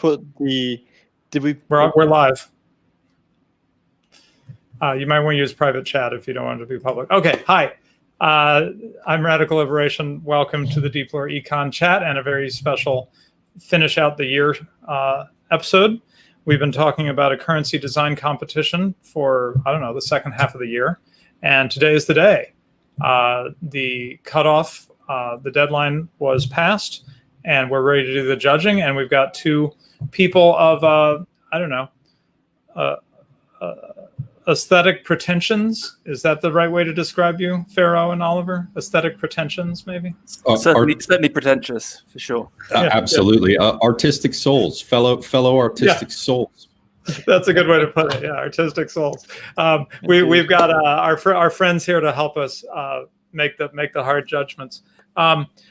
put the... Did we... We're live. You might want to use private chat if you don't want it to be public. Okay, hi. I'm Radical Liberation. Welcome to the Deep Lore Econ chat and a very special finish out the year episode. We've been talking about a currency design competition for, I don't know, the second half of the year. And today is the day. The cutoff, the deadline was passed, and we're ready to do the judging. And we've got two people of, I don't know, aesthetic pretensions. Is that the right way to describe you, Ferro and Oliver? Aesthetic pretensions, maybe? Certainly pretentious, for sure. Absolutely. Artistic souls, fellow artistic souls. That's a good way to put it. Yeah, artistic souls. We've got our friends here to help us make the hard judgments.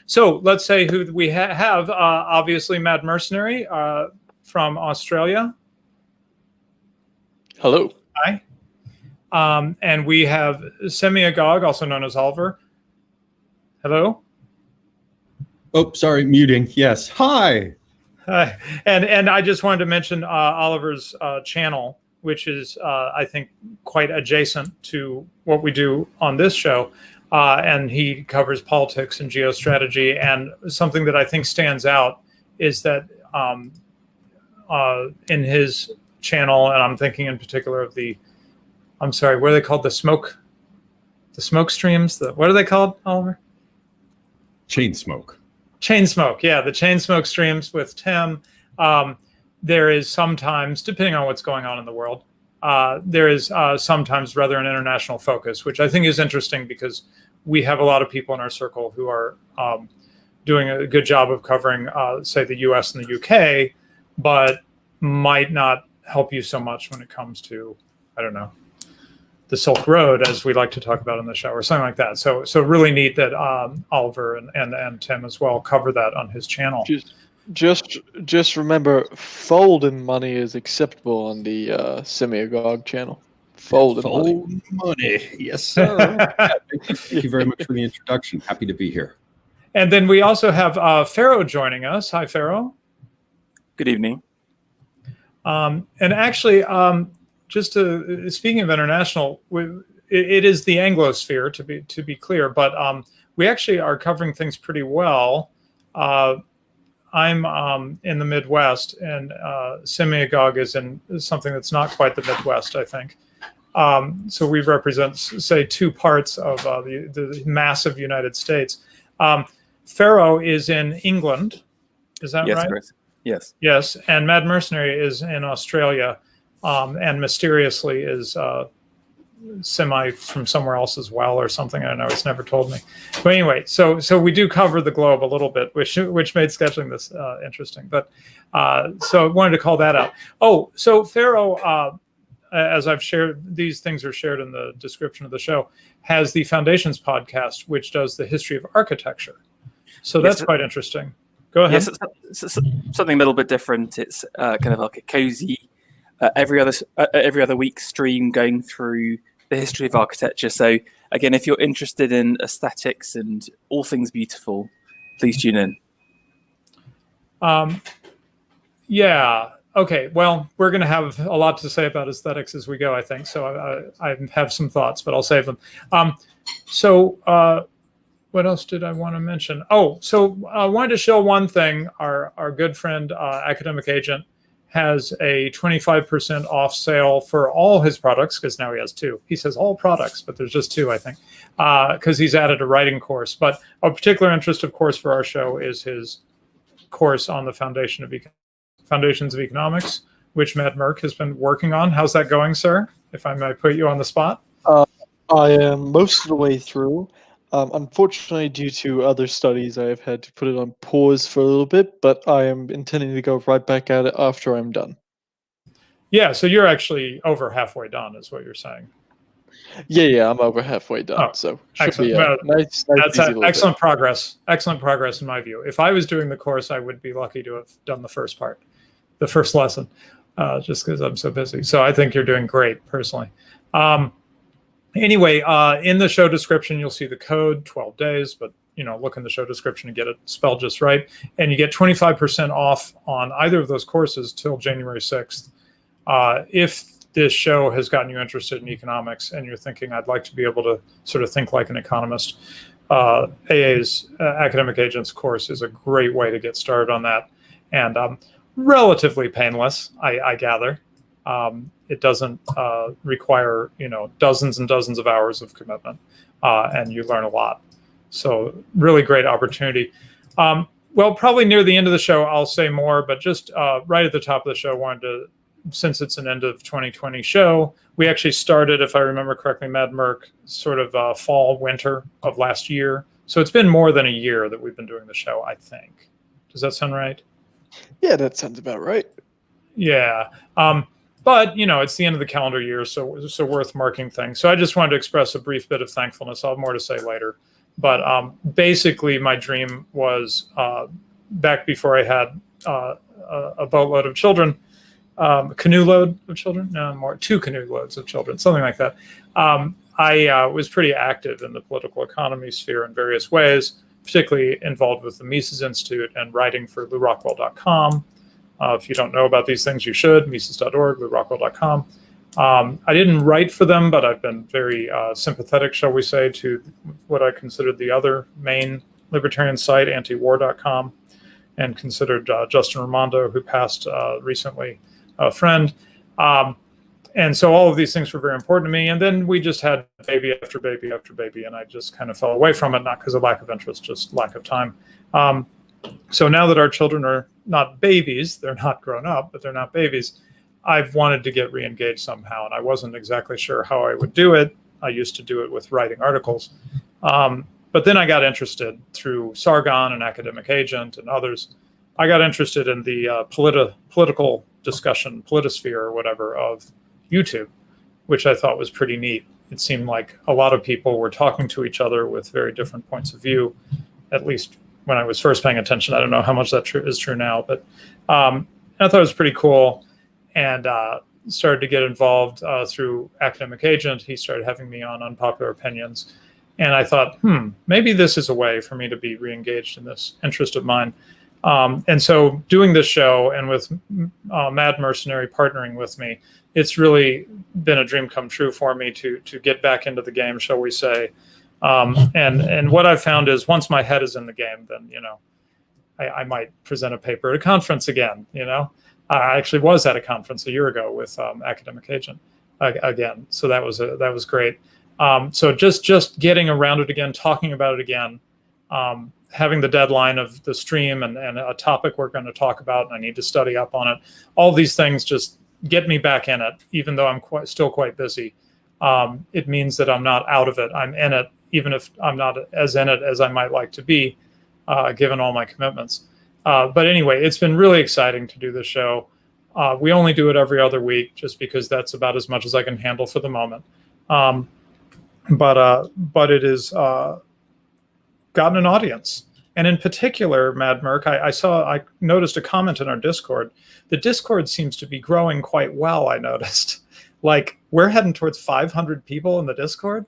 So let's say who we have. Obviously, Mad Mercenary from Australia. Hello. Hi. And we have Semiogogue, also known as Oliver. Hello. Oh, sorry, muting. Yes. Hi. Hi. And I just wanted to mention Oliver's channel, which is, I think, quite adjacent to what we do on this show. And he covers politics and geostrategy. And something that I think stands out is that in his channel, and I'm thinking in particular of I'm sorry, what are they called? The smoke streams? What are they called, Oliver? Chain smoke. Chain smoke, yeah, the chain smoke streams with Tim. There is sometimes, depending on what's going on in the world, there is sometimes rather an international focus, which I think is interesting because we have a lot of people in our circle who are doing a good job of covering, say, the US and the UK, but might not help you so much when it comes to, I don't know, the Silk Road, as we like to talk about in the show, or something like that. So really neat that Oliver and Tim as well cover that on his channel. Just remember, folding money is acceptable on the Semiogogue channel. Folding money. Yes, sir. Thank you very much for the introduction. Happy to be here. And then we also have Ferro joining us. Hi, Ferro. Good evening. And actually, just speaking of international, it is the Anglosphere to be clear, but we actually are covering things pretty well. I'm in the Midwest, and Semiogogue is in something that's not quite the Midwest, I think. So we represent, say, two parts of the massive United States. Ferro is in England. Is that right? Correct. Yes. Yes, and Mad Mercenary is in Australia. And mysteriously is semi from somewhere else as well, or something. I don't know. It's never told me. But anyway, so we do cover the globe a little bit, which made scheduling this interesting. But so I wanted to call that out. Oh, so Ferro, as I've shared, these things are shared in the description of the show, has the Foundations podcast, which does the history of architecture. So that's quite interesting. Go ahead. Yes, it's something a little bit different. It's kind of like a cozy. Every other week stream going through the history of architecture. So again, if you're interested in aesthetics and all things beautiful, please tune in. Yeah. Okay. Well, we're going to have a lot to say about aesthetics as we go, I think. So I have some thoughts, but I'll save them. What else did I want to mention? Oh, so I wanted to show one thing. Our good friend, Academic Agent, has a 25% off sale for all his products, because now he has two. He says all products, but there's just two, I think, because he's added a writing course. But of particular interest, of course, for our show is his course on the Foundations of Economics, which Matt Merck has been working on. How's that going, sir? If I might put you on the spot. I am most of the way through. Unfortunately, due to other studies, I have had to put it on pause for a little bit, but I am intending to go right back at it after I'm done. Yeah, so you're actually over halfway done, is what you're saying. Yeah, I'm over halfway done. So excellent. Nice that's excellent progress. Excellent progress in my view. If I was doing the course, I would be lucky to have done the first part, the first lesson, just because I'm so busy. So I think you're doing great, personally. Anyway, in the show description, you'll see the code, 12 days, but look in the show description and get it spelled just right. And you get 25% off on either of those courses till January 6th. If this show has gotten you interested in economics and you're thinking, I'd like to be able to sort of think like an economist, AA's Academic Agents course is a great way to get started on that. And relatively painless, I gather. It doesn't require, dozens and dozens of hours of commitment, and you learn a lot. So really great opportunity. Well, probably near the end of the show, I'll say more, but just right at the top of the show, wanted to, since it's an end of 2020 show, we actually started, if I remember correctly, Mad Merc, sort of fall, winter of last year. So it's been more than a year that we've been doing the show, I think. Does that sound right? Yeah, that sounds about right. Yeah. But, it's the end of the calendar year, so worth marking things. So I just wanted to express a brief bit of thankfulness. I'll have more to say later. But basically, my dream was, back before I had a boatload of children, canoe load of children? No, more, 2 canoe loads of children, something like that. I was pretty active in the political economy sphere in various ways, particularly involved with the Mises Institute and writing for LouRockwell.com. If you don't know about these things, you should. Mises.org, LouRockwell.com. I didn't write for them, but I've been very sympathetic, shall we say, to what I considered the other main libertarian site, antiwar.com, and considered Justin Raimondo, who passed recently, a friend. And so all of these things were very important to me. And then we just had baby after baby after baby, and I just kind of fell away from it, not because of lack of interest, just lack of time. So now that our children are not babies, they're not grown up, but they're not babies, I've wanted to get re-engaged somehow, and I wasn't exactly sure how I would do it. I used to do it with writing articles. But then I got interested through Sargon and Academic Agent and others. I got interested in the political discussion, politosphere or whatever of YouTube, which I thought was pretty neat. It seemed like a lot of people were talking to each other with very different points of view, at least when I was first paying attention. I don't know how much that is true now, but I thought it was pretty cool, and started to get involved through Academic Agent. He started having me on Unpopular Opinions, and I thought, maybe this is a way for me to be re-engaged in this interest of mine. And so doing this show, and with Mad Mercenary partnering with me, it's really been a dream come true for me to get back into the game, shall we say. And what I've found is once my head is in the game, then, I might present a paper at a conference again. I actually was at a conference a year ago with Academic Agent again. So that was great. So just getting around it again, talking about it again, having the deadline of the stream and a topic we're going to talk about, and I need to study up on it. All these things just get me back in it, even though I'm still quite busy. It means that I'm not out of it. I'm in it, even if I'm not as in it as I might like to be, given all my commitments. But anyway, it's been really exciting to do this show. We only do it every other week, just because that's about as much as I can handle for the moment. But it has gotten an audience. And in particular, Mad Merc, I noticed a comment in our Discord. The Discord seems to be growing quite well, I noticed. Like, we're heading towards 500 people in the Discord.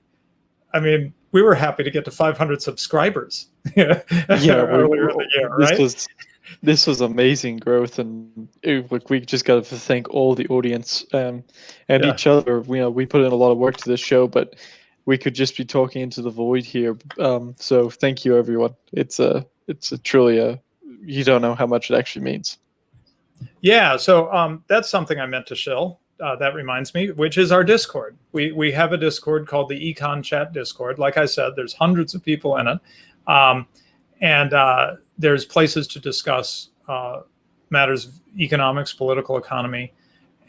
I mean, we were happy to get to 500 subscribers earlier in the year, right? This was amazing growth, and we just got to thank all the audience and each other. We put in a lot of work to this show, but we could just be talking into the void here. So thank you, everyone. It's truly you don't know how much it actually means. Yeah, so that's something I meant to shill. That reminds me, which is our Discord. We have a Discord called the Econ Chat Discord. Like I said, there's hundreds of people in it. And there's places to discuss matters of economics, political economy,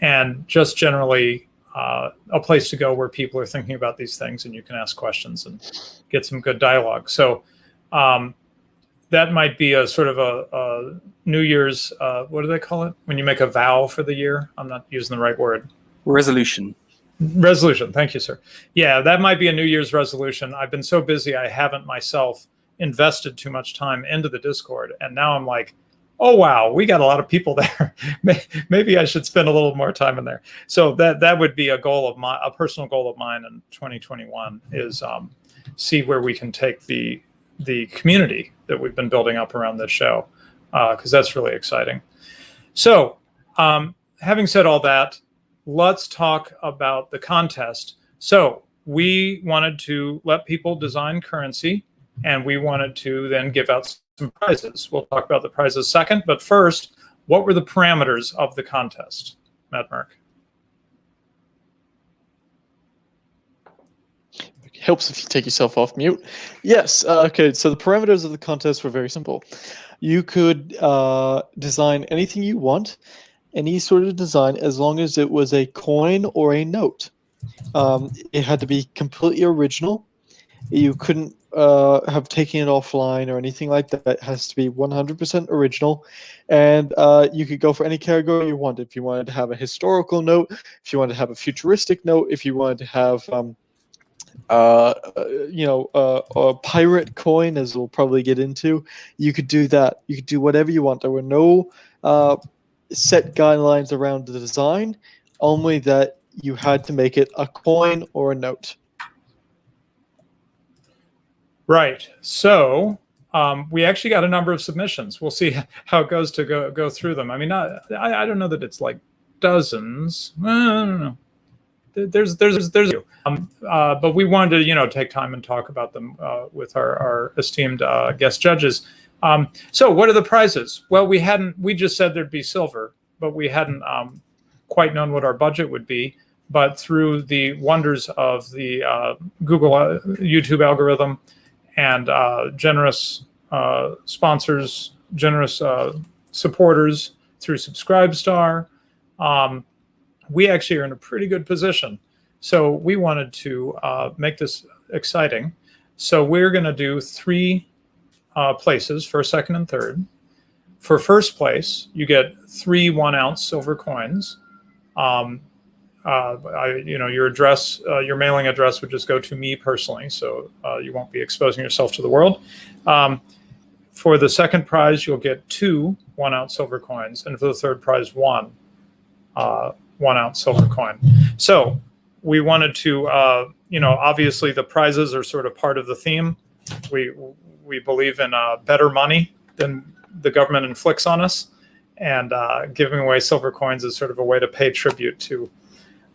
and just generally a place to go where people are thinking about these things, and you can ask questions and get some good dialogue. So that might be a sort of a New Year's, what do they call it? When you make a vow for the year? I'm not using the right word. Resolution. Resolution. Thank you, sir. Yeah, that might be a New Year's resolution. I've been so busy, I haven't myself invested too much time into the Discord. And now I'm like, oh, wow, we got a lot of people there. Maybe I should spend a little more time in there. So that would be a personal goal of mine in 2021 is see where we can take the the community that we've been building up around this show, because that's really exciting. So having said all that, let's talk about the contest. So we wanted to let people design currency, and we wanted to then give out some prizes. We'll talk about the prizes second, but first, what were the parameters of the contest, Matt Merck? It helps if you take yourself off mute. Yes, okay, so the parameters of the contest were very simple. You could design anything you want, any sort of design, as long as it was a coin or a note. It had to be completely original. You couldn't have taken it offline or anything like that. It has to be 100% original. And you could go for any category you want. If you wanted to have a historical note, if you wanted to have a futuristic note, if you wanted to have a pirate coin, as we'll probably get into, you could do that. You could do whatever you want. There were no set guidelines around the design, only that you had to make it a coin or a note. Right. So we actually got a number of submissions. We'll see how it goes to go through them. I mean, I don't know that it's like dozens. I don't know. There's but we wanted to take time and talk about them with our esteemed guest judges. So what are the prizes? Well, we just said there'd be silver, but we hadn't quite known what our budget would be. But through the wonders of the Google YouTube algorithm and generous sponsors, generous supporters through Subscribestar, we actually are in a pretty good position. So we wanted to make this exciting. So we're going to do 3 places, first, second, and third. For first place, you get 3 1-ounce silver coins. Your address, your mailing address would just go to me personally, so you won't be exposing yourself to the world. For the second prize, you'll get 2 1-ounce silver coins, and for the third prize, 1 1-ounce silver coin. So we wanted to, obviously the prizes are sort of part of the theme. We believe in better money than the government inflicts on us, and giving away silver coins is sort of a way to pay tribute to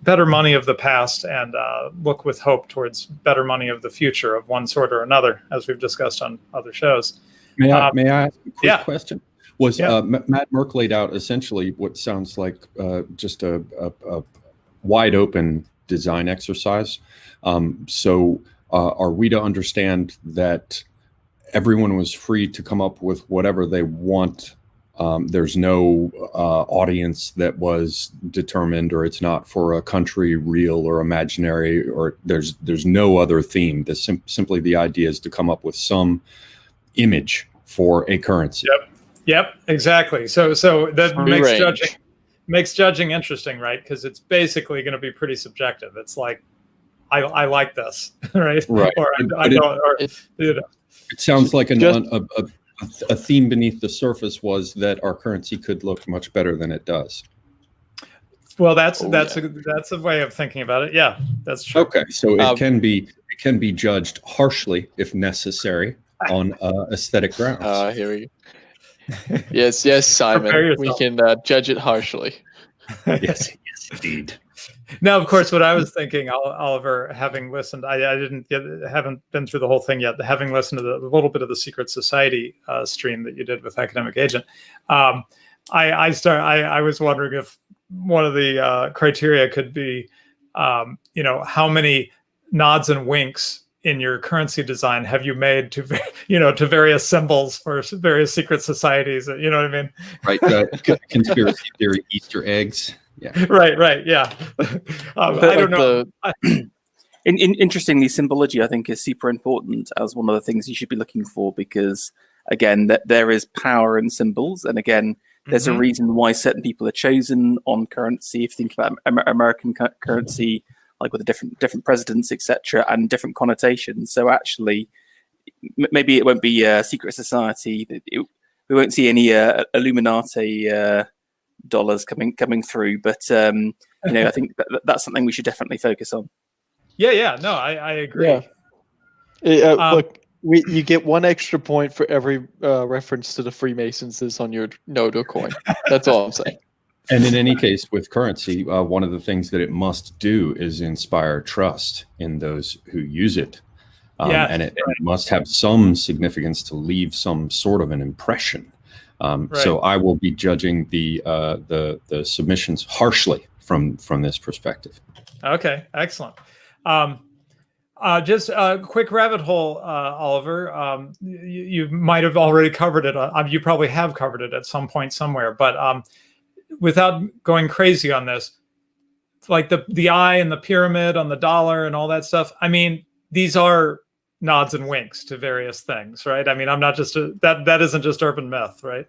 better money of the past and look with hope towards better money of the future of one sort or another, as we've discussed on other shows. May I ask a quick yeah. question? Was Matt Merck laid out essentially what sounds like just a wide open design exercise. So are we to understand that everyone was free to come up with whatever they want? There's no audience that was determined, or it's not for a country, real or imaginary, or there's no other theme. Simply the idea is to come up with some image for a currency. Yep, exactly. So that makes judging interesting, right? Because it's basically going to be pretty subjective. It's like, I like this, right? Right. Or I don't. It sounds like a theme beneath the surface was that our currency could look much better than it does. Well, that's a way of thinking about it. Yeah, that's true. Okay, so it can be judged harshly if necessary on aesthetic grounds. Here we go. Yes, Simon. We can judge it harshly. yes, indeed. Now, of course, what I was thinking, Oliver, having listened, I haven't been through the whole thing yet. Having listened to a little bit of the Secret Society stream that you did with Academic Agent, I was wondering if one of the criteria could be, how many nods and winks in your currency design have you made to various symbols for various secret societies? You know what I mean? Right. Conspiracy theory Easter eggs. Yeah. Right. Yeah. I don't know. Interestingly, symbology, I think, is super important as one of the things you should be looking for, because, again, there is power in symbols. And again, there's a reason why certain people are chosen on currency. If you think about American currency, like with the different presidents, etc., and different connotations. So actually, maybe it won't be a secret society. We won't see any Illuminati dollars coming through. But I think that's something we should definitely focus on. Yeah. No, I agree. Yeah. Look, You get 1 extra point for every reference to the Freemasons that's on your node or coin. That's all I'm saying. And in any case, with currency, one of the things that it must do is inspire trust in those who use it. And it must have some significance to leave some sort of an impression. So I will be judging the submissions harshly from this perspective. Okay, excellent. Just a quick rabbit hole, Oliver. You might have already covered it. You probably have covered it at some point somewhere. But without going crazy on this, like the eye and the pyramid on the dollar and all that stuff. I mean, these are nods and winks to various things, right? I mean, I'm not just that isn't just urban myth, right?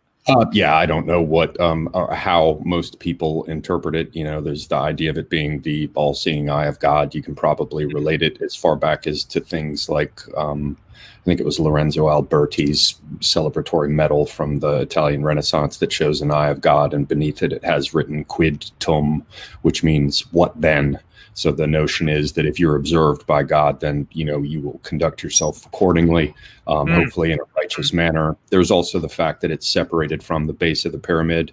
Yeah, I don't know what or how most people interpret it. You know, there's the idea of it being the all-seeing eye of God. You can probably relate it as far back as to things like I think it was Lorenzo Alberti's celebratory medal from the Italian Renaissance that shows an eye of God, and beneath it it has written "Quid tum," which means "what then." So the notion is that if you're observed by God, then, you know, you will conduct yourself accordingly, hopefully in a righteous manner. There's also the fact that it's separated from the base of the pyramid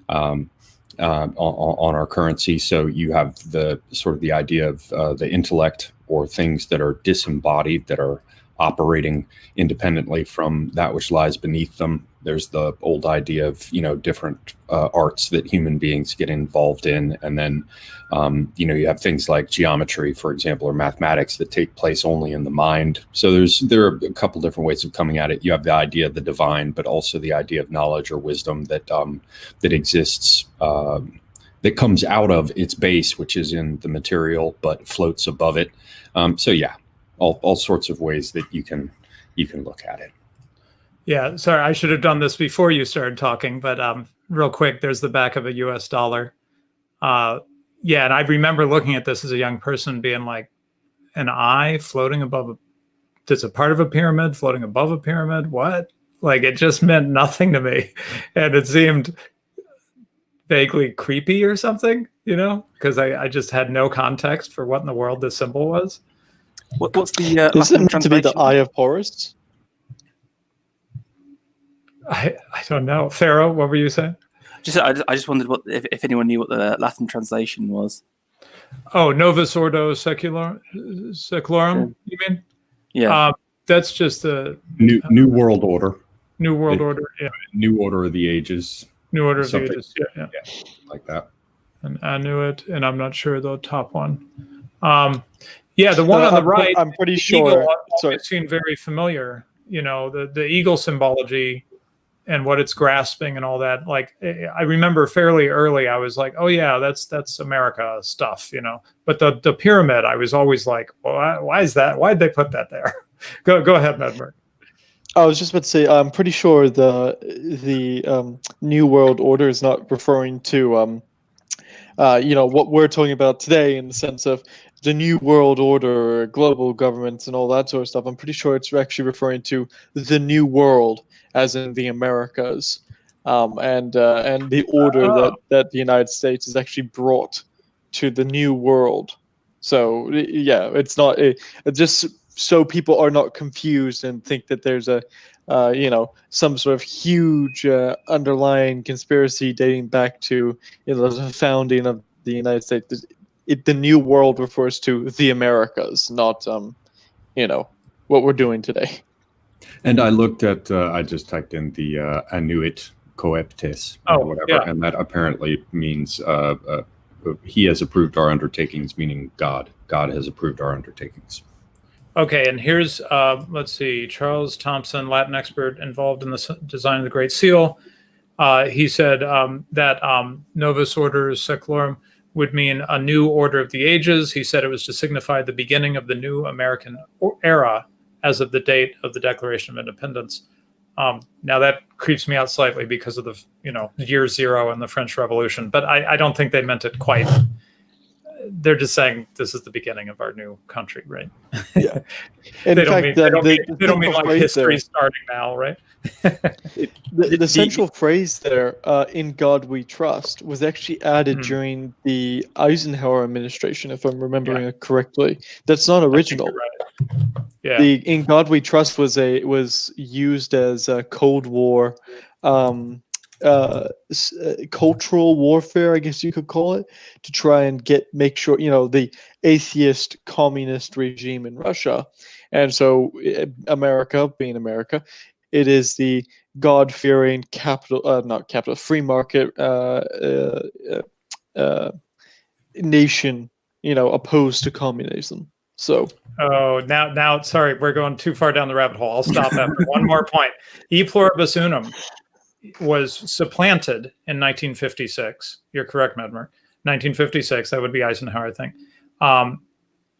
on our currency. So you have the sort of the idea of the intellect, or things that are disembodied, that are operating independently from that which lies beneath them. There's the old idea of, you know, different arts that human beings get involved in. And then, you know, you have things like geometry, for example, or mathematics that take place only in the mind. So there are a couple different ways of coming at it. You have the idea of the divine, but also the idea of knowledge or wisdom that exists, that comes out of its base, which is in the material, but floats above it. So yeah, all sorts of ways that you can look at it. Yeah, sorry, I should have done this before you started talking, but real quick, there's the back of a US dollar. Yeah, and I remember looking at this as a young person being like, an eye floating above it's a part of a pyramid floating above a pyramid? What? Like, it just meant nothing to me. And it seemed vaguely creepy or something, you know, because I just had no context for what in the world this symbol was. What's the Is it meant to be the Eye of Horus? I don't know. Ferro, what were you saying? I just wondered if anyone knew what the Latin translation was. Oh, Novus Ordo Seclorum, you mean? Yeah. That's just the New World Order. New World Order, yeah. New Order of the Ages. New Order of the Ages, yeah. Like that. And I knew it, and I'm not sure the top one. Yeah, the one on the right, I'm pretty sure. It seemed very familiar. You know, the eagle symbology and what it's grasping and all that. Like, I remember fairly early, I was like, oh yeah, that's America stuff, you know. But the pyramid, I was always like, well, why is that? Why'd they put that there? Go ahead, Medmer. I was just about to say, I'm pretty sure the New World Order is not referring to you know, what we're talking about today, in the sense of the New World Order, global governments, and all that sort of stuff. I'm pretty sure it's actually referring to the New World, as in the Americas, and the order that the United States has actually brought to the New World. So yeah, it's not just so people are not confused and think that there's a you know, some sort of huge underlying conspiracy dating back to, you know, the founding of the United States. The New World refers to the Americas, not you know, what we're doing today. And I looked at I just typed in the annuit coeptes or whatever, and that apparently means he has approved our undertakings, meaning God has approved our undertakings. Okay, and here's, let's see, Charles Thompson, Latin expert involved in the design of the Great Seal. He said that Novus Ordo Seclorum would mean a new order of the ages. He said it was to signify the beginning of the new American era as of the date of the Declaration of Independence. Now that creeps me out slightly because of the, you know, year zero and the French Revolution, but I don't think they meant it quite. They're just saying this is the beginning of our new country, right? Yeah. They don't mean like history starting now, right? The central phrase there, "In God We Trust," was actually added during the Eisenhower administration, if I'm remembering it correctly. That's not original. Right. Yeah. The "In God We Trust" was used as a Cold War, cultural warfare, I guess you could call it, to try and make sure, the atheist communist regime in Russia, and so America, being America, it is the God-fearing free market nation, opposed to communism. So. Oh, now, sorry, we're going too far down the rabbit hole. I'll stop after one more point. E pluribus unum was supplanted in 1956. You're correct, Medmer. 1956, that would be Eisenhower, I think,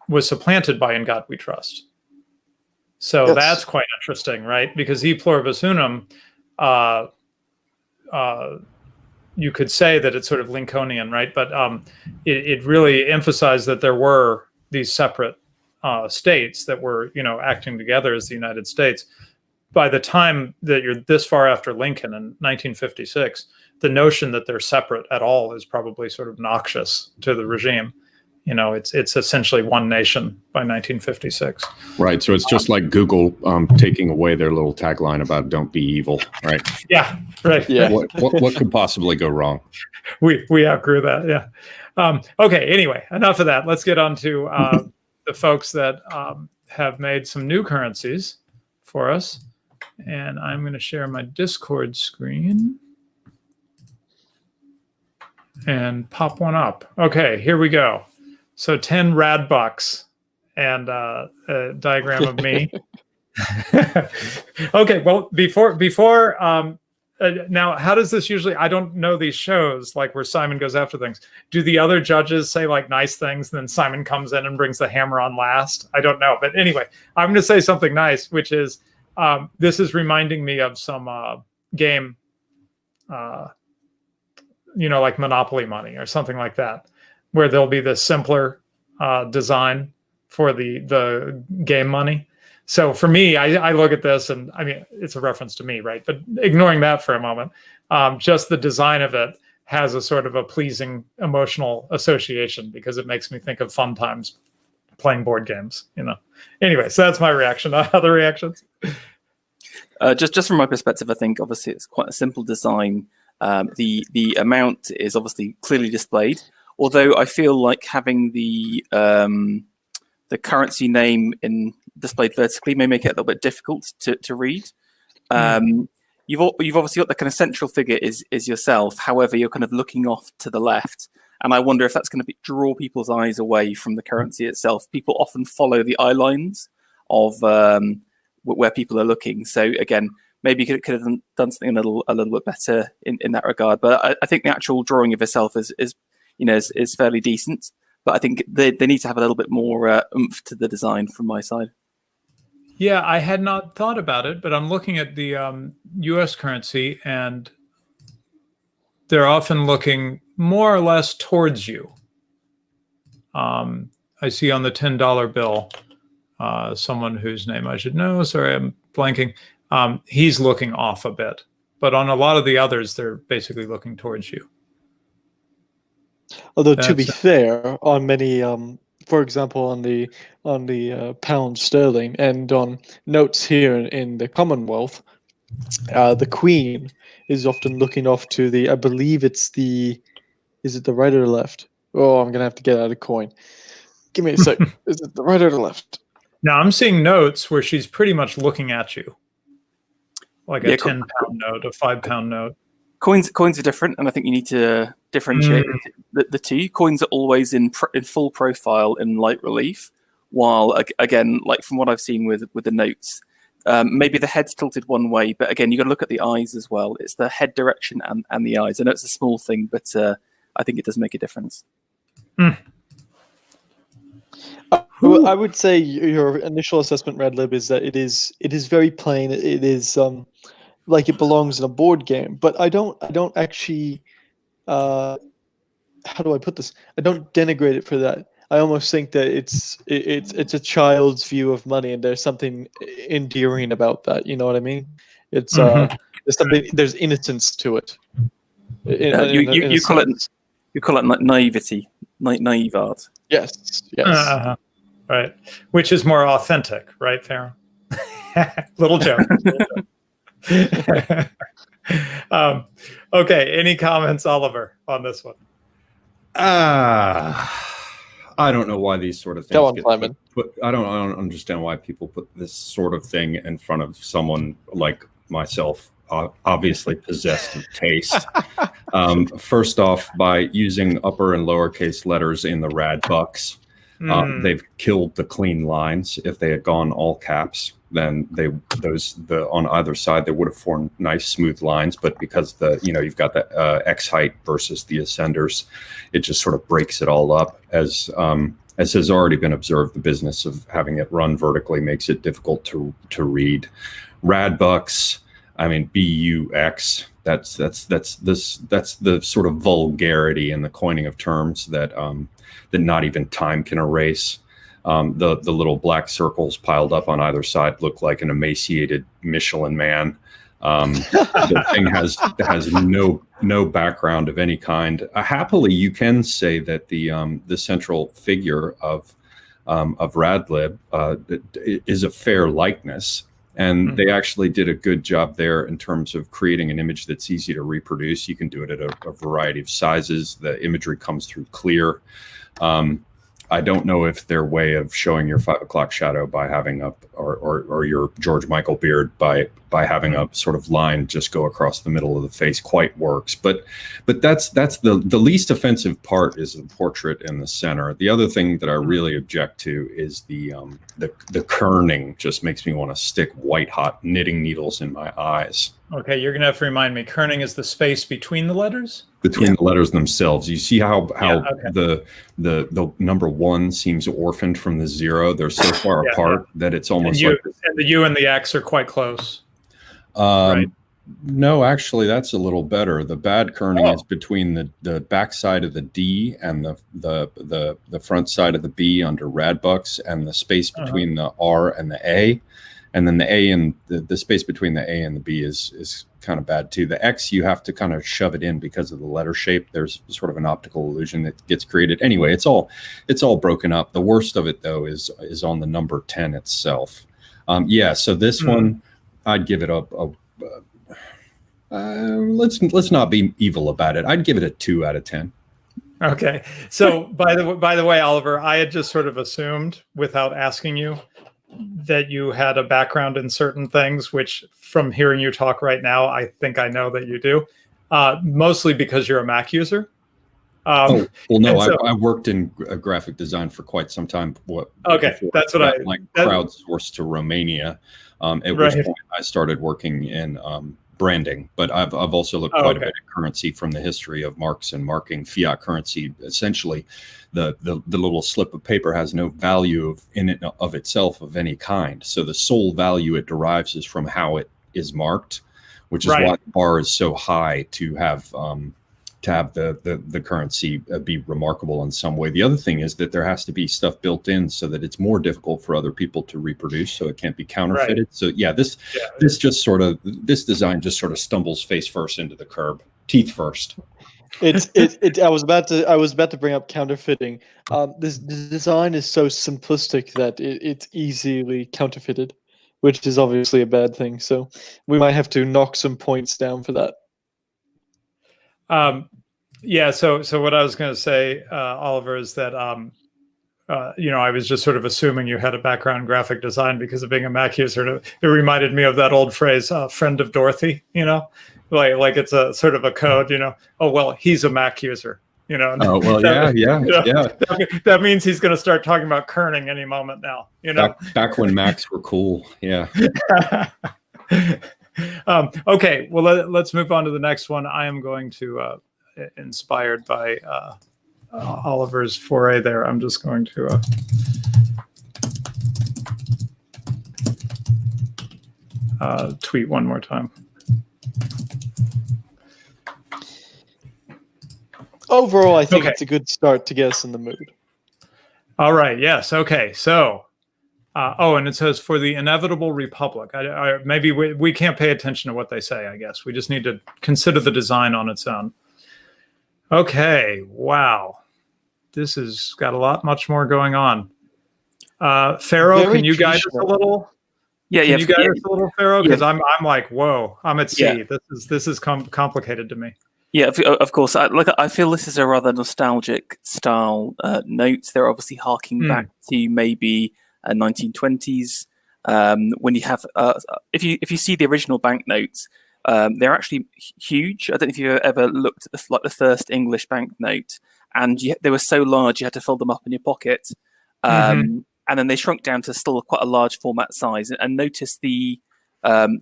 was supplanted by "In God We Trust." So that's quite interesting, right? Because E pluribus unum, you could say that it's sort of Lincolnian, right? But it really emphasized that there were these separate states that were, acting together as the United States. By the time that you're this far after Lincoln in 1956, the notion that they're separate at all is probably sort of noxious to the regime. It's essentially one nation by 1956. Right. So it's just like Google taking away their little tagline about "Don't be evil." Right. Yeah. Right. Yeah. What could possibly go wrong? We outgrew that. Yeah. Okay. Anyway, enough of that. Let's get on to the folks that have made some new currencies for us. And I'm going to share my Discord screen and pop one up. Okay, here we go. So 10 rad bucks and a diagram of me. Okay, well, before now, how does this usually, I don't know these shows like where Simon goes after things. Do the other judges say like nice things and then Simon comes in and brings the hammer on last? I don't know. But anyway, I'm going to say something nice, which is this is reminding me of some game, like Monopoly Money or something like that, where there'll be the simpler design for the game money. So for me, I look at this and I mean, it's a reference to me, right? But ignoring that for a moment, just the design of it has a sort of a pleasing emotional association because it makes me think of fun times playing board games, Anyway, so that's my reaction. Other reactions? Just from my perspective, I think obviously it's quite a simple design. The amount is obviously clearly displayed, although I feel like having the currency name displayed vertically may make it a little bit difficult to read. You've obviously got the kind of central figure is yourself. However, you're kind of looking off to the left, and I wonder if that's going to draw people's eyes away from the currency itself. People often follow the eye lines of where people are looking. So again, maybe you could have done something a little bit better in that regard. But I think the actual drawing of yourself is fairly decent. But I think they need to have a little bit more oomph to the design from my side. Yeah, I had not thought about it, but I'm looking at the U.S. currency, and they're often looking more or less towards you. I see on the $10 bill someone whose name I should know. Sorry, I'm blanking. He's looking off a bit, but on a lot of the others, they're basically looking towards you. Although to be fair, on many, for example, on the pound sterling and on notes here in the Commonwealth, the Queen is often looking off to the. I believe it's the. Is it the right or the left? Oh, I'm gonna have to get out a coin. Give me a sec. Is it the right or the left? Now I'm seeing notes where she's pretty much looking at you, like a 10-pound note, a 5-pound note. Coins are different, and I think you need to differentiate the two. Coins are always in full profile in light relief, while again, like from what I've seen with the notes, maybe the head's tilted one way, but again, you got to look at the eyes as well. It's the head direction and the eyes. I know it's a small thing, but I think it does make a difference. I would say your initial assessment, Redlib, is that it is very plain. It is like it belongs in a board game, but I don't actually. How do I put this? I don't denigrate it for that. I almost think that it's a child's view of money, and there's something endearing about that. You know what I mean? It's there's something. There's innocence to it. You call it naivety, naive art. Yes. right? Which is more authentic, right, Ferro? Little joke. Okay, any comments, Oliver, on this one? I don't know why these sort of things Go on, get Simon. put. I don't understand why people put this sort of thing in front of someone like myself, obviously possessed of taste. First off, by using upper and lowercase letters in the rad bucks, they've killed the clean lines. If they had gone all caps, then on either side they would have formed nice smooth lines. But because you've got the X height versus the ascenders, it just sort of breaks it all up. As has already been observed, the business of having it run vertically makes it difficult to read. Rad bucks, I mean BUX. That's the sort of vulgarity in the coining of terms that not even time can erase. The little black circles piled up on either side look like an emaciated Michelin man. The thing has no background of any kind. Happily, you can say that the central figure of Radlib is a fair likeness. And they actually did a good job there in terms of creating an image that's easy to reproduce. You can do it at a variety of sizes. The imagery comes through clear. I don't know if their way of showing your 5 o'clock shadow by having or your George Michael beard by having a sort of line just go across the middle of the face quite works. But that's the least offensive part is the portrait in the center. The other thing that I really object to is the kerning. Just makes me want to stick white hot knitting needles in my eyes. Okay, you're going to have to remind me. Kerning is the space between the letters? Between the letters themselves. You see how the number 1 seems orphaned from the 0. They're so far apart that it's almost and the U and the X are quite close. Right? No, actually, that's a little better. The bad kerning is between the back side of the D and the front side of the B under Radbucks, and the space between the R and the A. And then the A and the space between the A and the B is kind of bad too. The X, you have to kind of shove it in because of the letter shape. There's sort of an optical illusion that gets created. Anyway, it's all broken up. The worst of it though is on the number 10 itself. So this one, I'd give it let's not be evil about it. I'd give it a 2 out of 10. Okay. So by the way, Oliver, I had just sort of assumed without asking you that you had a background in certain things, which from hearing you talk right now, I think I know that you do, mostly because you're a Mac user. I worked in graphic design for quite some time. That's what I crowdsourced to Romania, at which point I started working in branding. But I've also looked quite a bit at currency from the history of marks and marking. Fiat currency, essentially, the little slip of paper has no value in it of itself of any kind. So the sole value it derives is from how it is marked, which is why the bar is so high to have the currency be remarkable in some way. The other thing is that there has to be stuff built in so that it's more difficult for other people to reproduce, so it can't be counterfeited. So this design just sort of stumbles face first into the curb, teeth first. I was about to bring up counterfeiting. This design is so simplistic that it's easily counterfeited, which is obviously a bad thing. So we might have to knock some points down for that. So what I was going to say, Oliver, is that I was just sort of assuming you had a background in graphic design because of being a Mac user. It reminded me of that old phrase, "friend of Dorothy." Like it's a sort of a code. Oh well, he's a Mac user. Oh well, yeah. That means he's going to start talking about kerning any moment now. Back when Macs were cool. Yeah. Okay, well, let's move on to the next one. I am going to, inspired by Oliver's foray there, I'm just going to tweet one more time. Overall, I think it's a good start to get us in the mood. All right, yes, okay, so... and it says, for the inevitable republic. Maybe we can't pay attention to what they say, I guess. We just need to consider the design on its own. Okay, wow. This has got much more going on. Ferro, Very can you guide us a traditional. little? Yeah, Can you guide us a little, Ferro? Because Yeah. I'm like, whoa, I'm at sea. Yeah. This is complicated to me. Yeah, of course. I feel this is a rather nostalgic style note. They're obviously harking back to maybe 1920s when you have. If you see the original banknotes, they're actually huge. I don't know if you've ever looked at the first English banknote, and they were so large you had to fold them up in your pocket. And then they shrunk down to still quite a large format size. And notice the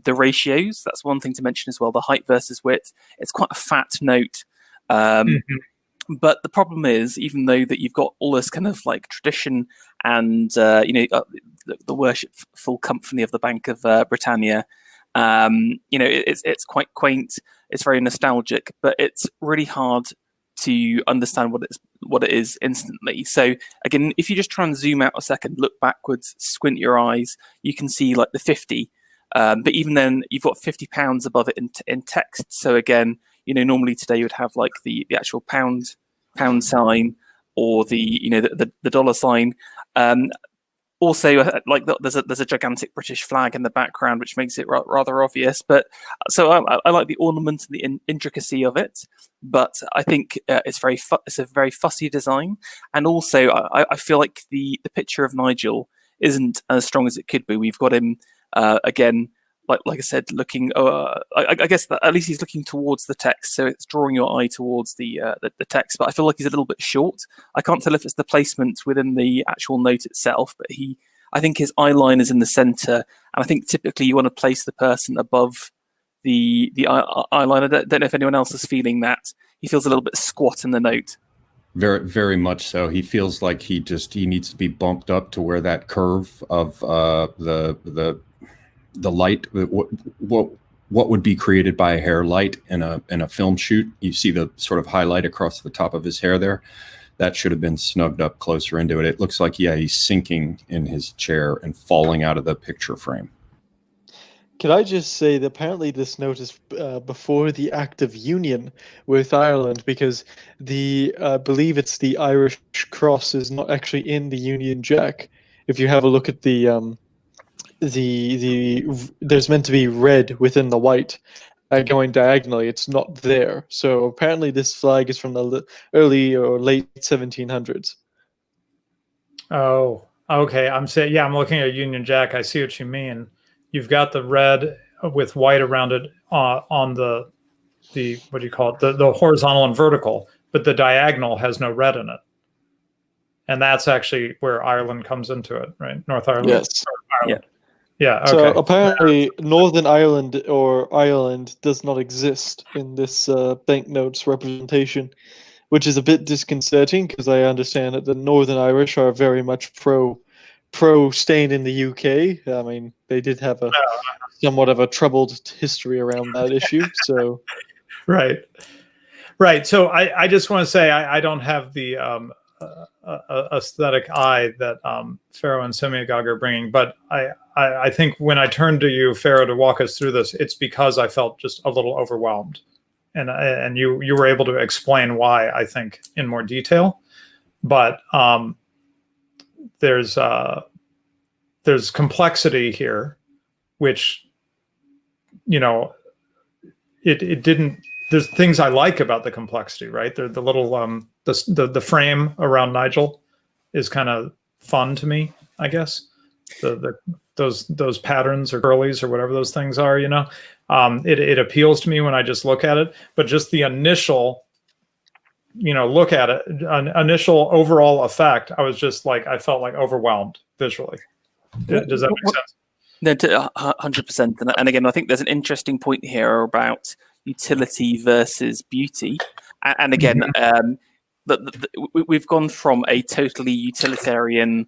ratios. That's one thing to mention as well. The height versus width. It's quite a fat note. But the problem is, even though that you've got all this kind of like tradition and the worshipful company of the Bank of Britannia, it's quite quaint. It's very nostalgic, but it's really hard to understand what it is instantly. So again, if you just try and zoom out a second, look backwards, squint your eyes, you can see like the 50. But even then, you've got £50 above it in text. So again, normally today you would have like the actual pound sign or the dollar sign. Also, there's a gigantic British flag in the background, which makes it rather obvious. But so I like the ornament and the intricacy of it. But I think it's a very fussy design, and also I feel like the picture of Nigel isn't as strong as it could be. We've got him again, like I said, looking. I guess that at least he's looking towards the text, so it's drawing your eye towards the text. But I feel like he's a little bit short. I can't tell if it's the placement within the actual note itself, but I think his eye line is in the center, and I think typically you want to place the person above the eye line. I don't know if anyone else is feeling that. He feels a little bit squat in the note. Very, very much so. He feels like he needs to be bumped up to where that curve of the light, what would be created by a hair light in a film shoot. You see the sort of highlight across the top of his hair there. That should have been snugged up closer into it. It looks like, he's sinking in his chair and falling out of the picture frame. Can I just say that apparently this note is before the Act of Union with Ireland, because I believe it's the Irish cross is not actually in the Union Jack. If you have a look at there's meant to be red within the white going diagonally. It's not there. So apparently this flag is from the early or late 1700s. Oh, okay. I'm looking at Union Jack. I see what you mean. You've got the red with white around it on the what do you call it? The horizontal and vertical, but the diagonal has no red in it. And that's actually where Ireland comes into it, right? North Ireland. Yes. Ireland. Yeah. Okay. So apparently Northern Ireland or Ireland does not exist in this banknotes representation, which is a bit disconcerting because I understand that the Northern Irish are very much pro staying in the UK. I mean, they did have somewhat of a troubled history around that issue. So, right. So I just want to say I don't have the aesthetic eye that Ferro and Semiogogue are bringing, but I think when I turned to you, Ferro, to walk us through this, it's because I felt just a little overwhelmed, and you were able to explain why, I think, in more detail. But there's complexity here, which it didn't. There's things I like about the complexity, right? The little the frame around Nigel is kind of fun to me, I guess. Those patterns or curlies or whatever those things are, it appeals to me when I just look at it. But just the initial, look at it, an initial overall effect, I was just like, I felt like overwhelmed visually. Does that make sense? No, 100%. And again, I think there's an interesting point here about utility versus beauty. And again, we've gone from a totally utilitarian,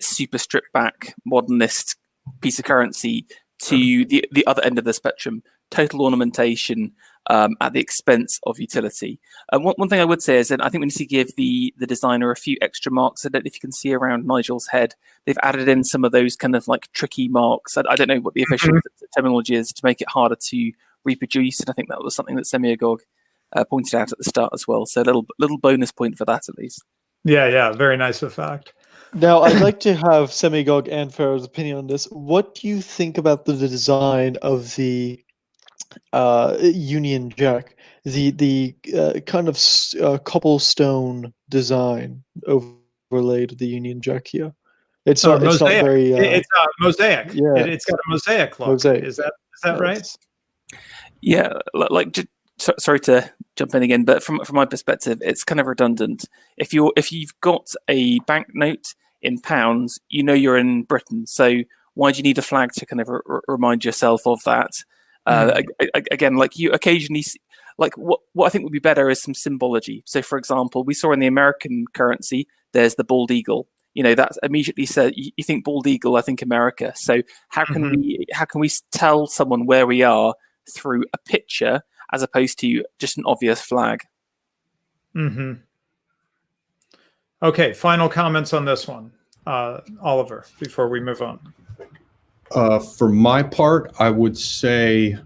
super stripped back modernist piece of currency to the other end of the spectrum, total ornamentation at the expense of utility. One thing I would say is that I think we need to give the designer a few extra marks. I don't know if you can see around Nigel's head, they've added in some of those kind of like tricky marks. I don't know what the official terminology is to make it harder to reproduce, and I think that was something that Semiogogue pointed out at the start as well. So a little bonus point for that at least. Yeah, very nice effect. Now, I'd like to have Semiogogue and Ferro's opinion on this. What do you think about the design of the Union Jack? The kind of cobblestone design overlaid the Union Jack here. It's not. It's not Mosaic. very. It's a mosaic. Yeah. It's got a mosaic look. Mosaic. Is that right? Yeah, like sorry to jump in again, but from my perspective, it's kind of redundant. If you've got a banknote in pounds, you know you're in Britain. So why do you need a flag to kind of remind yourself of that? Again, like you occasionally see, like what I think would be better is some symbology. So, for example, we saw in the American currency, there's the bald eagle. You know, that's immediately said you think bald eagle, I think America. So how can we tell someone where we are through a picture as opposed to just an obvious flag? Okay, final comments on this one, Oliver, before we move on. For my part, I would say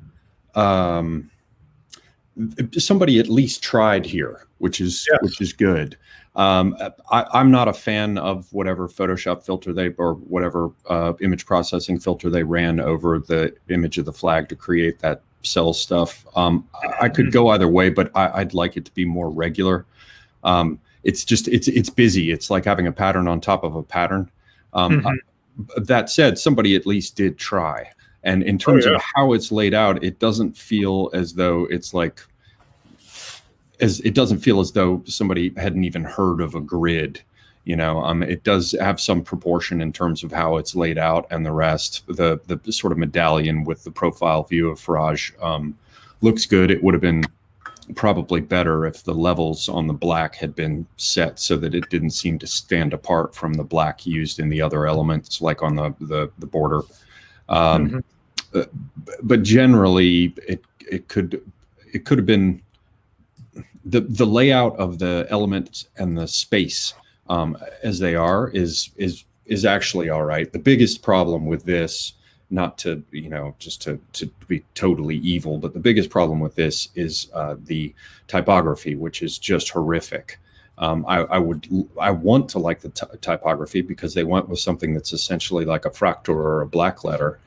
somebody at least tried here, which is good. I'm not a fan of whatever Photoshop filter or whatever image processing filter they ran over the image of the flag to create that cell stuff. I could go either way, but I'd like it to be more regular. It's just it's busy. It's like having a pattern on top of a pattern. That said, somebody at least did try. And in terms of how it's laid out, it doesn't feel as though it's like, it doesn't feel as though somebody hadn't even heard of a grid. You know, it does have some proportion in terms of how it's laid out, and the rest, the sort of medallion with the profile view of Farage looks good. It would have been probably better if the levels on the black had been set so that it didn't seem to stand apart from the black used in the other elements, like on the border. But generally, it could have been the layout of the elements and the space as they are is actually all right. The biggest problem with this, not to, you know, just to be totally evil, but the biggest problem with this is the typography, which is just horrific. I want to like the typography because they went with something that's essentially like a fractal or a black letter,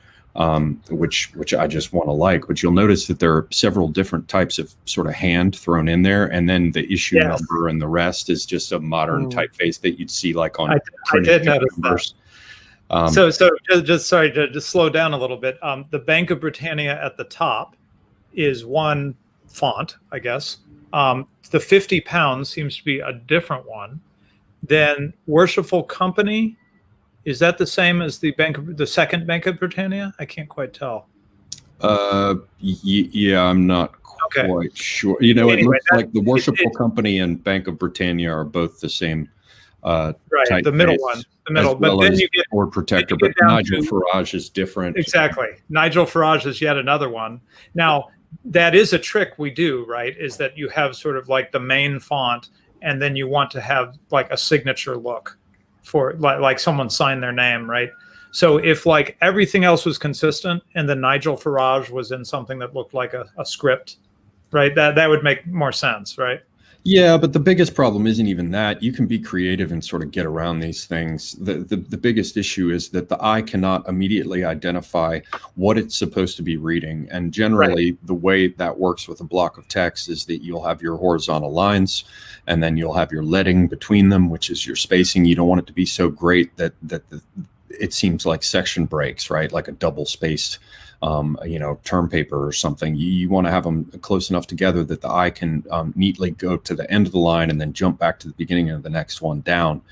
which I just want to like. But you'll notice that there are several different types of sort of hand thrown in there, and then the issue number and the rest is just a modern typeface that you'd see like on. I did notice numbers. So just sorry to just slow down a little bit. The Bank of Britannia at the top is one font, I guess. The 50 pounds seems to be a different one. Then Worshipful Company, is that the same as the second Bank of Britannia? I can't quite tell. Yeah, I'm not quite sure. You know, anyway, it looks like the Worshipful Company and Bank of Britannia are both the same. Right, the middle one, but then you get Word Protector. But Nigel Farage is different. Exactly, Nigel Farage is yet another one. Now, that is a trick we do, right? Is that you have sort of like the main font, and then you want to have like a signature look for like someone signed their name, right? So if like everything else was consistent, and then Nigel Farage was in something that looked like a script, right? That would make more sense, right? Yeah, but the biggest problem isn't even that. You can be creative and sort of get around these things. The biggest issue is that the eye cannot immediately identify what it's supposed to be reading. And generally, the way that works with a block of text is that you'll have your horizontal lines, and then you'll have your leading between them, which is your spacing. You don't want it to be so great that it seems like section breaks, right? Like a double spaced term paper or something. You want to have them close enough together that the eye can neatly go to the end of the line and then jump back to the beginning of the next one down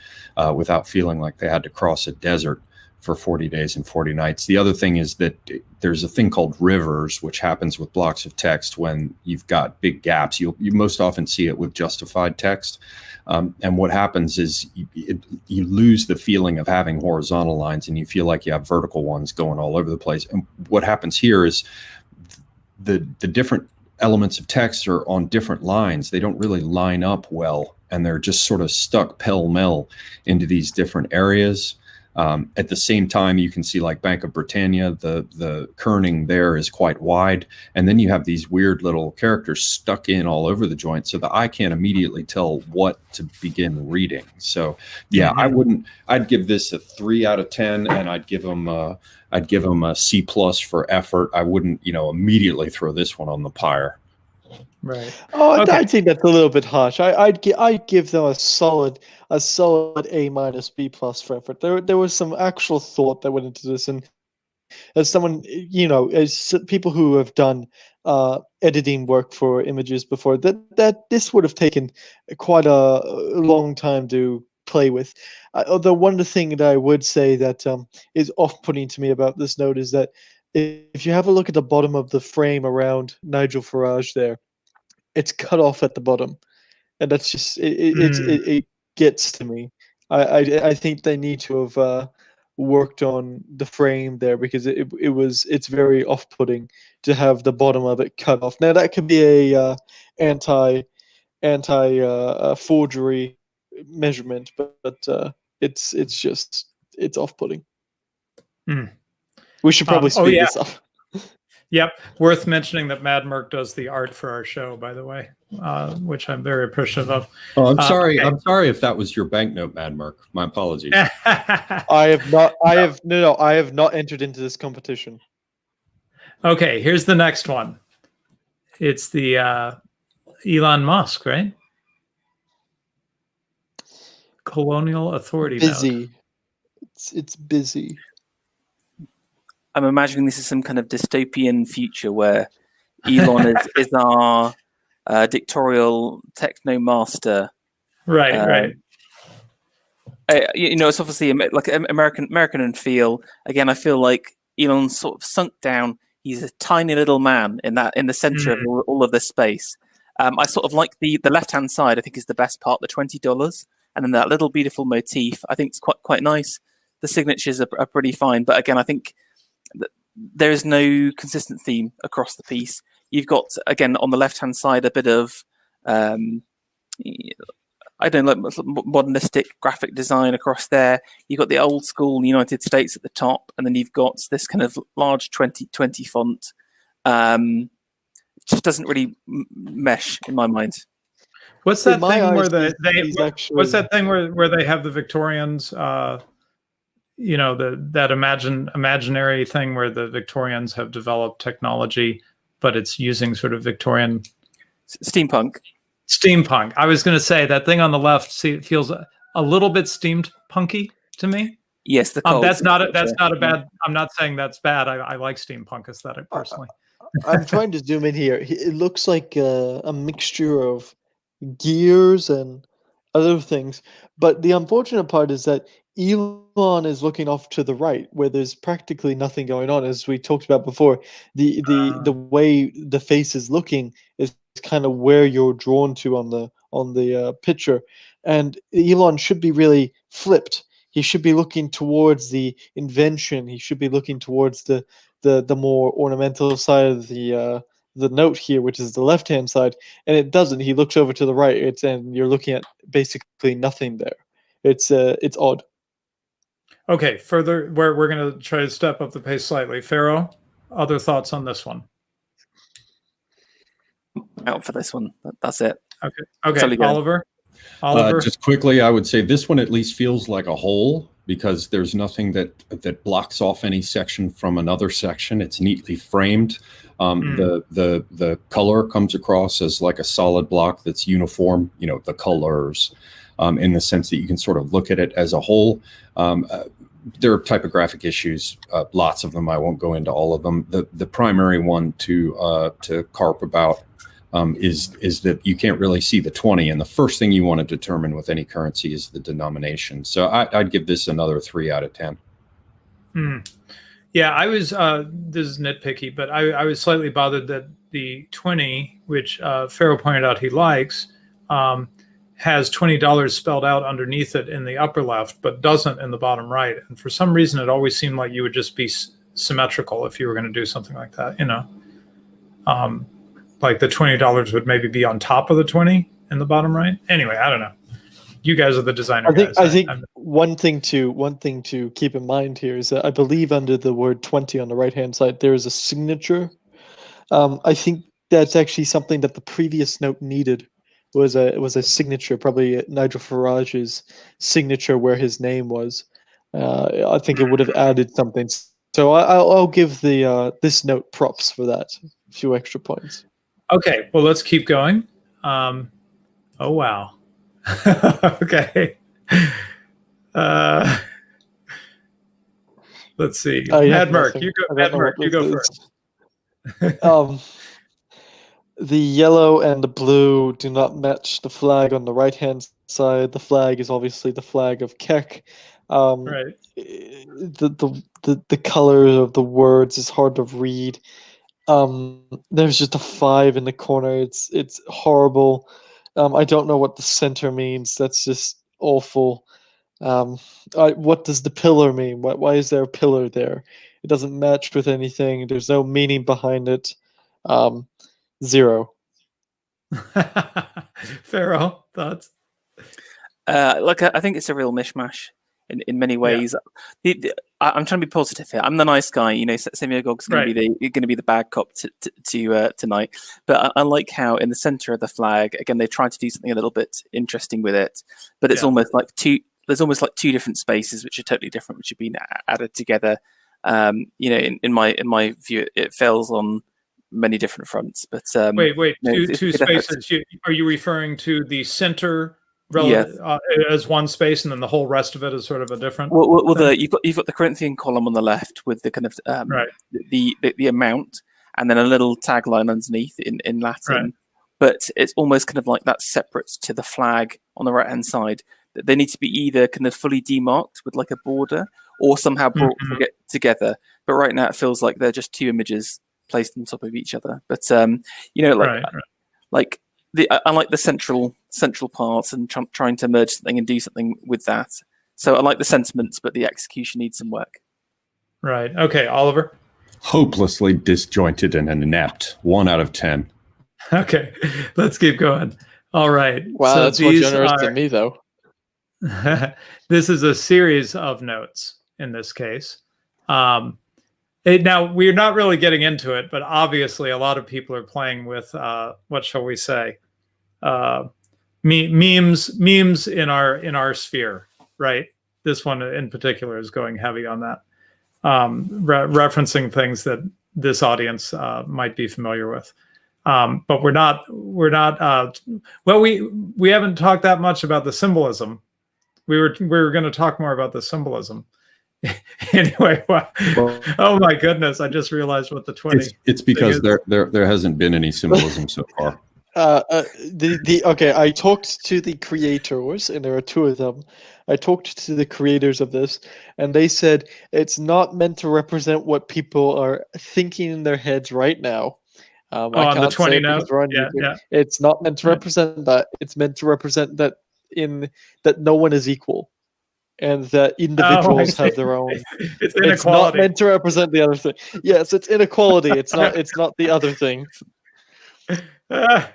without feeling like they had to cross a desert for 40 days and 40 nights. The other thing is that there's a thing called rivers, which happens with blocks of text when you've got big gaps. You most often see it with justified text. And what happens is you lose the feeling of having horizontal lines, and you feel like you have vertical ones going all over the place. And what happens here is the different elements of text are on different lines. They don't really line up well, and they're just sort of stuck pell-mell into these different areas. At the same time, you can see like Bank of Britannia, the kerning there is quite wide. And then you have these weird little characters stuck in all over the joint. So the eye can't immediately tell what to begin reading. So yeah, I'd give this a 3 out of 10, and I'd give them a C+ for effort. I wouldn't, immediately throw this one on the pyre. Right. Oh, okay. I think that's a little bit harsh. I'd give them a solid A minus B+ for effort. There was some actual thought that went into this, and as someone, as people who have done editing work for images before, that this would have taken quite a long time to play with. Although one of the things that I would say that is off-putting to me about this note is that if you have a look at the bottom of the frame around Nigel Farage there, it's cut off at the bottom, and that's just it gets to me. I think they need to have worked on the frame there, because it's very off-putting to have the bottom of it cut off. Now that could be a anti forgery measurement, but it's off-putting. We should probably speed this up. Yep. Worth mentioning that Mad Merc does the art for our show, by the way, which I'm very appreciative of. Oh, I'm sorry. Okay. I'm sorry if that was your banknote, Mad Merc. My apologies. I have not entered into this competition. Okay, here's the next one. It's the Elon Musk, right? Colonial Authority. Busy. It's busy. I'm imagining this is some kind of dystopian future where Elon is our dictatorial techno master. Right. It's obviously like American in feel. Again, I feel like Elon's sort of sunk down. He's a tiny little man in the center of all of this space. I sort of like the left-hand side. I think is the best part, the $20, and then that little beautiful motif. I think it's quite nice. The signatures are pretty fine, but again, I think there is no consistent theme across the piece. You've got, again, on the left-hand side, a bit of, modernistic graphic design across there. You've got the old school United States at the top, and then you've got this kind of large 2020 font. It just doesn't really mesh in my mind. What's that thing where what's that thing where they have the Victorians? That imaginary thing where the Victorians have developed technology, but it's using sort of Victorian steampunk. I was going to say that thing on the left feels a little bit steampunky to me. Yes, that's not a bad. I'm not saying that's bad. I like steampunk aesthetic personally. I'm trying to zoom in here. It looks like a mixture of gears and other things, but the unfortunate part is that Elon is looking off to the right, where there's practically nothing going on. As we talked about before, the way the face is looking is kind of where you're drawn to on the picture, and Elon should be really flipped. He should be looking towards the invention. He should be looking towards the more ornamental side of the note here, which is the left-hand side, and it doesn't. He looks over to the right, and you're looking at basically nothing there. It's odd. Okay, further, we're going to try to step up the pace slightly. Ferro, other thoughts on this one? Out for this one. That's it. Okay. Totally Oliver? Just quickly, I would say this one at least feels like a whole, because there's nothing that blocks off any section from another section. It's neatly framed. The color comes across as like a solid block that's uniform, the colors, in the sense that you can sort of look at it as a whole. There are typographic issues, lots of them. I won't go into all of them. The primary one to carp about is that you can't really see the 20, and the first thing you want to determine with any currency is the denomination. So I'd give this another 3 out of 10. Yeah, I was. This is nitpicky, but I was slightly bothered that the 20, which Ferro pointed out he likes, has $20 spelled out underneath it in the upper left, but doesn't in the bottom right. And for some reason, it always seemed like you would just be symmetrical if you were going to do something like that. Like the $20 would maybe be on top of the 20 in the bottom right. Anyway, I don't know. you guys are the designer guys. I think one thing to keep in mind here is that I believe under the word 20 on the right hand side there is a signature. I think that's actually something that the previous note needed was a signature, probably Nigel Farage's signature where his name was. I think it would have added something. So I'll give the this note props for that. A few extra points. Okay, well, let's keep going. Oh wow. Okay. Let's see. Mad Merc, you go. Mad Merc, you go first. The yellow and the blue do not match the flag on the right-hand side. The flag is obviously the flag of Keck. Right. The color of the words is hard to read. There's just a 5 in the corner. It's horrible. I don't know what the center means. That's just awful. What does the pillar mean? Why is there a pillar there? It doesn't match with anything. There's no meaning behind it. 0. Ferro, thoughts? Look, I think it's a real mishmash in many ways. Yeah. I'm trying to be positive here. I'm the nice guy, you know. Semiogogue's going to be the bad cop tonight. But I like how in the center of the flag, again, they tried to do something a little bit interesting with it. But it's almost like there's almost like two different spaces which are totally different, which have been added together. You know, in my view, it fails on many different fronts. But wait, two spaces. Are you referring to the center? As one space, and then the whole rest of it is sort of a different. Well, you've got the Corinthian column on the left with the kind of the amount, and then a little tagline underneath in Latin. Right. But it's almost kind of like that's separate to the flag on the right hand side. They need to be either kind of fully demarked with like a border, or somehow brought together. But right now it feels like they're just two images placed on top of each other. But you know, like. I like the central parts and trying to merge something and do something with that. So I like the sentiments, but the execution needs some work. Right. Okay, Oliver? Hopelessly disjointed and inept. 1 out of 10. Okay, let's keep going. All right. Wow, that's more generous than me, though. This is a series of notes in this case. Now, we're not really getting into it, but obviously a lot of people are playing with, what shall we say, memes in our sphere, right? This one in particular is going heavy on that, referencing things that this audience might be familiar with. But we're not. Well, we haven't talked that much about the symbolism. We were going to talk more about the symbolism. Anyway, oh my goodness! I just realized what the 20. It's because there hasn't been any symbolism so far. Okay, I talked to the creators, and there are 2 of them. I talked to the creators of this, and they said it's not meant to represent what people are thinking in their heads right now. I can't the 20 note. Yeah. It's not meant to represent that. It's meant to represent that that no one is equal. And that individuals have their own. It's inequality. It's not meant to represent the other thing. Yes, it's inequality. It's not. It's not the other thing. I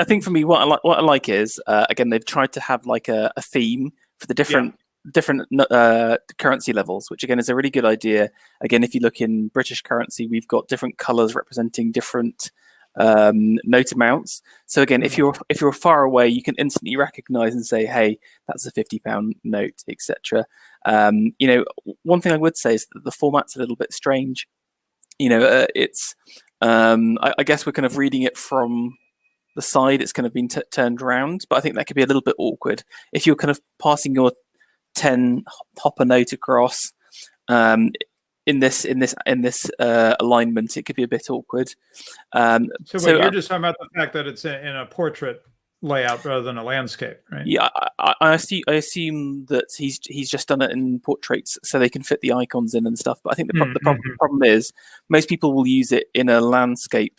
think for me, what I like is again they've tried to have like a theme for the different currency levels, which again is a really good idea. Again, if you look in British currency, we've got different colours representing different note amounts. So again, if you're far away, you can instantly recognize and say, hey, that's a £50 note, etc. You know, one thing I would say is that the format's a little bit strange. You know, it's I guess we're kind of reading it from the side. It's kind of been turned around, but I think that could be a little bit awkward if you're kind of passing your 10 hopper note across. In this alignment, it could be a bit awkward. So you're just talking about the fact that it's in a portrait layout rather than a landscape, right? Yeah, I assume that he's just done it in portraits so they can fit the icons in and stuff. But I think the problem is most people will use it in a landscape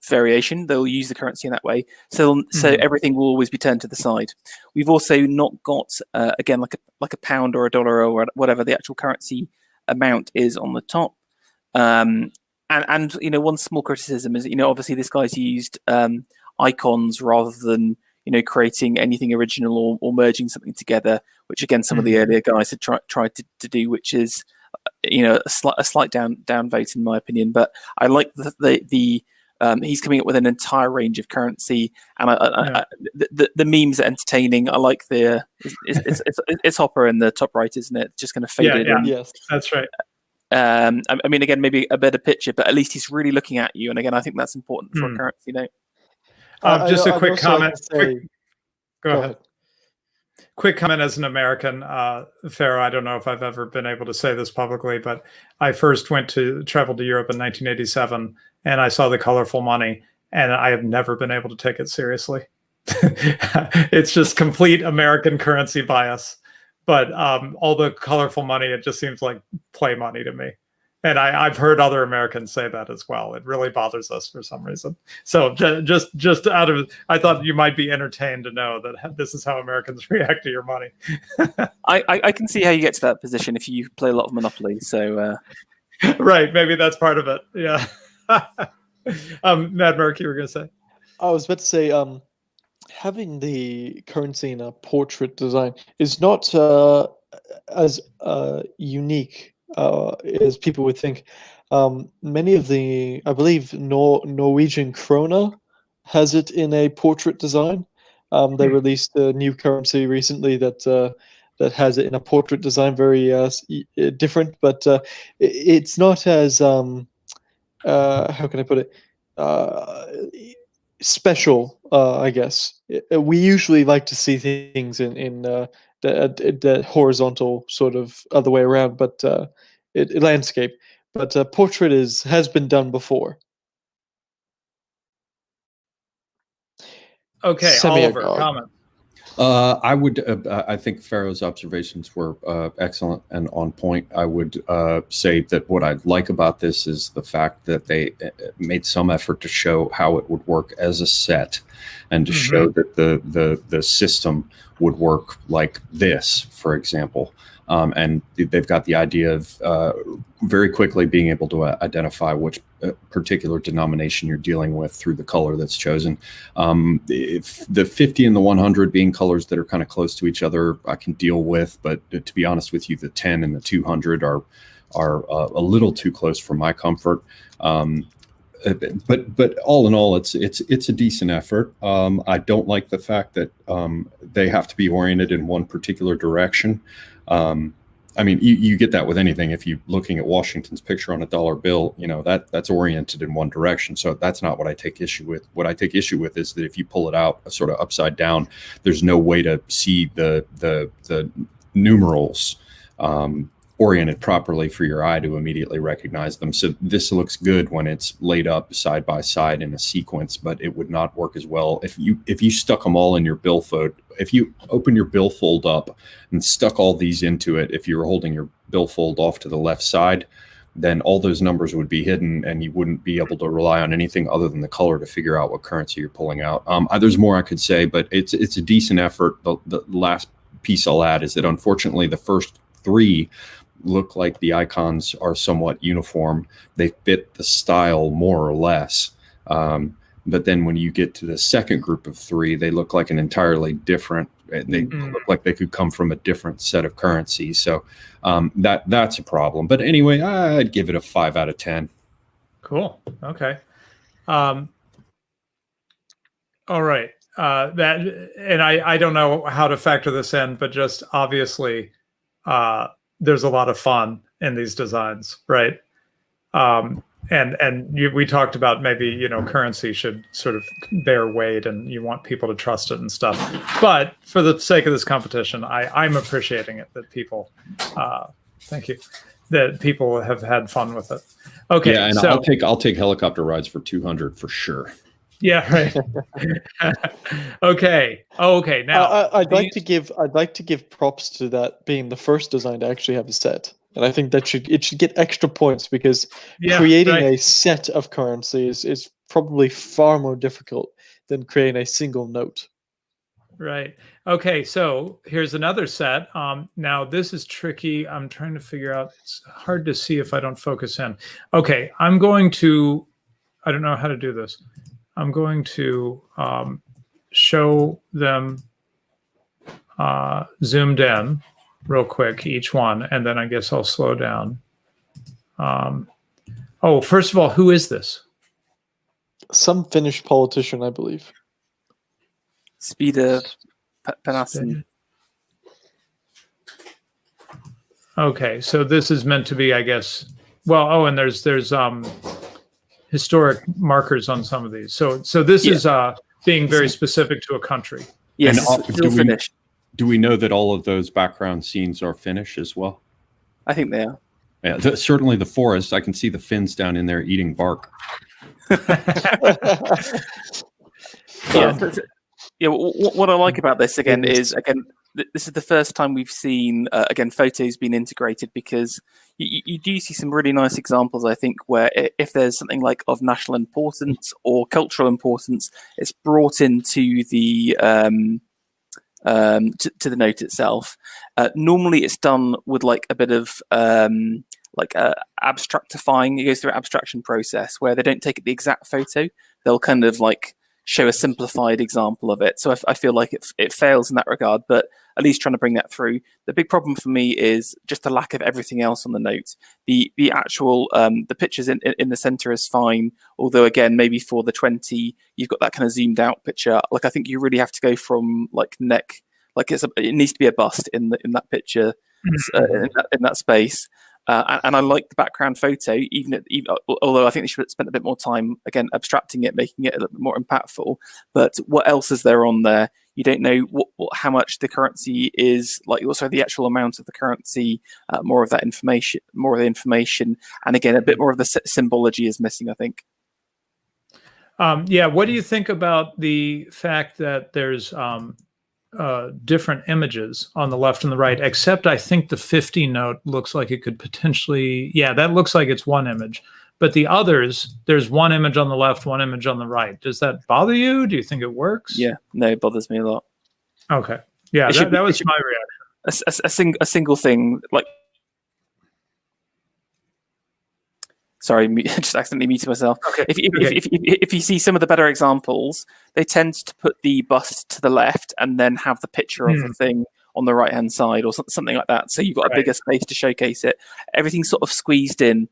variation. They'll use the currency in that way. So everything will always be turned to the side. We've also not got again like a pound or a dollar or whatever the actual currency amount is on the top. And you know, one small criticism is, you know, obviously this guy's used icons rather than creating anything original or merging something together, which again some of the earlier guys had tried to do, which is a slight down vote in my opinion. But I like the he's coming up with an entire range of currency, and the memes are entertaining. I like it's Hopper in the top right, isn't it? Just kind of faded. Yeah, yes, that's right. I mean, again, maybe a better picture, but at least he's really looking at you. And again, I think that's important for a currency note. Just a quick comment. Go ahead. Quick comment as an American, Ferro. I don't know if I've ever been able to say this publicly, but I first traveled to Europe in 1987, and I saw the colorful money, and I have never been able to take it seriously. It's just complete American currency bias. But all the colorful money, it just seems like play money to me. And I've heard other Americans say that as well. It really bothers us for some reason. So just I thought you might be entertained to know that this is how Americans react to your money. I can see how you get to that position if you play a lot of Monopoly. So right, maybe that's part of it. Yeah. Mad Merc, you were going to say? I was about to say, having the currency in a portrait design is not as unique as people would think. Many of I believe Norwegian krona has it in a portrait design. They released a new currency recently that has it in a portrait design, very different, but it's not as how can I put it? Special, I guess. We usually like to see things in the horizontal sort of other way around, but landscape. But portrait has been done before. Okay, Oliver, comment. I think Ferro's observations were excellent and on point. I would say that what I like about this is the fact that they made some effort to show how it would work as a set, and to show that the system would work like this, for example. And they've got the idea of very quickly being able to identify which particular denomination you're dealing with through the color that's chosen. If the 50 and the 100 being colors that are kind of close to each other, I can deal with. But to be honest with you, the 10 and the 200 are a little too close for my comfort. But all in all, it's a decent effort. I don't like the fact that they have to be oriented in one particular direction. I mean, you get that with anything. If you're looking at Washington's picture on a dollar bill, that's oriented in one direction. So that's not what I take issue with. What I take issue with is that if you pull it out sort of upside down, there's no way to see the numerals oriented properly for your eye to immediately recognize them. So this looks good when it's laid up side by side in a sequence, but it would not work as well if you stuck them all in your billfold. If you open your billfold up and stuck all these into it, if you were holding your billfold off to the left side, then all those numbers would be hidden, and you wouldn't be able to rely on anything other than the color to figure out what currency you're pulling out. There's more I could say, but it's a decent effort. The last piece I'll add is that unfortunately the first three look like the icons are somewhat uniform. They fit the style more or less. But then when you get to the second group of three, they look like an entirely different, they look like they could come from a different set of currencies. So that's a problem. But anyway, I'd give it a 5 out of 10. Cool. Okay. All right. I don't know how to factor this in, but just obviously there's a lot of fun in these designs, right? We talked about maybe, currency should sort of bear weight and you want people to trust it and stuff. But for the sake of this competition, I'm appreciating it that people, thank you, that people have had fun with it. Okay. Yeah, and so, I'll take helicopter rides for 200 for sure. Yeah, right. Okay. Oh, okay. Now I'd like to give props to that being the first design to actually have a set. And I think that it should get extra points because creating a set of currency is probably far more difficult than creating a single note. Right. Okay. So here's another set. Now this is tricky. I'm trying to figure out. It's hard to see if I don't focus in. Okay. I don't know how to do this. I'm going to show them zoomed in real quick, each one, and then I guess I'll slow down. Oh, first of all, who is this? Some Finnish politician, I believe. Speeder Panassen. Okay, so this is meant to be, I guess. Well, oh, and there's historic markers on some of these. So this is being very specific to a country. Yes, And it's still Finnish. Do we know that all of those background scenes are Finnish as well? I think they are. Yeah, certainly the forest. I can see the Finns down in there eating bark. Yeah, what I like about this again is this is the first time we've seen photos being integrated, because you do see some really nice examples, I think, where if there's something like of national importance or cultural importance, it's brought into the to the note itself. Normally it's done with like a bit of abstractifying. It goes through an abstraction process where they don't take the exact photo, they'll kind of like show a simplified example of it. So I feel like it fails in that regard, but at least trying to bring that through. The big problem for me is just the lack of everything else on the note. The actual the pictures in the center is fine, although again, maybe for the 20 you've got that kind of zoomed out picture. Like I think you really have to go from like neck, like it needs to be a bust in that picture, in that space. And I like the background photo, even although I think they should have spent a bit more time, again, abstracting it, making it a little bit more impactful. But what else is there on there? You don't know how much the currency is, like also the actual amount of the currency, more of the information. And again, a bit more of the symbology is missing, I think. Yeah, what do you think about the fact that there's different images on the left and the right, except I think the 50 note looks like it could potentially, that looks like it's one image, but the others, there's one image on the left, one image on the right. Does that bother you? Do you think it works? Yeah, no, it bothers me a lot. Okay. Yeah, that was my reaction. A single thing, like, sorry, just accidentally muted myself. Okay. If you see some of the better examples, they tend to put the bust to the left and then have the picture of the thing on the right hand side or something like that. So you've got a bigger space to showcase it. Everything's sort of squeezed in.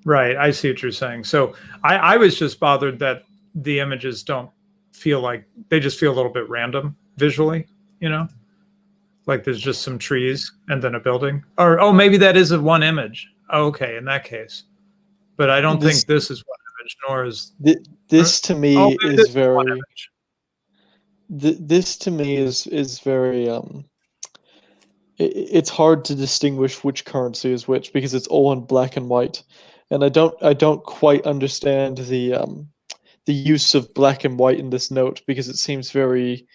Right, I see what you're saying. So I was just bothered that the images don't feel like, they just feel a little bit random visually, you know? Like there's just some trees and then a building. Or, oh, maybe that is one image. Oh, okay, in that case. But I don't think this is one image, nor is... This to me is very... This to me is very... it's hard to distinguish which currency is which because it's all in black and white. And I don't quite understand the use of black and white in this note because it seems very...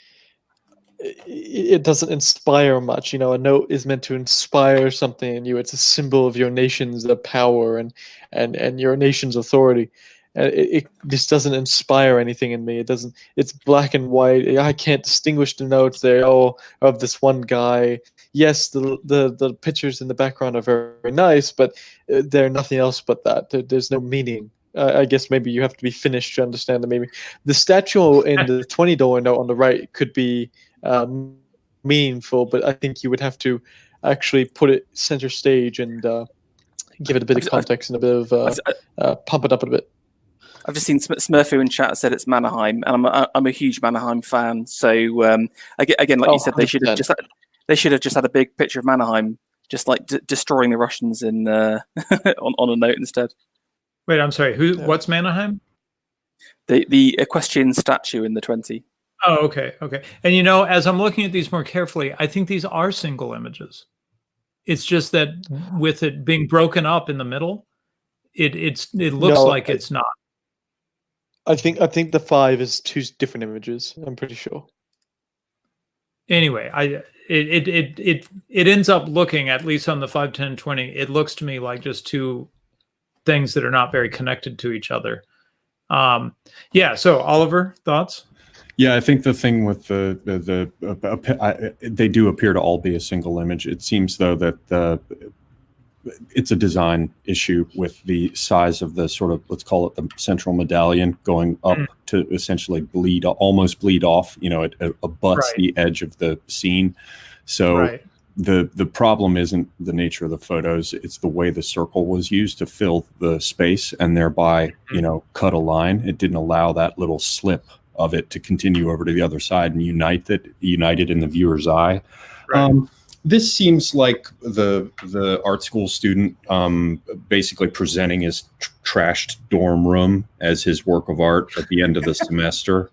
It doesn't inspire much. You know, a note is meant to inspire something in you. It's a symbol of your nation's power and your nation's authority. And it just doesn't inspire anything in me. It doesn't. It's black and white. I can't distinguish the notes. They're all of this one guy. Yes, the pictures in the background are very, very nice, but they're nothing else but that. There's no meaning. I guess maybe you have to be Finnish to understand that. Maybe the statue in the $20 note on the right could be meaningful, but I think you would have to actually put it center stage and give it a bit of context and a bit of pump it up a bit. I've just seen Smurfu in chat said it's Mannerheim, and I'm a huge Mannerheim fan. So again, like you said, they should have just had a big picture of Mannerheim, just like destroying the Russians in on a note instead. Wait, I'm sorry. What's Mannerheim? The equestrian statue in the 20. Oh, okay. And you know, as I'm looking at these more carefully, I think these are single images. It's just that with it being broken up in the middle, it looks like it's not. I think the 5 is 2 different images. I'm pretty sure. Anyway, it ends up looking, at least on the 5, 10, 20, it looks to me like just 2 things that are not very connected to each other. So Oliver, thoughts? Yeah, I think the thing with they do appear to all be a single image. It seems though that it's a design issue with the size of the sort of, let's call it the central medallion, going up to essentially almost bleed off. It abuts the edge of the scene. So the problem isn't the nature of the photos; it's the way the circle was used to fill the space and thereby, cut a line. It didn't allow that little slip of it to continue over to the other side and unite it in the viewer's eye. This seems like the art school student basically presenting his trashed dorm room as his work of art at the end of the semester.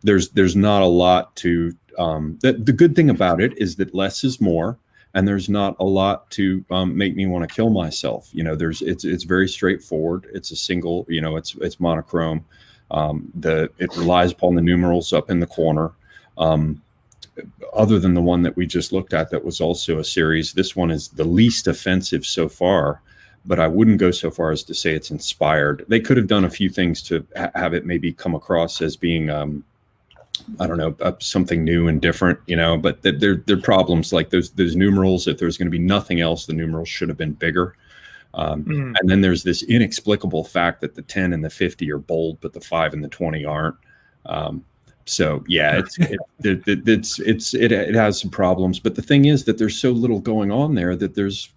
There's not a lot to. The good thing about it is that less is more, and there's not a lot to make me want to kill myself. It's very straightforward. It's a single. It's monochrome. It relies upon the numerals up in the corner. Other than the one that we just looked at, that was also a series, this one is the least offensive so far, but I wouldn't go so far as to say it's inspired. They could have done a few things to have it maybe come across as being, something new and different, but there are problems like those numerals. If there's going to be nothing else, the numerals should have been bigger. And then there's this inexplicable fact that the 10 and the 50 are bold, but the 5 and the 20 aren't. So yeah, it has some problems, but the thing is that there's so little going on there that there's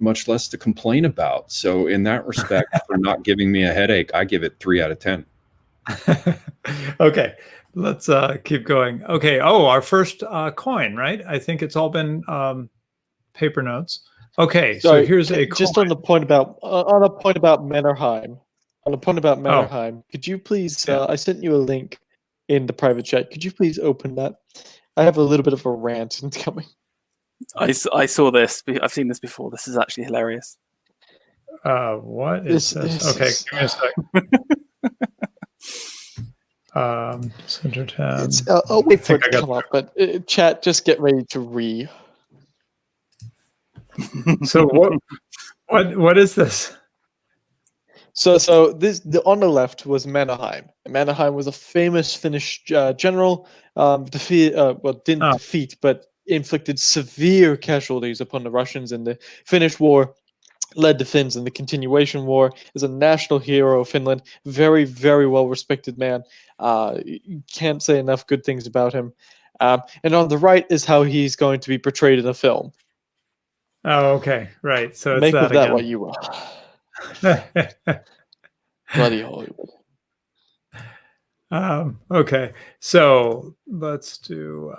much less to complain about. So in that respect, for not giving me a headache, I give it 3 out of 10. Okay, let's keep going. Okay. Oh, our first coin, right? I think it's all been paper notes. Okay, so here's a just coin. on a point about Mannerheim. Could you please? I sent you a link in the private chat. Could you please open that? I have a little bit of a rant incoming. I saw this. I've seen this before. This is actually hilarious. What is this? Okay, give me a sec. Center tab. I'll wait for it to come up, but chat, just get ready to read. So what is this? So on the left was Mannerheim. Mannerheim was a famous Finnish general. Didn't defeat, but inflicted severe casualties upon the Russians in the Finnish War. Led the Finns in the continuation war. Is a national hero of Finland. Very, very well respected man. You can't say enough good things about him. And on the right is how he's going to be portrayed in a film. Oh, okay, right. So it's make that of that again. what you will. Bloody Hollywood. Okay, so let's do.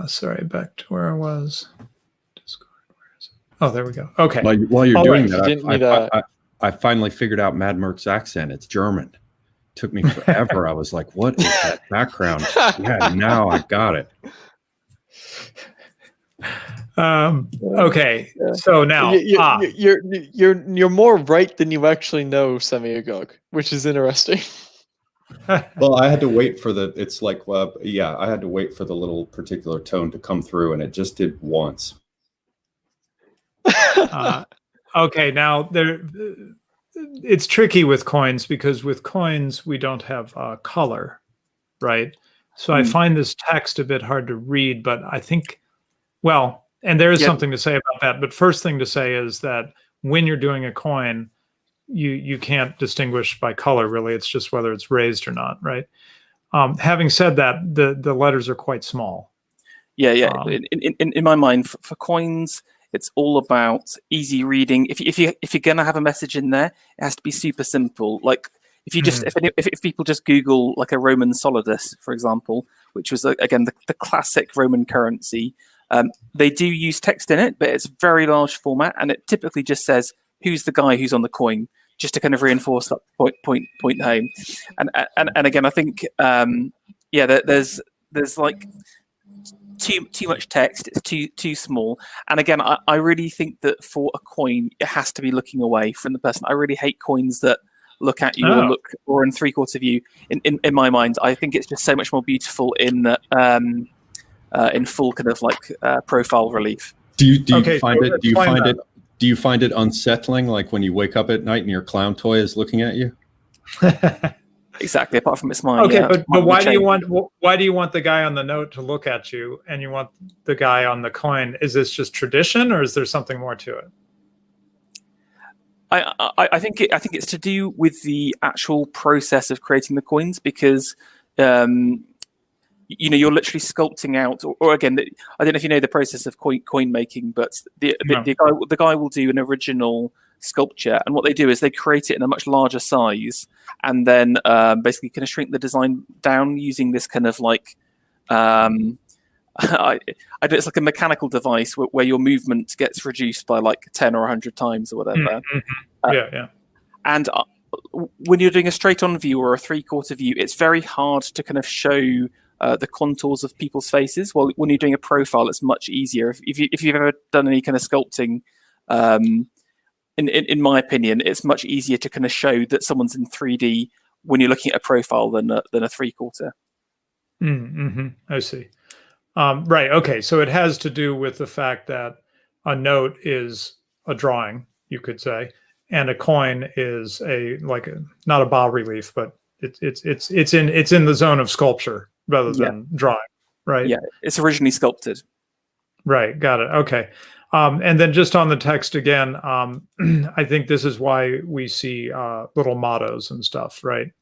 Sorry, back to where I was. Discord. Where is it? Oh, there we go. Okay. While you're doing that, I finally figured out Mad Merc's accent. It's German. It took me forever. I was like, "What is that background?" Yeah, now I got it. Okay, so now you're more right than you actually know, Semiogogue, which is interesting. Well, I had to wait for I had to wait for the little particular tone to come through, and it just did once. Okay, now it's tricky with coins because with coins we don't have color, right? So I find this text a bit hard to read, but I think. Well, and there is something to say about that. But first thing to say is that when you're doing a coin, you can't distinguish by color, really. It's just whether it's raised or not, right? Having said that, the letters are quite small. Yeah. In my mind, for coins, it's all about easy reading. If you're gonna have a message in there, it has to be super simple. Like if you just if people just Google like a Roman solidus, for example, which was again the classic Roman currency. They do use text in it, but it's very large format, and it typically just says who's the guy who's on the coin, just to kind of reinforce that point home. And again, I think there's like too much text. It's too small. And again, I really think that for a coin, it has to be looking away from the person. I really hate coins that look at you or in 3/4 view. In my mind, I think it's just so much more beautiful in full kind of like profile relief. Do you find it unsettling, like when you wake up at night and your clown toy is looking at you? Exactly. Apart from it's my Okay, but why do chain. you want the guy on the note to look at you, and you want the guy on the coin? Is this just tradition, or is there something more to it? I think it's to do with the actual process of creating the coins, because you're literally sculpting out, or again, I don't know if you know the process of coin making, but the guy will do an original sculpture, and what they do is they create it in a much larger size, and then basically kind of shrink the design down using this kind of like it's like a mechanical device where your movement gets reduced by like 10 or 100 times or whatever. Yeah. And when you're doing a straight-on view or a three-quarter view, it's very hard to kind of show the contours of people's faces. Well, when you're doing a profile, it's much easier. If you've ever done any kind of sculpting, in my opinion, it's much easier to kind of show that someone's in 3D when you're looking at a profile than a three-quarter. I see. Right. Okay. So it has to do with the fact that a note is a drawing, you could say, and a coin is not a bas relief, but it's in the zone of sculpture rather than drawing. Right. Yeah. It's originally sculpted. Right. Got it. Okay. And then just on the text again, I think this is why we see little mottos and stuff, right?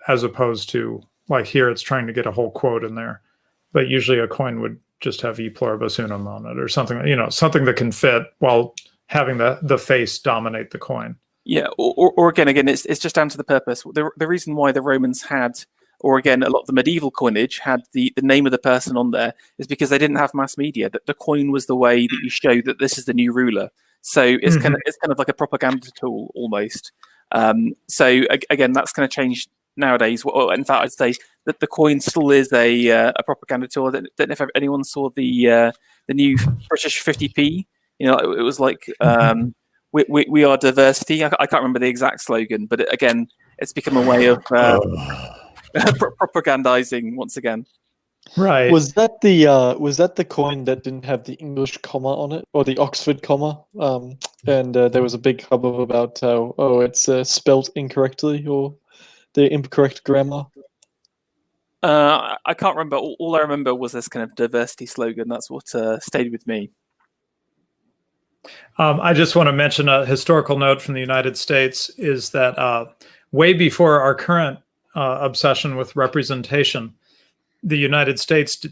As opposed to like here, it's trying to get a whole quote in there. But usually a coin would just have e pluribus unum on it or something, something that can fit while having the face dominate the coin. Yeah, or again, it's just down to the purpose. The reason why the Romans had, or again, a lot of the medieval coinage had the name of the person on there is because they didn't have mass media. That the coin was the way that you show that this is the new ruler. So it's kind of like a propaganda tool almost. So again, that's kind of changed nowadays. Well, in fact, I'd say that the coin still is a propaganda tool. I don't know if anyone saw the new British 50p. It was like we are diversity. I can't remember the exact slogan, but again, it's become a way of propagandizing once again. Right. Was that the coin that didn't have the English comma on it, or the Oxford comma? And there was a big hubbub about how it's spelt incorrectly or the incorrect grammar. I can't remember. All I remember was this kind of diversity slogan. That's what stayed with me. I just want to mention a historical note from the United States is that way before our current obsession with representation, the United States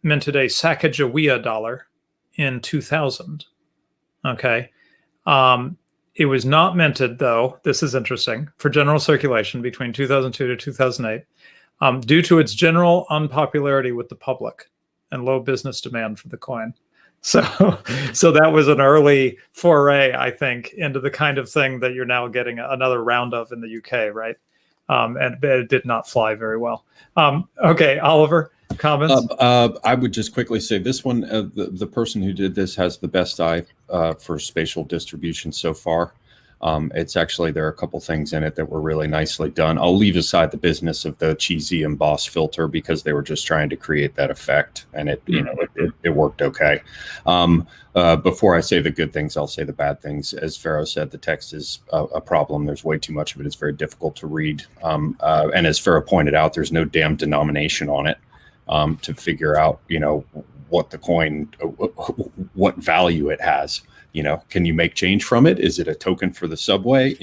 minted a Sacagawea dollar in 2000. Okay. It was not minted, though, this is interesting, for general circulation between 2002 to 2008, due to its general unpopularity with the public and low business demand for the coin. So that was an early foray, I think, into the kind of thing that you're now getting another round of in the UK, right? And it did not fly very well. Okay, Oliver, comments? I would just quickly say this one, the person who did this has the best eye for spatial distribution so far. It's actually, there are a couple things in it that were really nicely done. I'll leave aside the business of the cheesy emboss filter because they were just trying to create that effect, and it worked okay. Before I say the good things, I'll say the bad things. As Ferro said, the text is a problem. There's way too much of it. It's very difficult to read. And as Ferro pointed out, there's no damn denomination on it to figure out, what the coin, what value it has. Can you make change from it? Is it a token for the subway?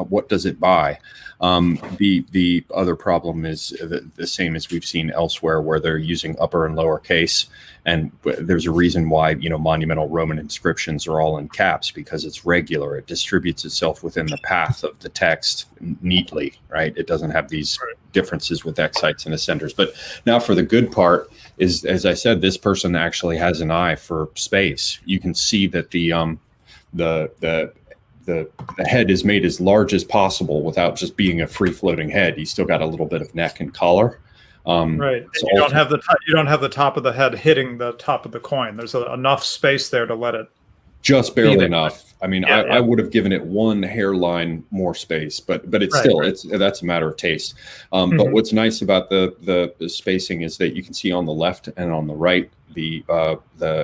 What does it buy? The other problem is the same as we've seen elsewhere, where they're using upper and lower case. And there's a reason why, monumental Roman inscriptions are all in caps, because it's regular. It distributes itself within the path of the text neatly, right? It doesn't have these differences with excites and ascenders. But now for the good part is, as I said, this person actually has an eye for space. You can see that the head is made as large as possible without just being a free floating head. You still got a little bit of neck and collar. Right. So you don't have the top of the head hitting the top of the coin. There's enough space there to let it. Just barely enough. I mean, I would have given it one hairline more space, but it's still that's a matter of taste. But what's nice about the spacing is that you can see on the left and on the right, the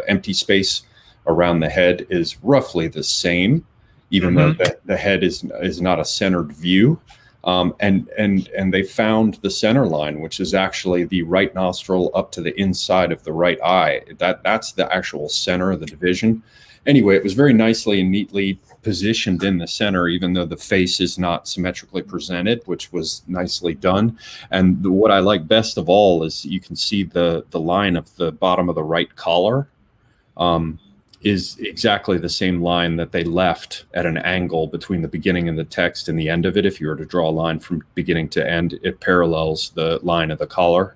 empty space around the head is roughly the same, even though the head is not a centered view. And they found the center line, which is actually the right nostril up to the inside of the right eye. That's the actual center of the division. Anyway, it was very nicely and neatly positioned in the center, even though the face is not symmetrically presented, which was nicely done. And what I like best of all is you can see the line of the bottom of the right collar is exactly the same line that they left at an angle between the beginning of the text and the end of it. If you were to draw a line from beginning to end, it parallels the line of the collar.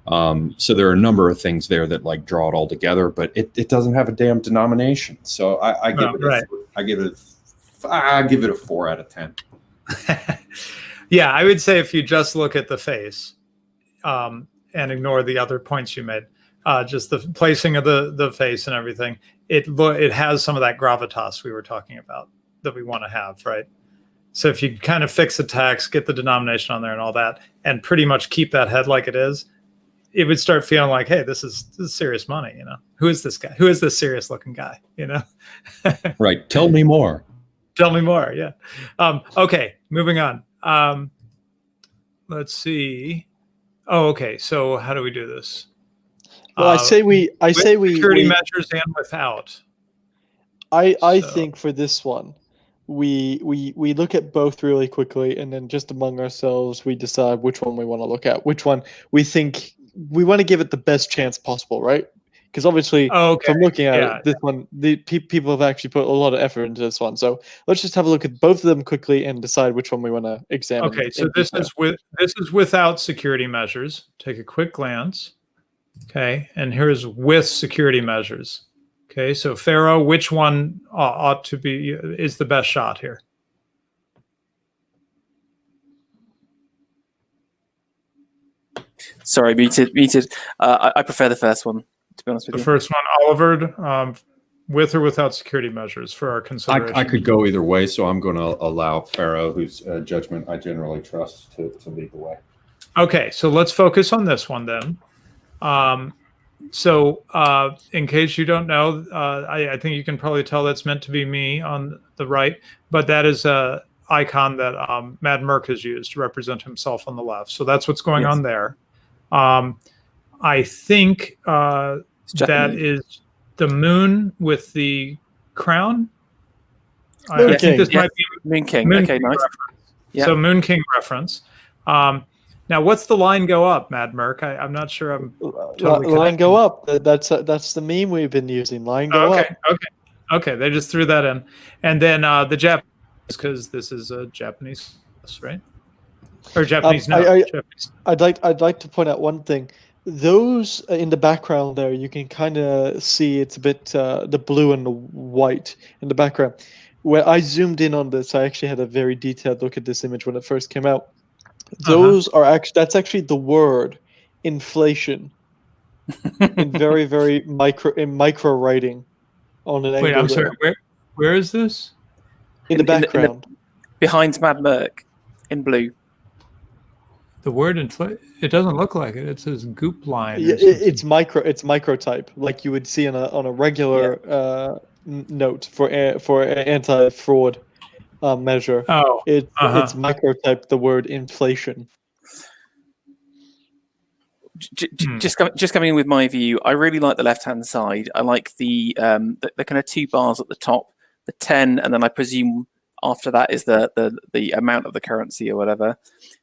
So there are a number of things there that like draw it all together, but it doesn't have a damn denomination. So I give it a 4 out of 10. Yeah, I would say if you just look at the face and ignore the other points you made, just the placing of the face and everything, it has some of that gravitas we were talking about that we want to have, right? So if you kind of fix the text, get the denomination on there and all that, and pretty much keep that head like it is, it would start feeling like, hey, this is serious money, you know? Who is this guy? Who is this serious looking guy, you know? Right. Tell me more. Tell me more, yeah. Okay, moving on. Let's see. Oh, okay, so how do we do this? Well, I say we security measures and without. I think for this one, we look at both really quickly, and then just among ourselves, we decide which one we want to look at, which one we think we want to give it the best chance possible, right? Because obviously, from looking at it, this one, the people have actually put a lot of effort into this one. So let's just have a look at both of them quickly and decide which one we want to examine. Okay, so this is without security measures. Take a quick glance. Okay, and here's with security measures. Okay, so Ferro, which one ought to be is the best shot here? Sorry, muted. I prefer the first one, to be honest with you. The first one, Oliver, with or without security measures for our consideration. I could go either way, so I'm going to allow Ferro, whose judgment I generally trust, to lead the way. Okay, so let's focus on this one then. So in case you don't know, I think you can probably tell that's meant to be me on the right, but that is a icon that Mad Merc has used to represent himself on the left. So that's what's going on there. I think that is the moon with the crown. I think this might be Moon King. Moon Okay, King nice. Yeah. So Moon King reference. Now, what's the line go up, Mad Merc? I'm not sure. I'm totally line go up. That's the meme we've been using. Line go up. Okay. They just threw that in, and then the Japanese, because this is a Japanese, right? Or Japanese? Japanese. I'd like to point out one thing. Those in the background there, you can kind of see it's a bit the blue and the white in the background. Where I zoomed in on this, I actually had a very detailed look at this image when it first came out. Those are that's actually the word inflation in very, very micro writing on an angle. Wait, I'm sorry. Where is this? In the background. Behind Mad Merc in blue. The word inflate. It doesn't look like it. It says goop line. Yeah, it's micro type, like you would see on a regular note for anti-fraud measure. Oh, it's microtype the word inflation. Just coming in with my view, I really like the left-hand side. I like the kind of 2 bars at the top, the 10, and then I presume after that is the amount of the currency or whatever.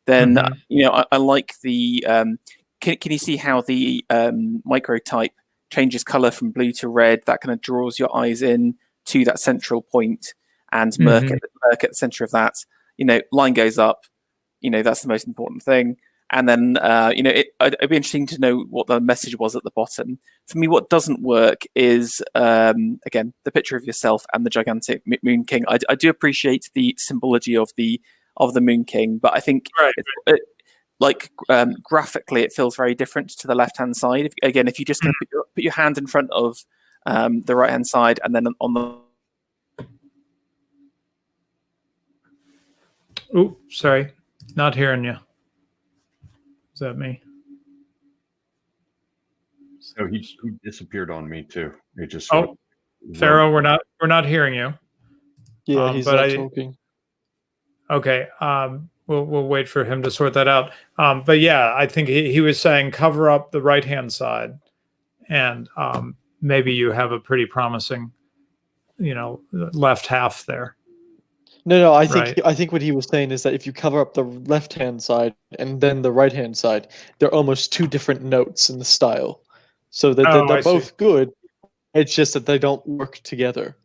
Then I like the. Can you see how the microtype changes color from blue to red? That kind of draws your eyes in to that central point. And Merc at the center of that, line goes up. That's the most important thing. And then, it'd be interesting to know what the message was at the bottom. For me, what doesn't work is, again, the picture of yourself and the gigantic Moon King. I do appreciate the symbology of the Moon King, but I think, graphically, it feels very different to the left-hand side. If you just kind of put your hand in front of the right-hand side, and then on the oh, sorry, not hearing you. Is that me? So he disappeared on me too. He just Ferro, we're not hearing you. Yeah, he's not talking. Okay. we'll wait for him to sort that out. But yeah, I think he was saying cover up the right-hand side, and maybe you have a pretty promising, left half there. No, I Right. think what he was saying is that if you cover up the left-hand side and then the right-hand side, they're almost two different notes in the style. So that Oh, they're I see. both good. It's just that they don't work together.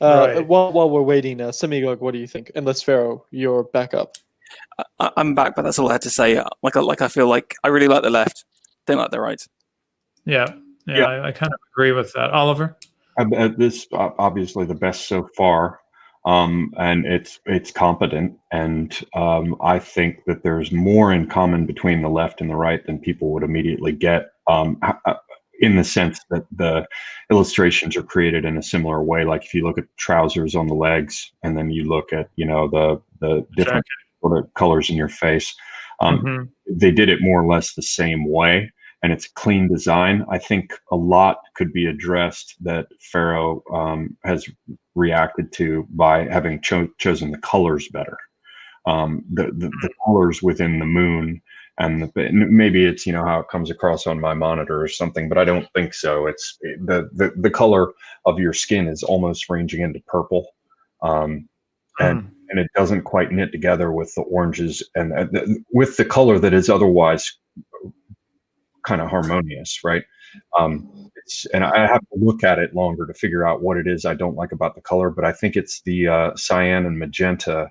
Right. While we're waiting, Semiogogue, what do you think? Unless Ferro, you're back up. I'm back, but that's all I had to say. Like I feel like I really like the left, don't like the right. Yeah. I kind of agree with that. Oliver? This obviously the best so far, and it's competent, and I think that there's more in common between the left and the right than people would immediately get. In the sense that the illustrations are created in a similar way. Like if you look at trousers on the legs, and then you look at the different sort of colors in your face, they did it more or less the same way. And it's a clean design. I think a lot could be addressed that Ferro has reacted to by having chosen the colors better. The colors within the moon, and maybe it's how it comes across on my monitor or something, but I don't think so. It's the color of your skin is almost ranging into purple, and it doesn't quite knit together with the oranges and with the color that is otherwise kind of harmonious, right? And I have to look at it longer to figure out what it is I don't like about the color, but I think it's the cyan and magenta,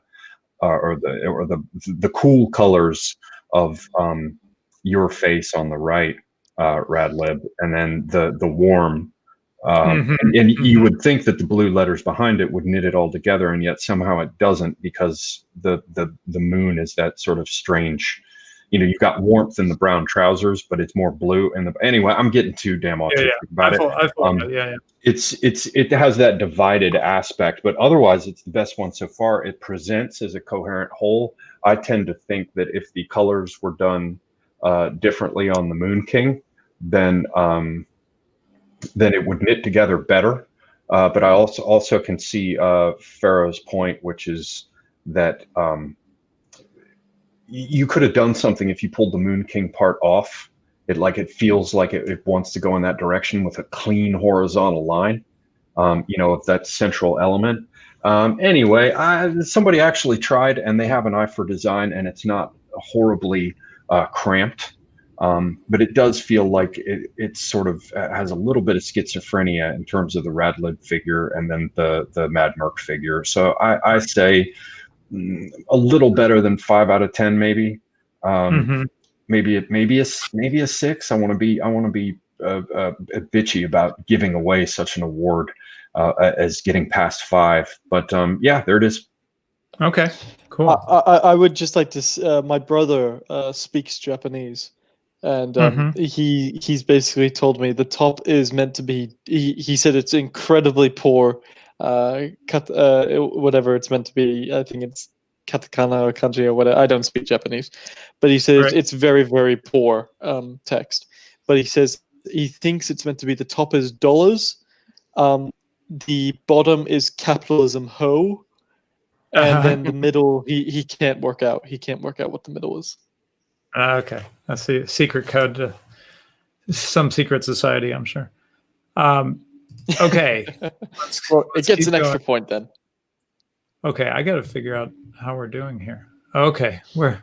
or the cool colors of your face on the right, Radlib, and then the warm. And you would think that the blue letters behind it would knit it all together, and yet somehow it doesn't, because the moon is that sort of strange. You've got warmth in the brown trousers, but it's more blue. Anyway, I'm getting too damn autistic about it. It has that divided aspect, but otherwise it's the best one so far. It presents as a coherent whole. I tend to think that if the colors were done differently on the Moon King, then it would knit together better. But I also can see Ferro's point, which is that you could have done something if you pulled the Moon King part off. It feels like it wants to go in that direction with a clean horizontal line, of that central element. Anyway, somebody actually tried, and they have an eye for design, and it's not horribly cramped. But it does feel like it sort of has a little bit of schizophrenia in terms of the Radlib figure and then the Mad Merc figure. So I say a little better than 5 out of 10, maybe. Maybe a 6. I want to be bitchy about giving away such an award as getting past 5. But there it is. Okay, cool. I would just like to. My brother speaks Japanese, and he's basically told me the top is meant to be. He said it's incredibly poor. Whatever it's meant to be. I think it's katakana or kanji or whatever. I don't speak Japanese, but he says it's very, very poor text. But he says he thinks it's meant to be the top is dollars, the bottom is capitalism ho, and then the middle he can't work out. He can't work out what the middle is. Okay, that's the secret code to some secret society, I'm sure. Okay. Well, it gets an extra point then. Okay, I got to figure out how we're doing here. Okay, we're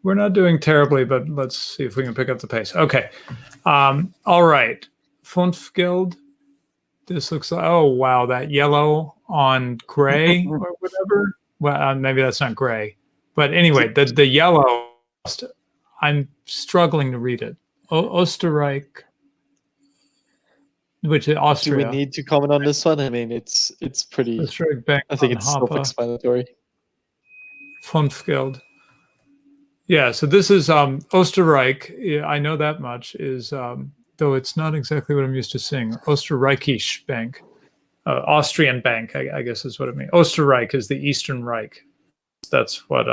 not doing terribly, but let's see if we can pick up the pace. Okay, all right. Fontfgild. This looks like, oh wow, that yellow on gray or whatever. Well, maybe that's not gray, but anyway, the yellow. I'm struggling to read it. Österreich. Which is Austria. Do we need to comment on this one? I mean, it's pretty. I think it's self-explanatory. Fontfgild. Yeah, so this is Österreich. I know that much. Is though it's not exactly what I'm used to seeing. Österreichische Bank, Austrian bank. I guess is what it means. Österreich is the Eastern Reich. That's what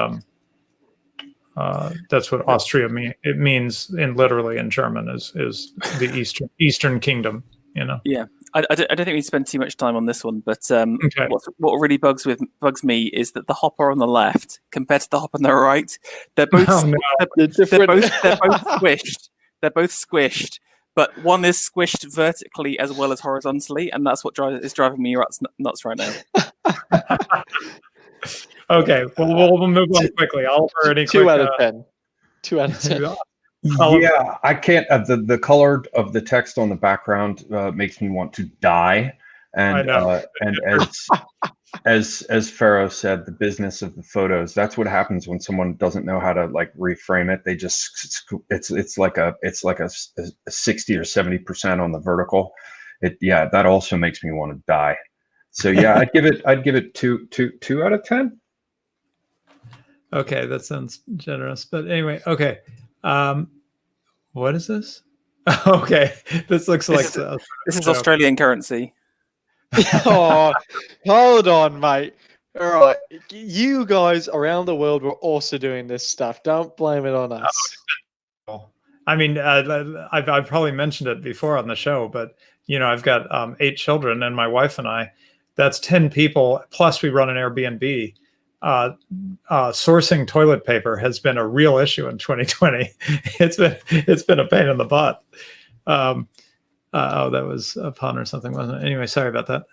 Austria means. It means literally in German is the Eastern Kingdom. Yeah, I don't think we spend too much time on this one, but Okay. what really bugs me is that the hopper on the left compared to the hopper on the right, they're both Oh, no. they're both squished. They're both squished, but one is squished vertically as well as horizontally, and that's what is driving me nuts right now. Okay, well, we'll move on quickly. Oliver, any 2 quick, out of 10. 2 out of 10. Yeah, I can't. The color of the text on the background makes me want to die. And and as Ferro said, the business of the photos. That's what happens when someone doesn't know how to like reframe it. They just it's like a 60 or 70% on the vertical. That also makes me want to die. So yeah, I'd give it two out of 10. Okay, that sounds generous. But anyway, okay. What is this? Okay, this looks this is Australian currency. Oh, hold on, mate. All right, you guys around the world were also doing this stuff. Don't blame it on us. I mean, I've probably mentioned it before on the show, but I've got 8 children, and my wife and I. That's 10 people. Plus, we run an Airbnb. Sourcing toilet paper has been a real issue in 2020. It's been a pain in the butt. That was a pun or something, wasn't it? Anyway, sorry about that.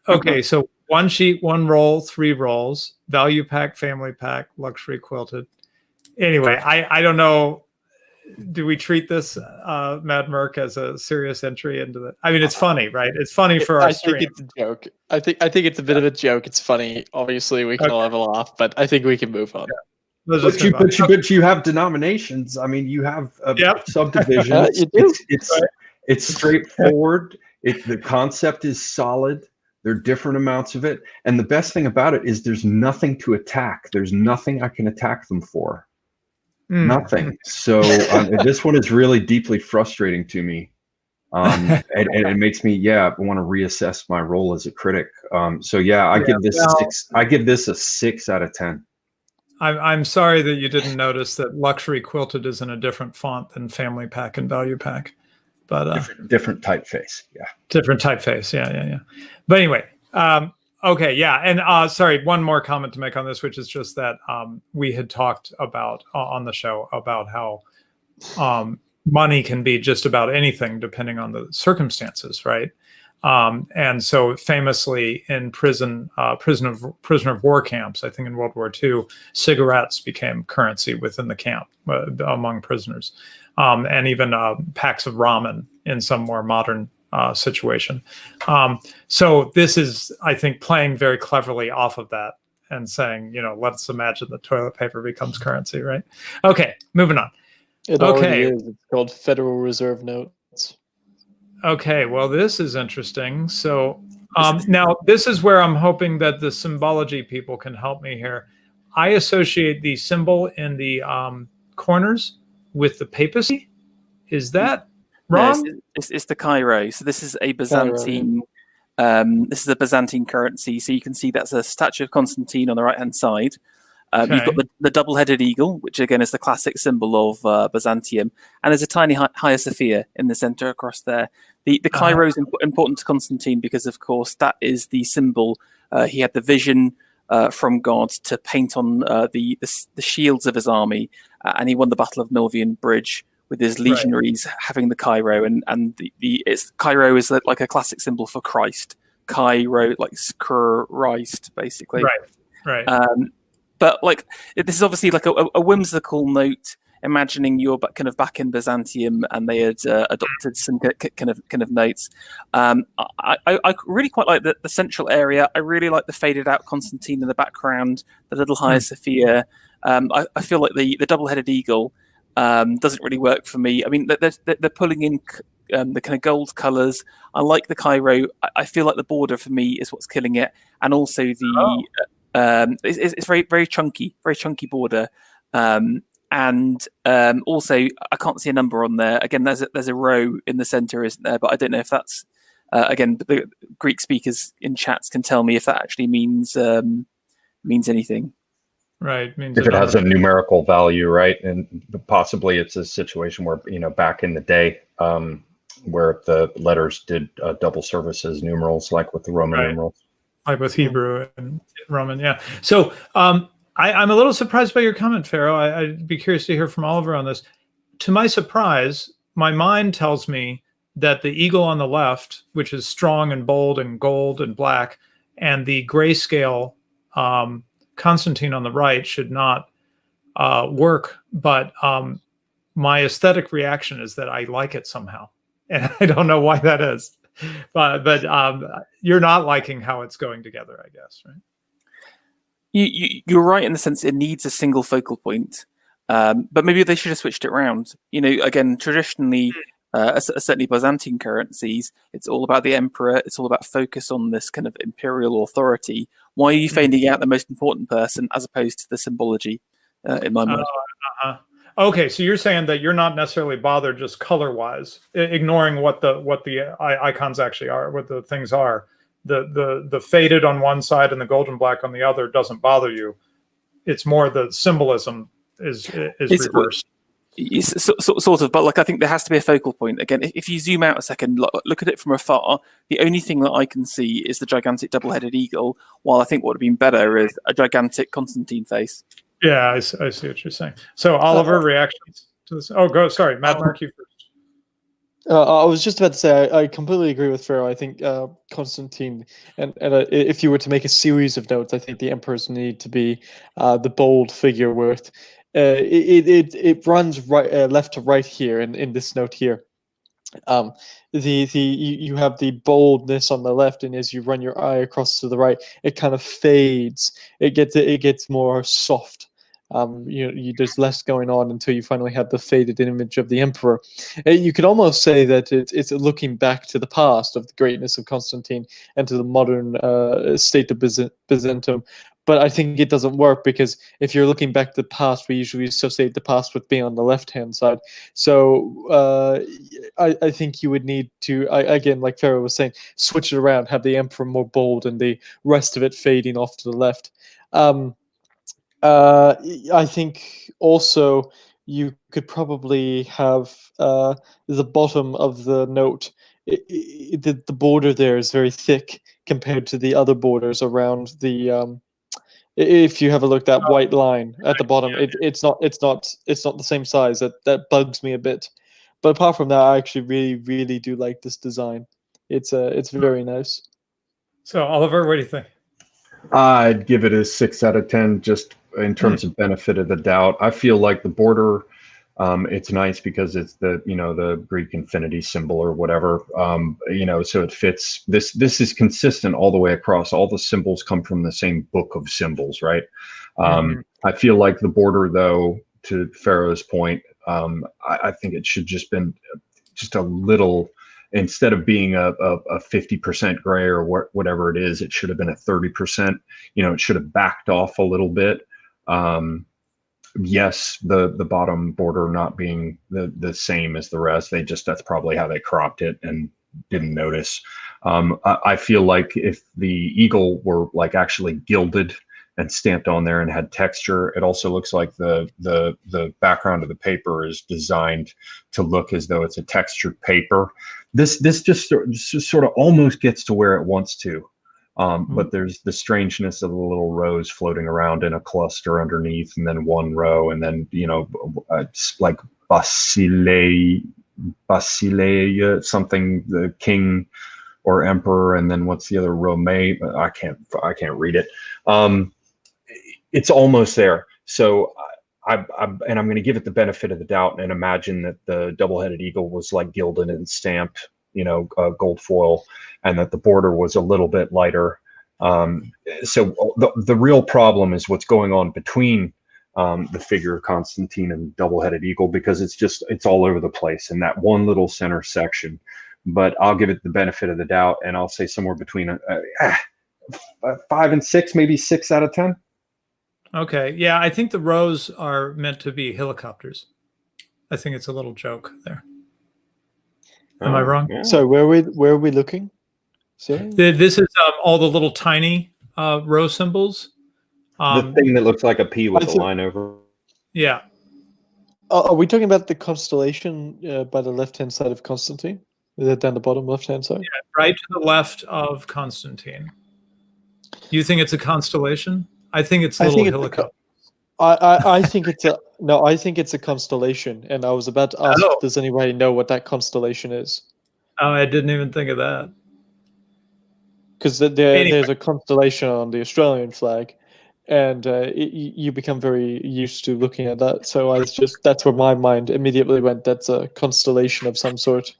Okay, so 1 sheet, 1 roll, 3 rolls, value pack, family pack, luxury quilted. Anyway, I don't know. Do we treat this Mad Merc as a serious entry into the? I mean, it's funny, right? It's funny for our stream. I think it's a joke. I think it's a bit of a joke. It's funny. Obviously, we can all have a laugh, but I think we can move on. Yeah. But you have denominations. I mean, you have subdivisions. It's straightforward. The concept is solid. There are different amounts of it, and the best thing about it is there's nothing to attack. There's nothing I can attack them for. Nothing. So this one is really deeply frustrating to me, and it makes me want to reassess my role as a critic. Give this a 6. I give this a 6 out of 10. I'm sorry that you didn't notice that luxury quilted is in a different font than family pack and value pack, but different typeface. Yeah. Different typeface. Yeah. But anyway. Okay, yeah, and sorry, one more comment to make on this, which is just that we had talked about on the show about how money can be just about anything depending on the circumstances, right? And so, famously, in prisoner of war camps, I think in World War II, cigarettes became currency within the camp among prisoners, and even packs of ramen in some more modern situation. So this is, I think, playing very cleverly off of that and saying, let's imagine the toilet paper becomes currency, right? Okay, moving on. It already is. It's called Federal Reserve notes. Okay, well, this is interesting. So now this is where I'm hoping that the symbology people can help me here. I associate the symbol in the corners with the papacy. Is that wrong? No, it's the Cairo. So this is a Byzantine. This is a Byzantine currency. So you can see that's a statue of Constantine on the right-hand side. You've got the double-headed eagle, which again is the classic symbol of Byzantium, and there's a tiny Hagia Sophia in the center across there. The Cairo is important to Constantine because, of course, that is the symbol. He had the vision from God to paint on the shields of his army, and he won the Battle of Milvian Bridge with his legionaries having the Cairo, and Cairo is like a classic symbol for Christ. Cairo, like Christ, basically. Right. But like this is obviously like a whimsical note, imagining you're kind of back in Byzantium, and they had adopted some kind of notes. I really quite like the central area. I really like the faded out Constantine in the background, the little Hagia Sophia. I feel like the double-headed eagle doesn't really work for me. I mean, they're pulling in the kind of gold colors. I like the Cairo. I feel like the border for me is what's killing it, and also the it's very chunky border. And also, I can't see a number on there. Again, there's a row in the center, isn't there? But I don't know if that's again, the Greek speakers in chats can tell me if that actually means anything. Right. Means if it has a numerical value, right? And possibly it's a situation where, back in the day, where the letters did double service as numerals, like with the Roman numerals. Like with Hebrew and Roman, yeah. So I'm a little surprised by your comment, Ferro. I'd be curious to hear from Oliver on this. To my surprise, my mind tells me that the eagle on the left, which is strong and bold and gold and black, and the grayscale Constantine on the right should not work. But my aesthetic reaction is that I like it somehow. And I don't know why that is. But you're not liking how it's going together, I guess, right? You're right in the sense it needs a single focal point, but maybe they should have switched it around. Again, traditionally, certainly Byzantine currencies, it's all about the emperor. It's all about focus on this kind of imperial authority. Why are you finding out the most important person as opposed to the symbology? In my mind. Okay, so you're saying that you're not necessarily bothered just color-wise, ignoring what the icons actually are, what the things are. The faded on one side and the gold and black on the other doesn't bother you. It's more the symbolism is reversed. Sort of, but like I think there has to be a focal point. Again, if you zoom out a second, look at it from afar, the only thing that I can see is the gigantic double-headed eagle, while I think what would have been better is a gigantic Constantine face. Yeah, I see what you're saying. So, Oliver, reactions to this? Oh, go. Sorry, Matt, Mark, you first. I was just about to say I completely agree with Ferro. I think Constantine, and if you were to make a series of notes, I think the emperors need to be the bold figure worth. It runs right left to right here in this note here. You have the boldness on the left, and as you run your eye across to the right, it kind of fades. It gets more soft. There's less going on until you finally have the faded image of the emperor. You could almost say that it's looking back to the past of the greatness of Constantine and to the modern state of Byzantium. But I think it doesn't work because if you're looking back to the past, we usually associate the past with being on the left-hand side. So I think you would need to, again, like Ferro was saying, switch it around, have the emperor more bold and the rest of it fading off to the left. I think also you could probably have the bottom of the note. The border there is very thick compared to the other borders around the. If you have a look, that white line at the bottom, it's not the same size. That bugs me a bit. But apart from that, I actually really do like this design. It's very nice. So Oliver, what do you think? I'd give it a 6 out of 10, just in terms of benefit of the doubt. I feel like the border, it's nice because it's the Greek infinity symbol or whatever, so it fits. This is consistent all the way across. All the symbols come from the same book of symbols, right? I feel like the border, though, to Ferro's point, I think it should just been just a little. Instead of being a 50% gray or whatever it is, it should have been a 30%. It should have backed off a little bit. Yes, the bottom border not being the same as the rest. That's probably how they cropped it and didn't notice. I feel like if the eagle were like actually gilded and stamped on there and had texture, it also looks like the background of the paper is designed to look as though it's a textured paper. This just sort of almost gets to where it wants to, but there's the strangeness of the little rows floating around in a cluster underneath, and then one row, and then it's like Basileia something, the king or emperor, and then what's the other Rome? I can't read it. It's almost there. So I'm going to give it the benefit of the doubt and imagine that the double-headed eagle was like gilded and stamped, gold foil, and that the border was a little bit lighter. So the real problem is what's going on between the figure of Constantine and double-headed eagle, because it's all over the place in that one little center section. But I'll give it the benefit of the doubt, and I'll say somewhere between 5 and 6, maybe 6 out of 10. Okay, yeah, I think the rows are meant to be helicopters. I think it's a little joke there. Am I wrong? Yeah. So where are we looking? Sorry? This is all the little tiny row symbols. The thing that looks like a P with a line over. Yeah. Are we talking about the constellation by the left-hand side of Constantine? Is that down the bottom left-hand side? Yeah, right to the left of Constantine. You think it's a constellation? I think it's a little helicopter. I think it's a no. I think it's a constellation, and I was about to ask, Oh. does anybody know what that constellation is? Oh, I didn't even think of that. Because there's a constellation on the Australian flag, and you become very used to looking at that. So that's where my mind immediately went. That's a constellation of some sort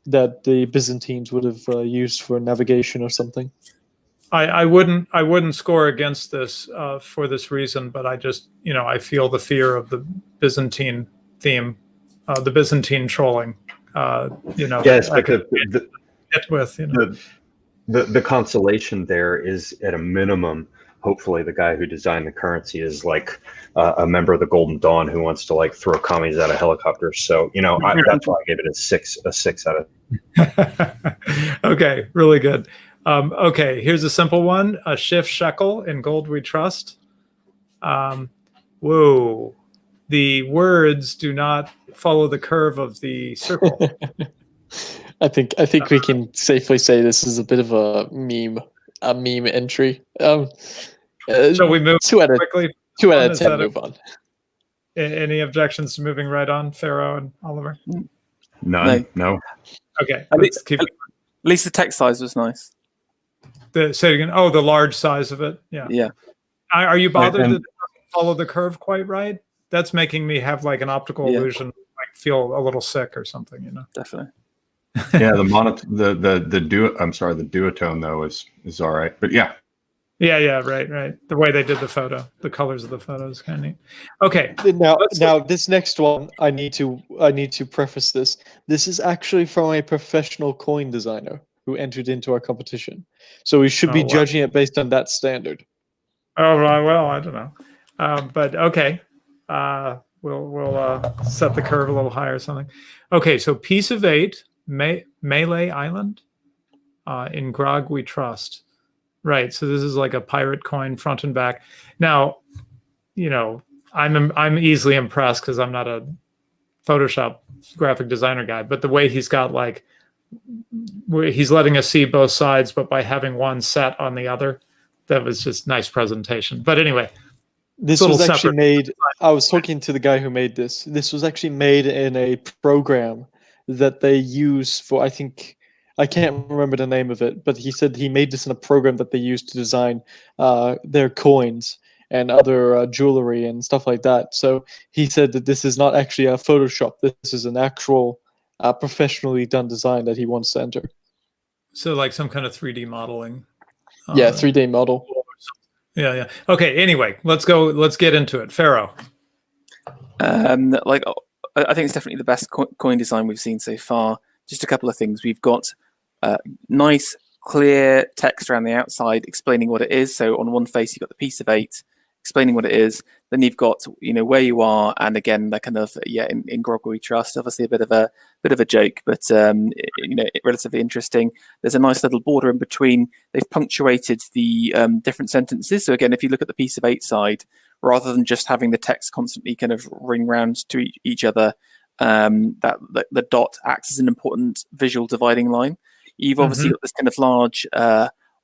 that the Byzantines would have used for navigation or something. I wouldn't score against this for this reason, but I just, I feel the fear of the Byzantine theme, the Byzantine trolling. Yes, but the constellation there is at a minimum. Hopefully, the guy who designed the currency is like a member of the Golden Dawn who wants to like throw commies out of helicopters. So that's why I gave it a 6 out of. Okay, really good. Okay, here's a simple one: a shift shekel in gold we trust. Whoa, the words do not follow the curve of the circle. I think we can safely say this is a bit of a meme entry. Shall we move quickly? 2 out of 10. Move on. Any objections to moving right on, Ferro and Oliver? None. No. Okay, let's keep. At least the text size was nice. Say it again. Oh, the large size of it. Yeah. Yeah. Are you bothered that it doesn't follow the curve quite right? That's making me have like an optical illusion, like feel a little sick or something. Definitely. Yeah, the duotone though is all right, but yeah. Yeah, right. The way they did the photo, the colors of the photo is kind of neat. Okay. Now this next one, I need to preface this. This is actually from a professional coin designer who entered into our competition. So we should be judging it based on that standard. Oh, well, I don't know. But okay. We'll set the curve a little higher or something. Okay, so piece of 8, Malay Island. In Grog we trust. Right, so this is like a pirate coin front and back. Now, I'm easily impressed because I'm not a Photoshop graphic designer guy, but the way he's got like, he's letting us see both sides, but by having one set on the other, that was just nice presentation. But anyway, this was actually made. I was talking to the guy who made this. This was actually made in a program that they use for, I can't remember the name of it, but he said he made this in a program that they use to design their coins and other jewelry and stuff like that. So he said that this is not actually a Photoshop. This is an actual professionally done design that he wants to enter. So like some kind of 3D modeling. Yeah, 3D model. Yeah. Okay, anyway, let's get into it. Ferro. I think it's definitely the best coin design we've seen so far. Just a couple of things. We've got nice, clear text around the outside explaining what it is. So on one face, you've got the piece of 8 explaining what it is. Then you've got where you are, and again, that kind of in Grog we trust. Obviously, a bit of a joke, but relatively interesting. There's a nice little border in between. They've punctuated the different sentences. So again, if you look at the piece of 8 side, rather than just having the text constantly kind of ring round to each other, the dot acts as an important visual dividing line. You've obviously got this kind of large,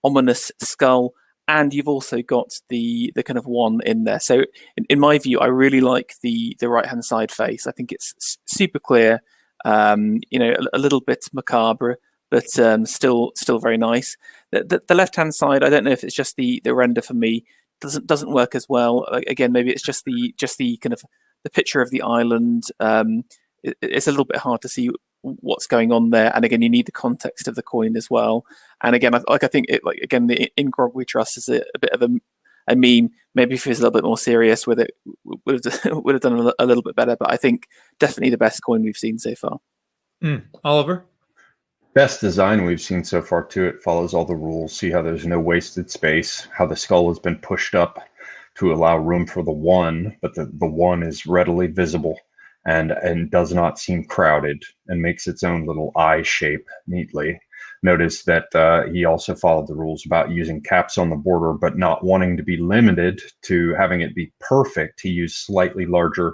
ominous skull, and you've also got the kind of 1 in there. So in my view, I really like the right-hand side face. I think it's super clear, a little bit macabre, but still very nice. The left-hand side, I don't know if it's just the render for me, doesn't work as well. Again, maybe it's just the kind of the picture of the island. It's a little bit hard to see what's going on there, and again, you need the context of the coin as well. And again, I think the in Grog we trust is a bit of a meme. Maybe if it was a little bit more serious with it, would have done a little bit better. But I think definitely the best coin we've seen so far. Oliver. Best design we've seen so far too. It follows all the rules. See how there's no wasted space. How the skull has been pushed up to allow room for the 1, but the 1 is readily visible. And does not seem crowded, and makes its own little eye shape neatly. Notice that he also followed the rules about using caps on the border, but not wanting to be limited to having it be perfect. He used slightly larger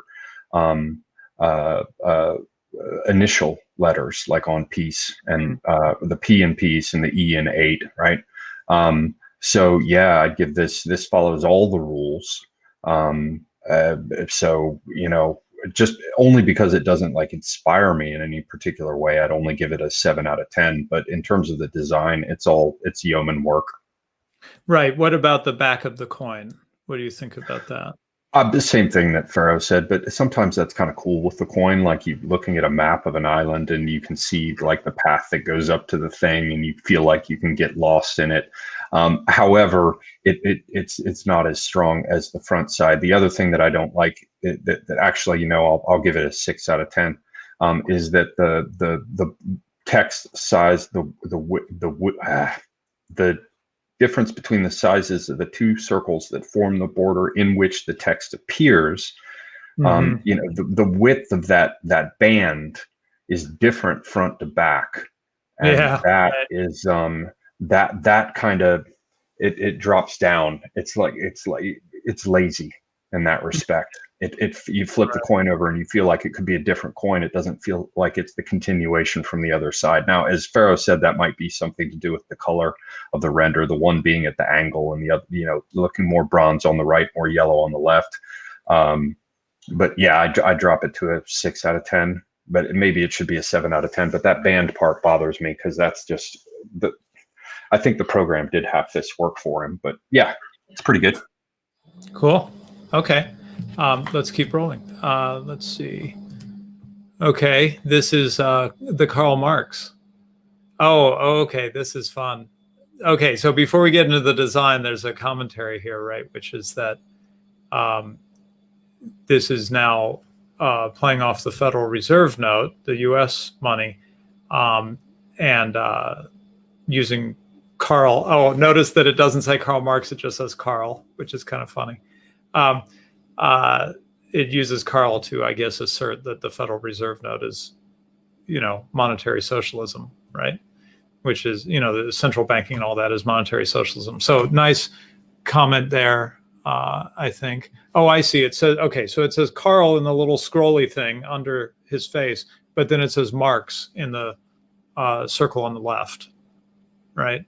initial letters, like on peace, and the P in peace and the E in 8, right? So yeah, I'd give this follows all the rules. So, just only because it doesn't like inspire me in any particular way, I'd only give it a 7 out of 10. But in terms of the design, it's yeoman work. Right. What about the back of the coin? What do you think about that? The same thing that Ferro said, but sometimes that's kind of cool with the coin. Like you looking at a map of an island and you can see like the path that goes up to the thing, and you feel like you can get lost in it. However, it's not as strong as the front side. The other thing that I don't like that actually, I'll give it a 6 out of 10, is that the text size, the difference between the sizes of the two circles that form the border in which the text appears, the width of that band is different front to back, and that is that kind of it drops down. It's lazy in that respect. You flip the coin over and you feel like it could be a different coin. It doesn't feel like it's the continuation from the other side. Now, as Ferro said, that might be something to do with the color of the render, the one being at the angle and the other, looking more bronze on the right, more yellow on the left. But yeah, I drop it to a 6 out of 10, but maybe it should be a 7 out of 10. But that band part bothers me because that's just I think the program did have this work for him, but yeah, it's pretty good. Cool. Okay. Let's keep rolling. Let's see. Okay. This is the Karl Marx. Oh, okay. This is fun. Okay. So before we get into the design, there's a commentary here, right? Which is that this is now playing off the Federal Reserve note, the U.S. money, and using Karl. Oh, notice that it doesn't say Karl Marx. It just says Karl, which is kind of funny. It uses Karl to, I guess, assert that the Federal Reserve note is, monetary socialism, right? Which is, the central banking and all that is monetary socialism. So nice comment there, I think. Oh, I see. It says, okay, so it says Karl in the little scrolly thing under his face, but then it says Marx in the circle on the left, right?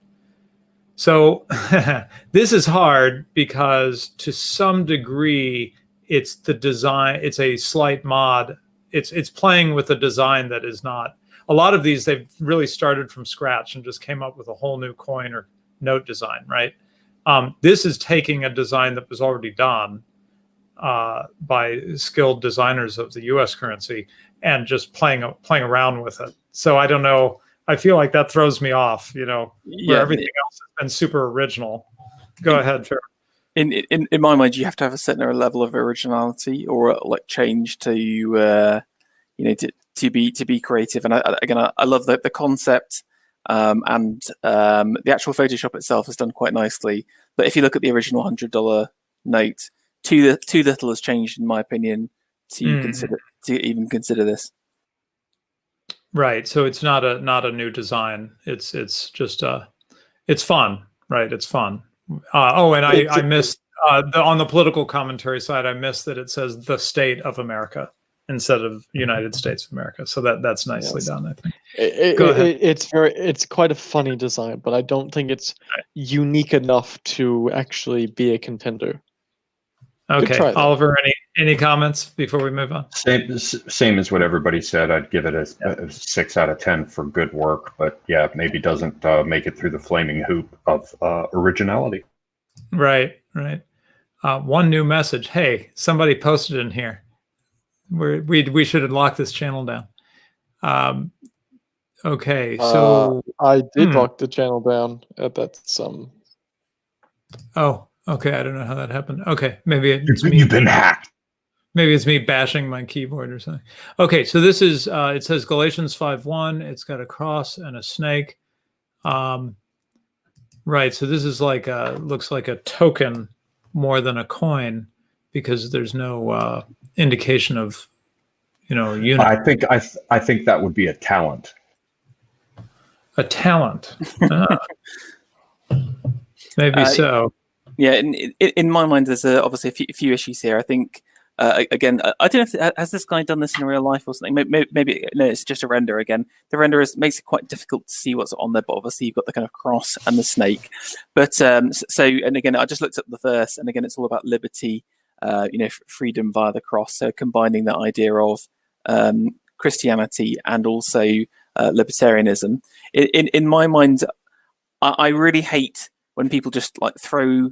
So this is hard because to some degree, it's the design, it's a slight mod. It's playing with a design that is not, a lot of these, they've really started from scratch and just came up with a whole new coin or note design, right? This is taking a design that was already done by skilled designers of the US currency and just playing around with it. So I don't know. I feel like that throws me off, where everything else has been super original. Go ahead, Ferro. In my mind, you have to have a certain level of originality or like change to to be creative. And I love the concept, and the actual Photoshop itself is done quite nicely. But if you look at the original $100 note, too little has changed, in my opinion, to even consider this. Right. So it's not a new design. It's just it's fun, right? It's fun. And I missed on the political commentary side. I missed that it says the state of America instead of United States of America. So that's nicely done, I think. Go ahead. It's quite a funny design, but I don't think it's unique enough to actually be a contender. Okay, Oliver, any comments before we move on? Same as what everybody said. I'd give it a 6 out of 10 for good work, but yeah, maybe doesn't make it through the flaming hoop of originality. Right. One new message. Hey, somebody posted in here. We should lock this channel down. Okay, so I did lock the channel down. That's Oh. Okay, I don't know how that happened. Okay, maybe it's me. You've been hacked. Maybe it's me bashing my keyboard or something. Okay, so this is, it says Galatians 5:1. It's got a cross and a snake. Right, so this is like looks like a token more than a coin because there's no indication of, unit. I think that would be a talent. A talent. Maybe so. Yeah, in my mind, there's obviously a few issues here. I think Again, I don't know if has this guy done this in real life or something. Maybe no, it's just a render again. The render makes it quite difficult to see what's on there, but obviously you've got the kind of cross and the snake. But and again, I just looked at the verse, and again, it's all about liberty, freedom via the cross. So combining that idea of Christianity and also libertarianism. In my mind, I really hate when people just like throw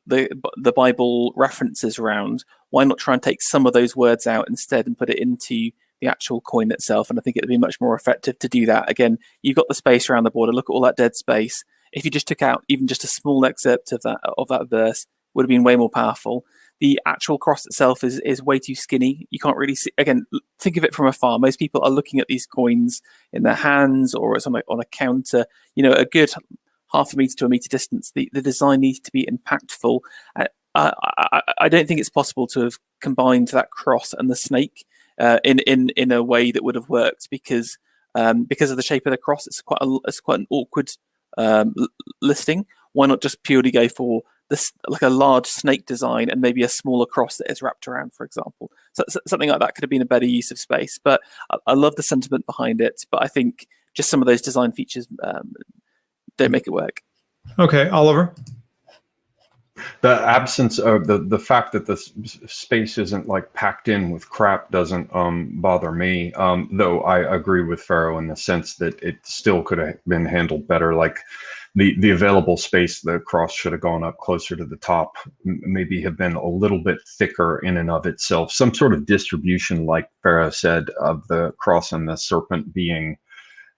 the Bible references around. Why not try and take some of those words out instead and put it into the actual coin itself? And I think it would be much more effective to do that. Again, you've got the space around the border. Look at all that dead space. If you just took out even just a small excerpt of that verse, would have been way more powerful. The actual cross itself is way too skinny. You can't really see. Again, think of it from afar. Most people are looking at these coins in their hands or it's on a counter. A good half a meter to a meter distance. The design needs to be impactful. I don't think it's possible to have combined that cross and the snake in a way that would have worked because of the shape of the cross. It's quite an awkward listing. Why not just purely go for this, like a large snake design and maybe a smaller cross that is wrapped around, for example? So something like that could have been a better use of space. But I love the sentiment behind it. But I think just some of those design features don't make it work. Okay, Oliver. The absence of the fact that the space isn't like packed in with crap doesn't bother me. Though I agree with Ferro in the sense that it still could have been handled better. Like the available space, the cross should have gone up closer to the top, maybe have been a little bit thicker in and of itself. Some sort of distribution, like Ferro said, of the cross and the serpent being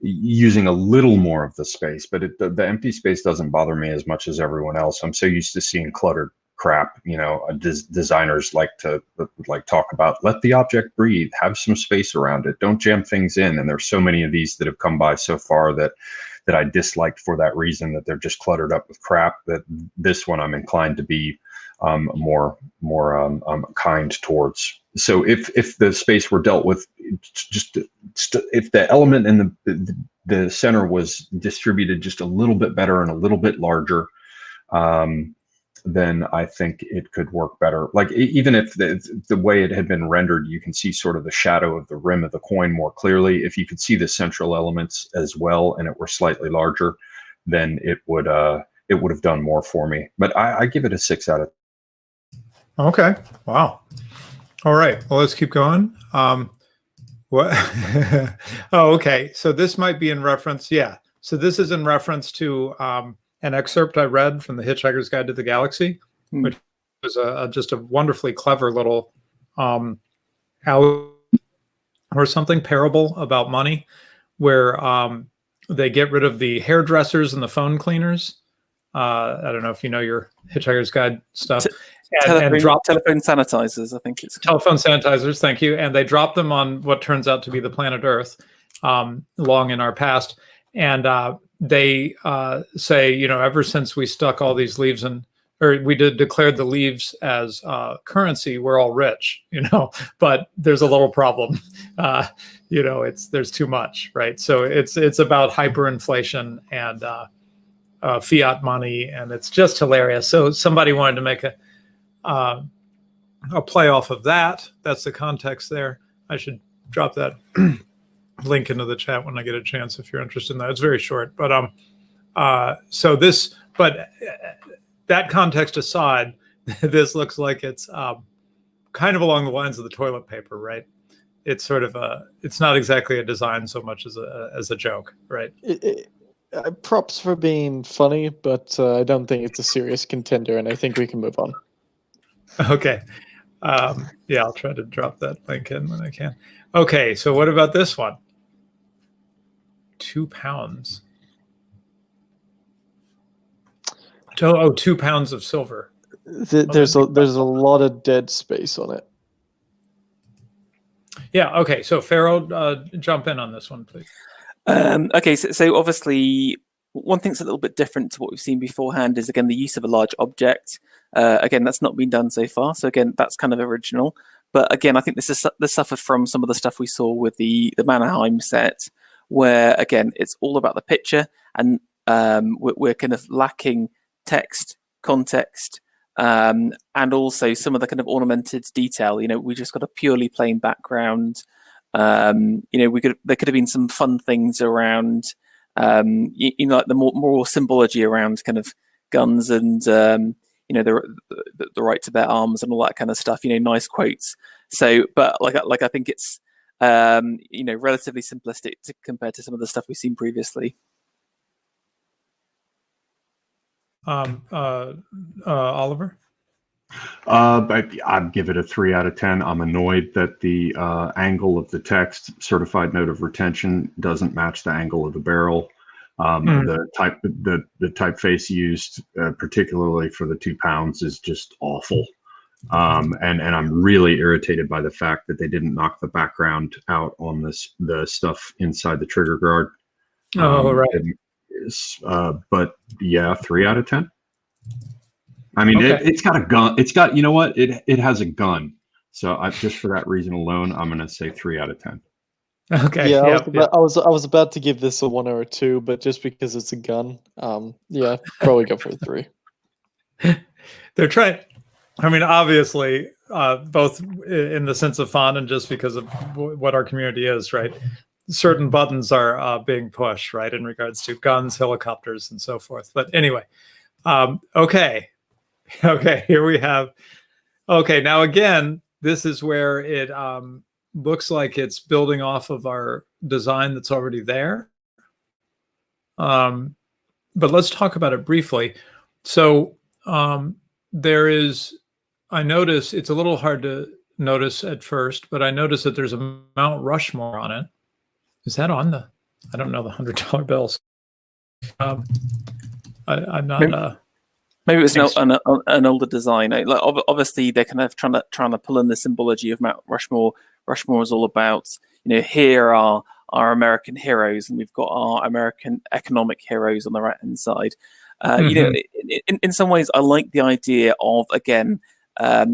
using a little more of the space, but the empty space doesn't bother me as much as everyone else. I'm so used to seeing cluttered crap. Designers like to talk about, let the object breathe, have some space around it, don't jam things in. And there's so many of these that have come by so far that I disliked for that reason, that they're just cluttered up with crap. That this one I'm inclined to be more kind towards. So if the space were dealt with, just if the element in the center was distributed just a little bit better and a little bit larger, then I think it could work better. Like even if the way it had been rendered, you can see sort of the shadow of the rim of the coin more clearly. If you could see the central elements as well and it were slightly larger, then it would have done more for me. But I give it a 6 out of 10. Okay. Wow. All right. Well, let's keep going. What? Oh, okay. So this might be in reference. Yeah. So this is in reference to an excerpt I read from The Hitchhiker's Guide to the Galaxy, which was just a wonderfully clever little or something parable about money, where they get rid of the hairdressers and the phone cleaners. I don't know if you know your Hitchhiker's Guide stuff. And drop telephone sanitizers, I think it's telephone sanitizers. Thank you. And they drop them on what turns out to be the planet Earth, long in our past. And they say, ever since we stuck all these leaves declared the leaves as currency, we're all rich, but there's a little problem. There's too much, right? So it's about hyperinflation and fiat money, and it's just hilarious. So somebody wanted to make a play off of that. That's the context there. I should drop that link into the chat when I get a chance if you're interested in that. It's very short, but that context aside, this looks like it's kind of along the lines of the toilet paper, right? It's sort of it's not exactly a design so much as a joke, right? Props for being funny, but I don't think it's a serious contender, and I think we can move on. Okay. Yeah, I'll try to drop that link in when I can. Okay, so what about this one? 2 pounds. 2 pounds of silver. There's a lot of dead space on it. Yeah, okay. So Ferro, jump in on this one, please. Okay, so obviously one thing that's a little bit different to what we've seen beforehand is, again, the use of a large object. Again, that's not been done so far. So again, that's kind of original. But again, I think this suffered from some of the stuff we saw with the Mannerheim set, where, again, it's all about the picture, and we're kind of lacking text, context, and also some of the kind of ornamented detail. We just got a purely plain background. There could have been some fun things around, like the more symbology around kind of guns and the right to bear arms and all that kind of stuff. Nice quotes. So, but like I think it's relatively simplistic compared to some of the stuff we've seen previously. Oliver? I'd give it a 3 out of 10. I'm annoyed that the angle of the text, certified note of retention, doesn't match the angle of the barrel. The typeface used, particularly for the 2 pounds, is just awful. And I'm really irritated by the fact that they didn't knock the background out on the stuff inside the trigger guard. Right. But yeah, 3 out of 10. I mean, okay. It's got a gun. It's got, it has a gun. So just for that reason alone, I'm going to say 3 out of 10. Okay. Yeah, I was about to give this a 1 or a 2, but just because it's a gun, probably go for a 3. They're trying. I mean, obviously, both in the sense of fun and just because of what our community is, right? Certain buttons are being pushed, right, in regards to guns, helicopters, and so forth. But anyway, okay, here we have. Okay, now again, this is where it looks like it's building off of our design that's already there. But let's talk about it briefly. So there is. I notice it's a little hard to notice at first, but I notice that there's a Mount Rushmore on it. Is that on the? I don't know the $100 bills. I'm not. Maybe it's an older design. Like obviously, they're kind of trying to pull in the symbology of Mount Rushmore. Rushmore is all about here are our American heroes, and we've got our American economic heroes on the right hand side. In some ways, I like the idea of the kind of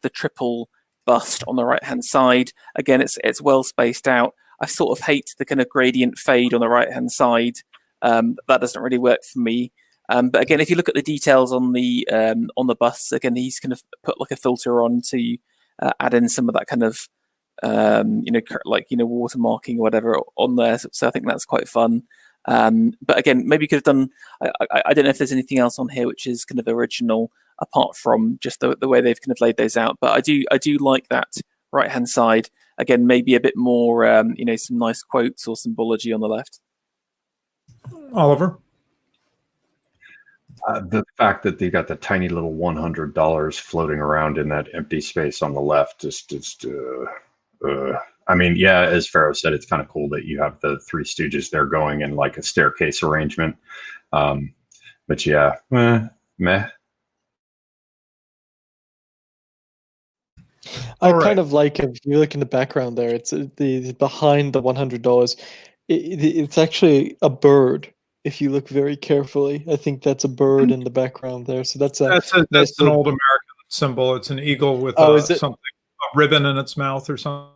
the triple bust on the right hand side. Again, it's well spaced out. I sort of hate the kind of gradient fade on the right hand side. That doesn't really work for me. But again, if you look at the details on the busts, again, he's kind of put like a filter on to add in some of that kind of watermarking or whatever on there. So I think that's quite fun. But again, maybe you could have done. I don't know if there's anything else on here which is kind of original apart from just the way they've kind of laid those out. But I do like that right hand side. Again, maybe a bit more, some nice quotes or symbology on the left. Oliver. The fact that they got the tiny little $100 floating around in that empty space on the left I mean, yeah, as Ferro said, it's kind of cool that you have the Three Stooges there going in like a staircase arrangement. But yeah, meh. I kind of like, if you look in the background there, it's the behind the $100. It's actually a bird. If you look very carefully, I think that's a bird in the background there. So that's an old American symbol. It's an eagle with a ribbon in its mouth or something.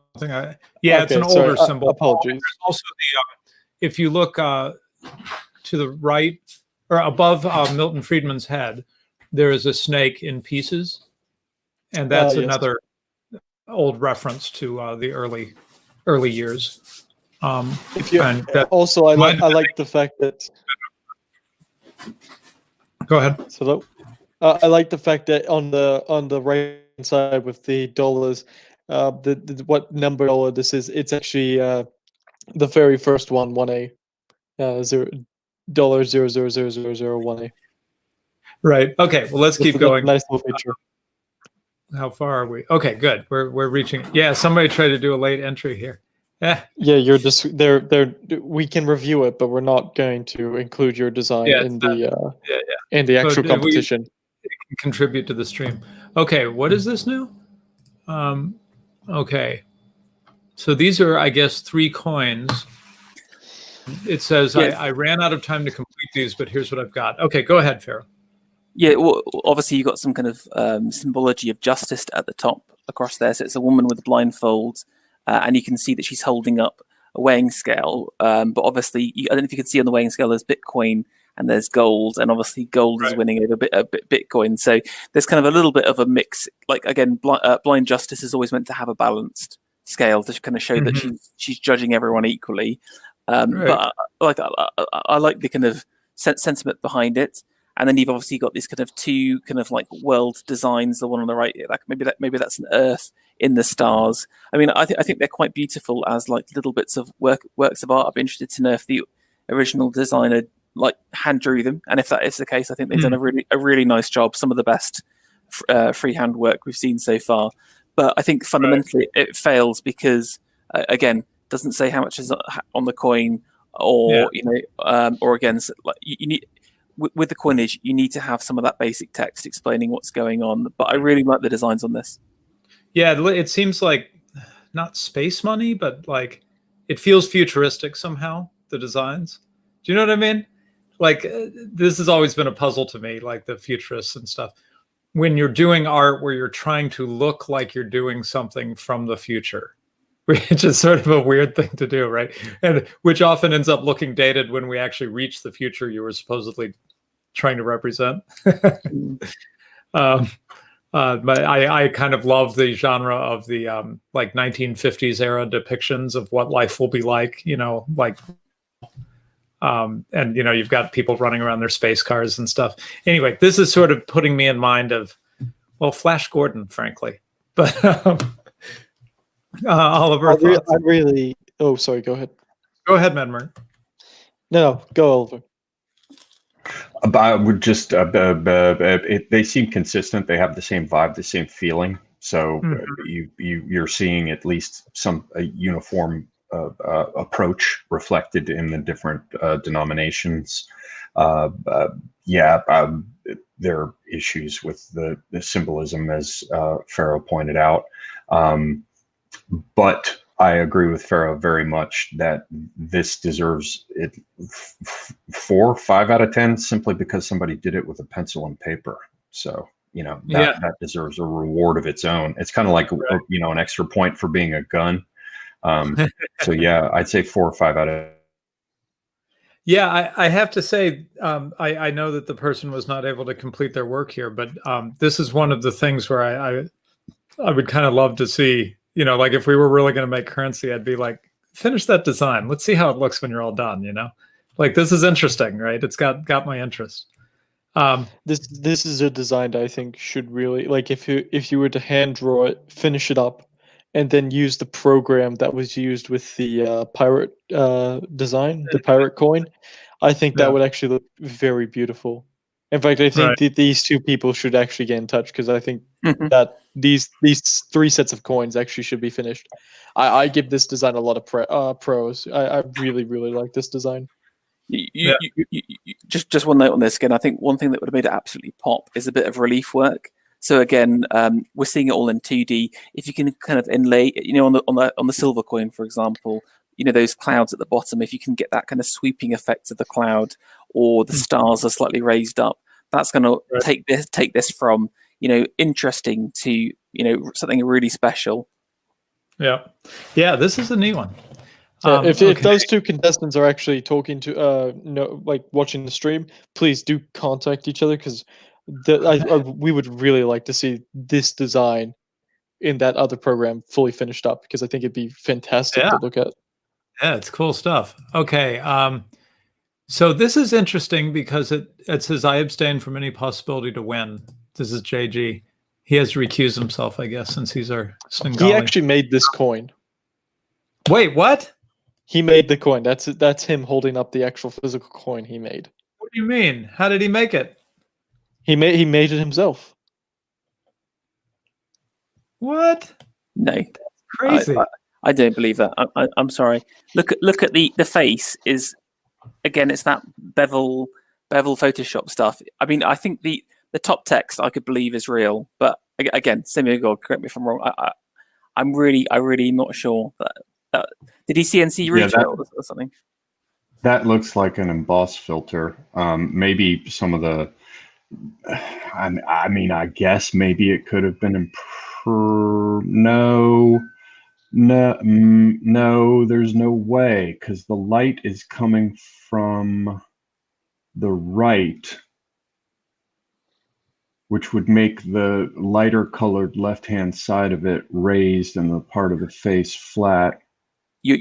It's an older symbol. Apologies. There's also if you look to the right or above Milton Friedman's head, there is a snake in pieces, and that's another old reference to the early years. I like the fact that. Go ahead. So I like the fact that on the right side with the dollars, what number dollar this is. It's actually the very first one, 1A, $0.000001A. Right. Okay. Well, let's keep going. Nice little picture. How far are we? Okay, good. We're reaching. Yeah, somebody tried to do a late entry here. Yeah. Yeah, you're just there. We can review it, but we're not going to include your design in the actual competition. It can contribute to the stream. Okay, what is this now? Okay, so these are, I guess, 3 coins. It says I ran out of time to complete these, but here's what I've got. Okay, go ahead, Ferro. Yeah, well, obviously you got some kind of symbology of justice at the top across there. So it's a woman with a blindfold. And you can see that she's holding up a weighing scale. But obviously, I don't know if you can see on the weighing scale, there's Bitcoin and there's gold, and obviously gold is winning over Bitcoin. So there's kind of a little bit of a mix. Like again, blind justice is always meant to have a balanced scale to kind of show that she's judging everyone equally. But I like the kind of sentiment behind it. And then you've obviously got these kind of two kind of like world designs. The one on the right, like maybe that's an Earth in the stars. I mean, I think they're quite beautiful as like little bits of works of art. I'd be interested to know if the original designer like hand drew them, and if that is the case, I think they've done a really nice job. Some of the best freehand work we've seen so far. But I think fundamentally it fails because again, doesn't say how much is on the coin, or or again, like you need. With the coinage, you need to have some of that basic text explaining what's going on. But I really like the designs on this. Yeah, it seems like not space money, but like it feels futuristic somehow, the designs. Do you know what I mean? Like this has always been a puzzle to me, like the futurists and stuff. When you're doing art where you're trying to look like you're doing something from the future, which is sort of a weird thing to do, right? And which often ends up looking dated when we actually reach the future you were supposedly trying to represent. But I kind of love the genre of the like 1950s era depictions of what life will be like, like and you've got people running around their space cars and stuff. Anyway, this is sort of putting me in mind of, well, Flash Gordon, frankly. But Oliver, I really. Oh, sorry. Go ahead. Go ahead, Medmer. No, go, Oliver. I would just they seem consistent. They have the same vibe, the same feeling. So you're seeing at least a uniform approach reflected in the different denominations. There are issues with the symbolism, as Ferro pointed out. But I agree with Ferro very much that this deserves it 4, 5 out of 10 simply because somebody did it with a pencil and paper. So, that deserves a reward of its own. It's kind of like, an extra point for being a gun. So yeah, I'd say 4 or 5 out of. Yeah, I have to say, I know that the person was not able to complete their work here, but this is one of the things where I would kind of love to see, like if we were really going to make currency, I'd be like, finish that design. Let's see how it looks when you're all done, Like this is interesting, right? It's got my interest. This is a design that I think should really, like, if you were to hand draw it, finish it up, and then use the program that was used with the pirate design, the pirate coin, I think that would actually look very beautiful. In fact, I think that these two people should actually get in touch, because I think that these 3 sets of coins actually should be finished. I give this design a lot of pros. I really, really like this design. Just one note on this again. I think one thing that would have made it absolutely pop is a bit of relief work. So again, we're seeing it all in 2D. If you can kind of inlay, on the silver coin, for example, those clouds at the bottom. If you can get that kind of sweeping effect of the cloud, or the stars are slightly raised up, that's going to take this from interesting to something really special. Yeah, this is a neat one. If those two contestants are actually talking to like watching the stream, please do contact each other, because we would really like to see this design in that other program fully finished up, because I think it'd be fantastic to look at. Yeah, it's cool stuff. Okay, so this is interesting because it says I abstain from any possibility to win. This is JG. He has to recuse himself, I guess, since he's our Svengali. He actually made this coin. Wait, what? He made the coin. That's him holding up the actual physical coin he made. What do you mean? How did he make it? He made it himself. What? No, crazy. I don't believe that. I'm sorry. Look at the face. Is again, it's that bevel Photoshop stuff. I mean, I think the top text I could believe is real, but again, Semiogogue, correct me if I'm wrong. I'm really not sure that did he CNC reach or something? That looks like an emboss filter. Maybe some of the. I mean, I guess maybe it could have been No, there's no way, because the light is coming from the right, which would make the lighter colored left-hand side of it raised and the part of the face flat. You're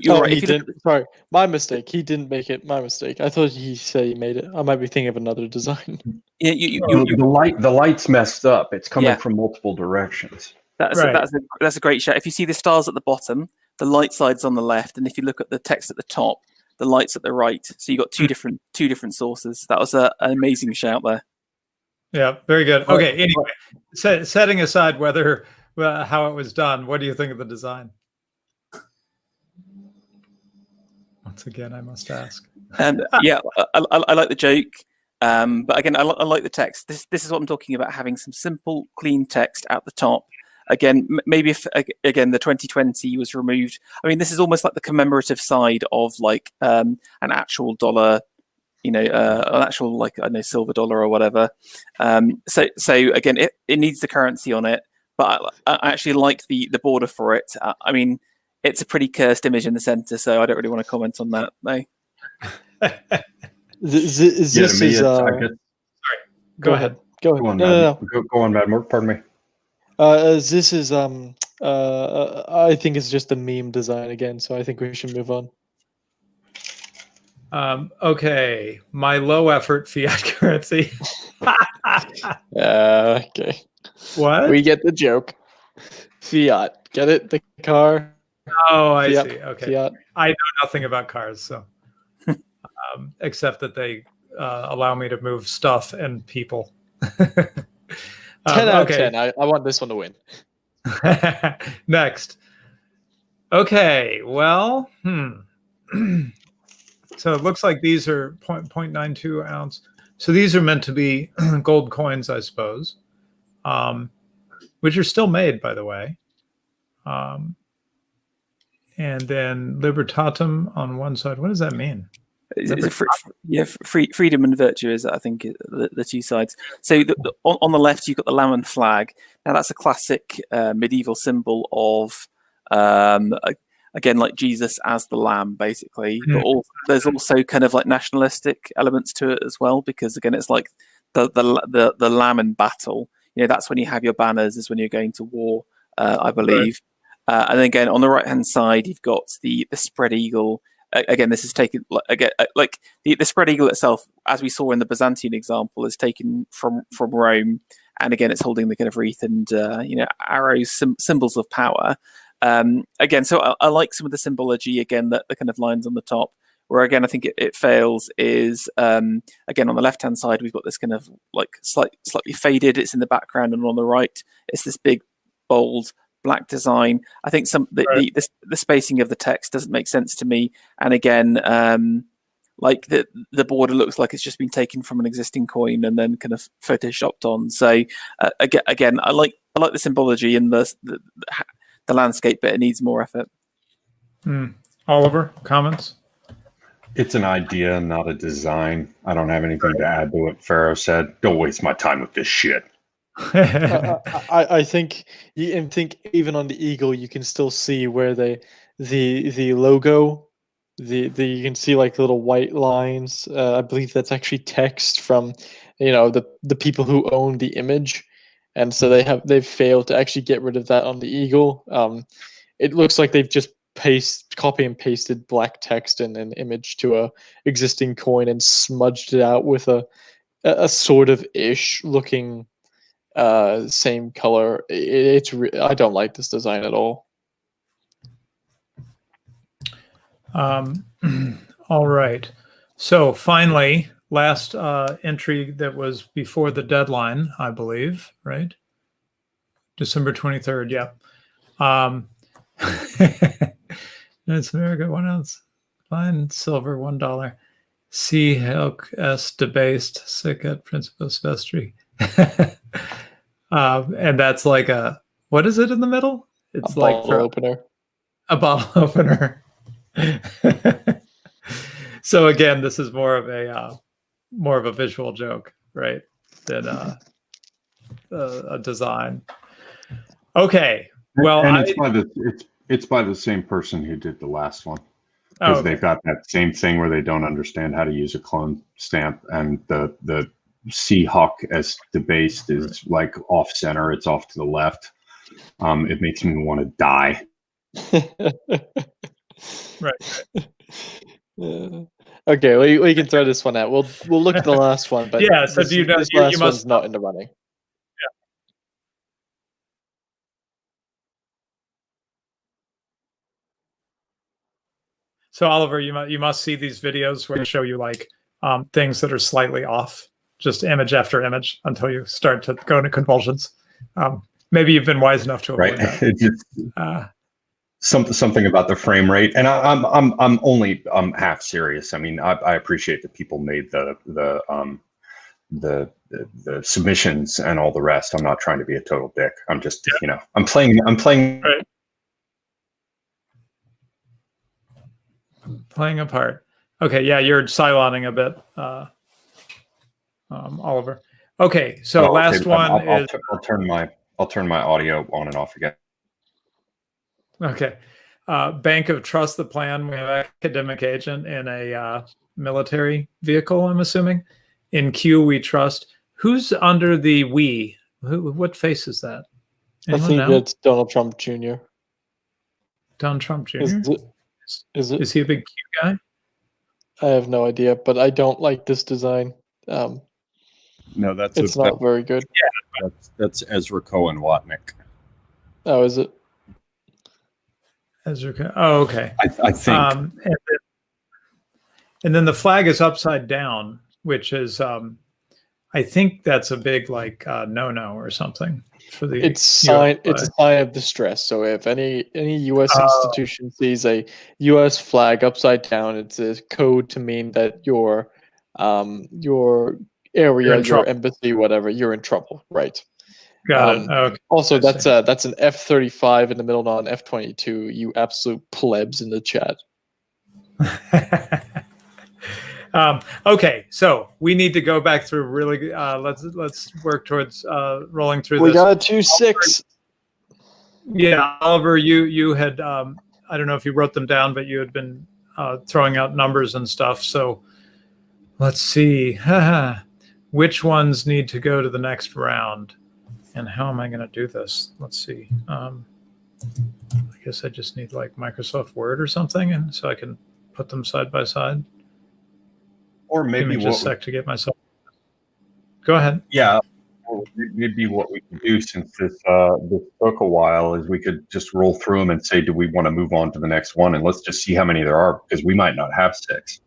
Oh, right. he didn't. Sorry, my mistake. He didn't make it. My mistake. I thought he said he made it. I might be thinking of another design. Yeah, The light's messed up. It's coming Yeah. from multiple directions. that's a great shot. If you see the stars at the bottom, the light side's on the left, and if you look at the text at the top, the light's at the right. So you got two different sources. That was an amazing shout there. Yeah, very good. Okay, anyway, setting aside whether how it was done, what do you think of the design? Once again, I must ask. Yeah, I like the joke, but again, I like the text. This is what I'm talking about: having some simple, clean text at the top. Again, maybe if again the 2020 was removed. I mean, this is almost like the commemorative side of like an actual dollar. An actual, like, I don't know, silver dollar or whatever. So again, it needs the currency on it, but I actually like the border for it. I mean, it's a pretty cursed image in the center, so I don't really want to comment on that. No. Go ahead. Go on, No. Go on, Madmore. Pardon me. This is I think it's just a meme design again, so I think we should move on. Okay, my low effort fiat currency. Okay. What? We get the joke. Fiat. Get it? The car. Oh, I Fiat. see. Okay. Fiat. I know nothing about cars, so except that they allow me to move stuff and people. 10 out of 10. I want this one to win. Next. Okay, well, so it looks like these are 0.92 ounce. So these are meant to be gold coins, I suppose, which are still made, by the way. And then libertatum on one side. What does that mean? Freedom and virtue is, I think, the two sides. So on the left, you've got the lamb and flag. Now that's a classic medieval symbol of, again, like Jesus as the lamb, basically. But there's also kind of like nationalistic elements to it as well, because again, it's like the lamb in battle. You know, that's when you have your banners, is when you're going to war, I believe. Right. And then again, on the right hand side, you've got the spread eagle. Again, this is taken like the spread eagle itself, as we saw in the Byzantine example, is taken from Rome, and again, it's holding the kind of wreath and arrows, symbols of power. Again, so I like some of the symbology. Again, the kind of lines on the top. Where again, I think it fails is again on the left hand side, we've got this kind of like slightly faded. It's in the background, and on the right, it's this big, bold black design. I think the spacing of the text doesn't make sense to me, and again, like the border looks like it's just been taken from an existing coin and then kind of photoshopped on. So again, I like the symbology and the landscape, but it needs more effort. Oliver, comments? It's an idea, not a design. I don't have anything to add to what Ferro said. Don't waste my time with this shit. I think even on the eagle you can still see where the logo, you can see like little white lines. I believe that's actually text from the people who own the image, and so they've failed to actually get rid of that on the eagle. It looks like they've just copy and pasted black text and an image to a existing coin and smudged it out with a sort of ish looking same color. I don't like this design at all. All right. So finally, last entry that was before the deadline, I believe, right? December 23rd. Yeah. It's America, 1 ounce. Fine silver, $1. C. Helk S. debased, sic et principis vestri. And that's like what is it in the middle? It's a like bottle opener. A bottle opener. So again, this is more of a visual joke, right, than a design. Okay. Well, and it's by the same person who did the last one. because they've got that same thing where they don't understand how to use a clone stamp, and the Seahawk as debased is like off center. It's off to the left. It makes me want to die. Right. Okay, we can throw this one out. We'll look at the last one, but yeah. So do you know? This You last must one's not in the running. So Oliver, you must see these videos where they show you like things that are slightly off, just image after image, until you start to go into convulsions. Maybe you've been wise enough to avoid that. It just, something about the frame rate, and I'm only half serious. I mean, I appreciate that people made the submissions and all the rest. I'm not trying to be a total dick. I'm just I'm playing. Right. Playing a part. Okay, yeah, you're siloning a bit, Oliver. Okay, so last one is. I'll turn my audio on and off again. Okay, Bank of Trust the Plan. We have academic agent in a military vehicle. I'm assuming. In Q we trust. Who's under the we? What face is that? Anyone I think know? it's Donald Trump Jr. Donald Trump Jr. Is it? Is he a big Q guy? I have no idea, but I don't like this design. No, it's not very good. Yeah, that's Ezra Cohen Watnick. Oh, is it? Ezra. Oh, okay. I think. And then the flag is upside down, which is, I think that's a big like no or something for the. It's a sign of distress. So if any U.S. institution sees a U.S. flag upside down, it's a code to mean that your area, your embassy, whatever, you're in trouble, right? Got it. Okay. Also, that's an F-35 in the middle, not an F-22. You absolute plebs in the chat. Okay, so we need to go back through really. Let's work towards rolling through. We this. got a 2-6. Yeah, Oliver, you had. I don't know if you wrote them down, but you had been throwing out numbers and stuff. So let's see. Which ones need to go to the next round, and how am I going to do this? Let's see. I guess I just need like Microsoft Word or something, and so I can put them side by side. Or maybe just a sec to get myself. Go ahead. Yeah, maybe what we could do, since this took a while, is we could just roll through them and say, do we want to move on to the next one? And let's just see how many there are, because we might not have 6.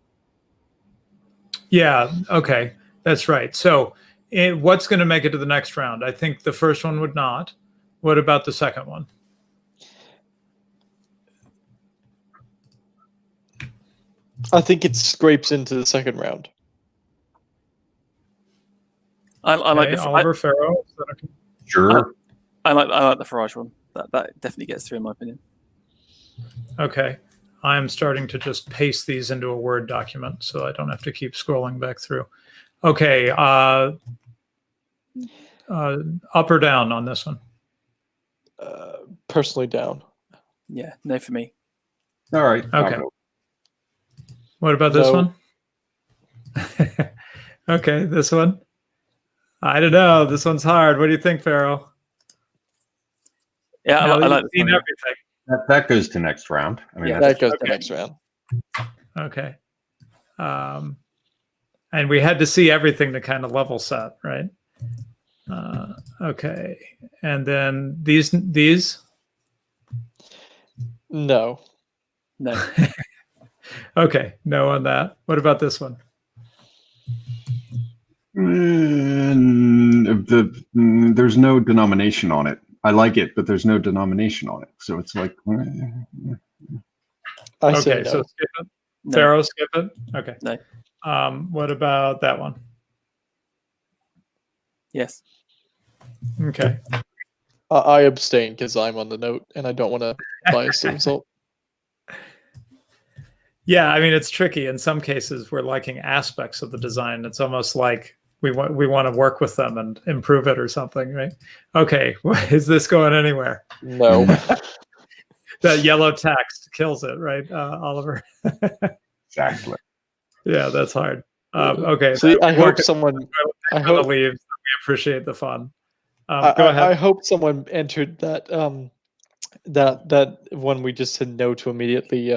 Yeah. Okay. That's right. So, what's going to make it to the next round? I think the first one would not. What about the second one? I think it scrapes into the second round. I like the Oliver Ferro. Okay? Sure. I like the Farage one. That definitely gets through, in my opinion. Okay. I'm starting to just paste these into a Word document so I don't have to keep scrolling back through. Okay. Up or down on this one? Personally down. Yeah, no for me. All right. Okay. What about this one? Okay, this one. I don't know. This one's hard. What do you think, Ferro? Yeah, I like seen everything. That goes to next round. I mean, Yeah, that goes to next round. Okay. And we had to see everything to kind of level set, right? Okay. And then these? No. Okay, no on that. What about this one? There's no denomination on it. I like it, but there's no denomination on it. So it's like. I say Okay, no. so skip it. No. Ferro, skip it. Okay. No. What about that one? Yes. Okay. I abstain because I'm on the note and I don't want to bias the result. Yeah, I mean, it's tricky. In some cases, we're liking aspects of the design. It's almost like we want to work with them and improve it or something, right? Okay, is this going anywhere? No. That yellow text. kills it, right, Oliver? Exactly. Yeah, that's hard. Okay. So I hope someone. I the hope. leaves. We appreciate the fun. Go I ahead. hope someone entered that. That one we just said no to immediately.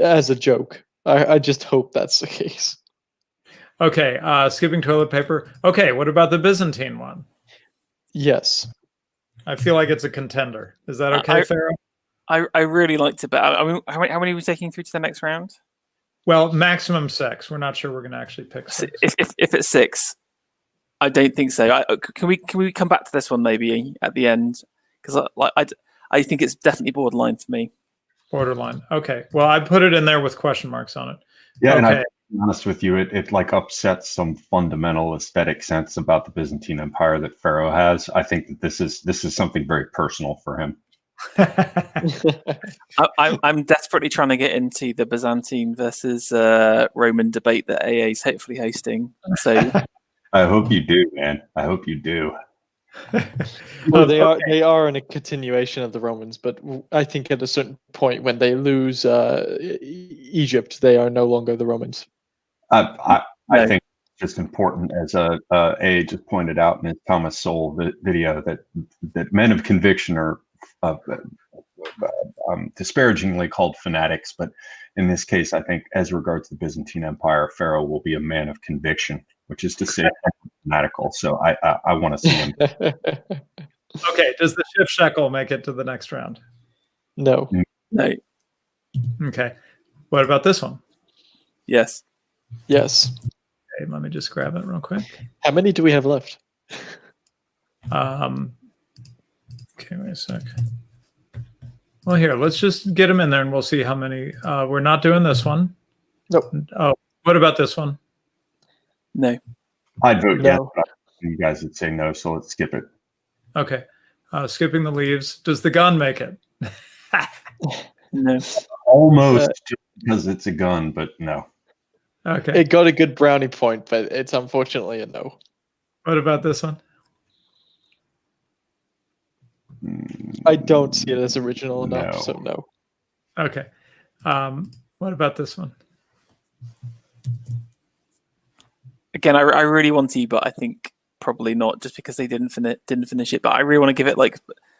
As a joke. I just hope that's the case. Okay. Skipping toilet paper. Okay. What about the Byzantine one? Yes. I feel like it's a contender. Is that okay, Ferro? I really liked it, but I mean, how many are we taking through to the next round? Well, maximum 6. We're not sure we're going to actually pick 6. If it's 6, I don't think so. Can we come back to this one maybe at the end? Because I think it's definitely borderline for me. Borderline. Okay. Well, I put it in there with question marks on it. Yeah, okay. And I'll be honest with you, it like upsets some fundamental aesthetic sense about the Byzantine Empire that Ferro has. I think that this is something very personal for him. I'm desperately trying to get into the Byzantine versus Roman debate that AA is hopefully hosting. So I hope you do, man. I hope you do. Well, they are in a continuation of the Romans, but I think at a certain point when they lose Egypt, they are no longer the Romans. I think it's just important, as A just pointed out in his Thomas Sowell video, that men of conviction are disparagingly called fanatics, but in this case, I think as regards the Byzantine Empire, Ferro will be a man of conviction, which is to say fanatical. So I want to see him. Okay, does the shift shekel make it to the next round? No. No. Okay. What about this one? Yes. Yes. Okay, let me just grab it real quick. How many do we have left? Okay, wait a sec. Well, here, let's just get them in there and we'll see how many. We're not doing this one. Nope. Oh, what about this one? No. I'd vote yes, No. but you guys would say no, so let's skip it. Okay. Skipping the leaves. Does the gun make it? No. Almost, just because it's a gun, but no. Okay. It got a good brownie point, but it's unfortunately a no. What about this one? I don't see it as original enough, No. so no. Okay. What about this one? Again, I really want to, but I think probably not, just because they didn't finish it. But I really want to give it like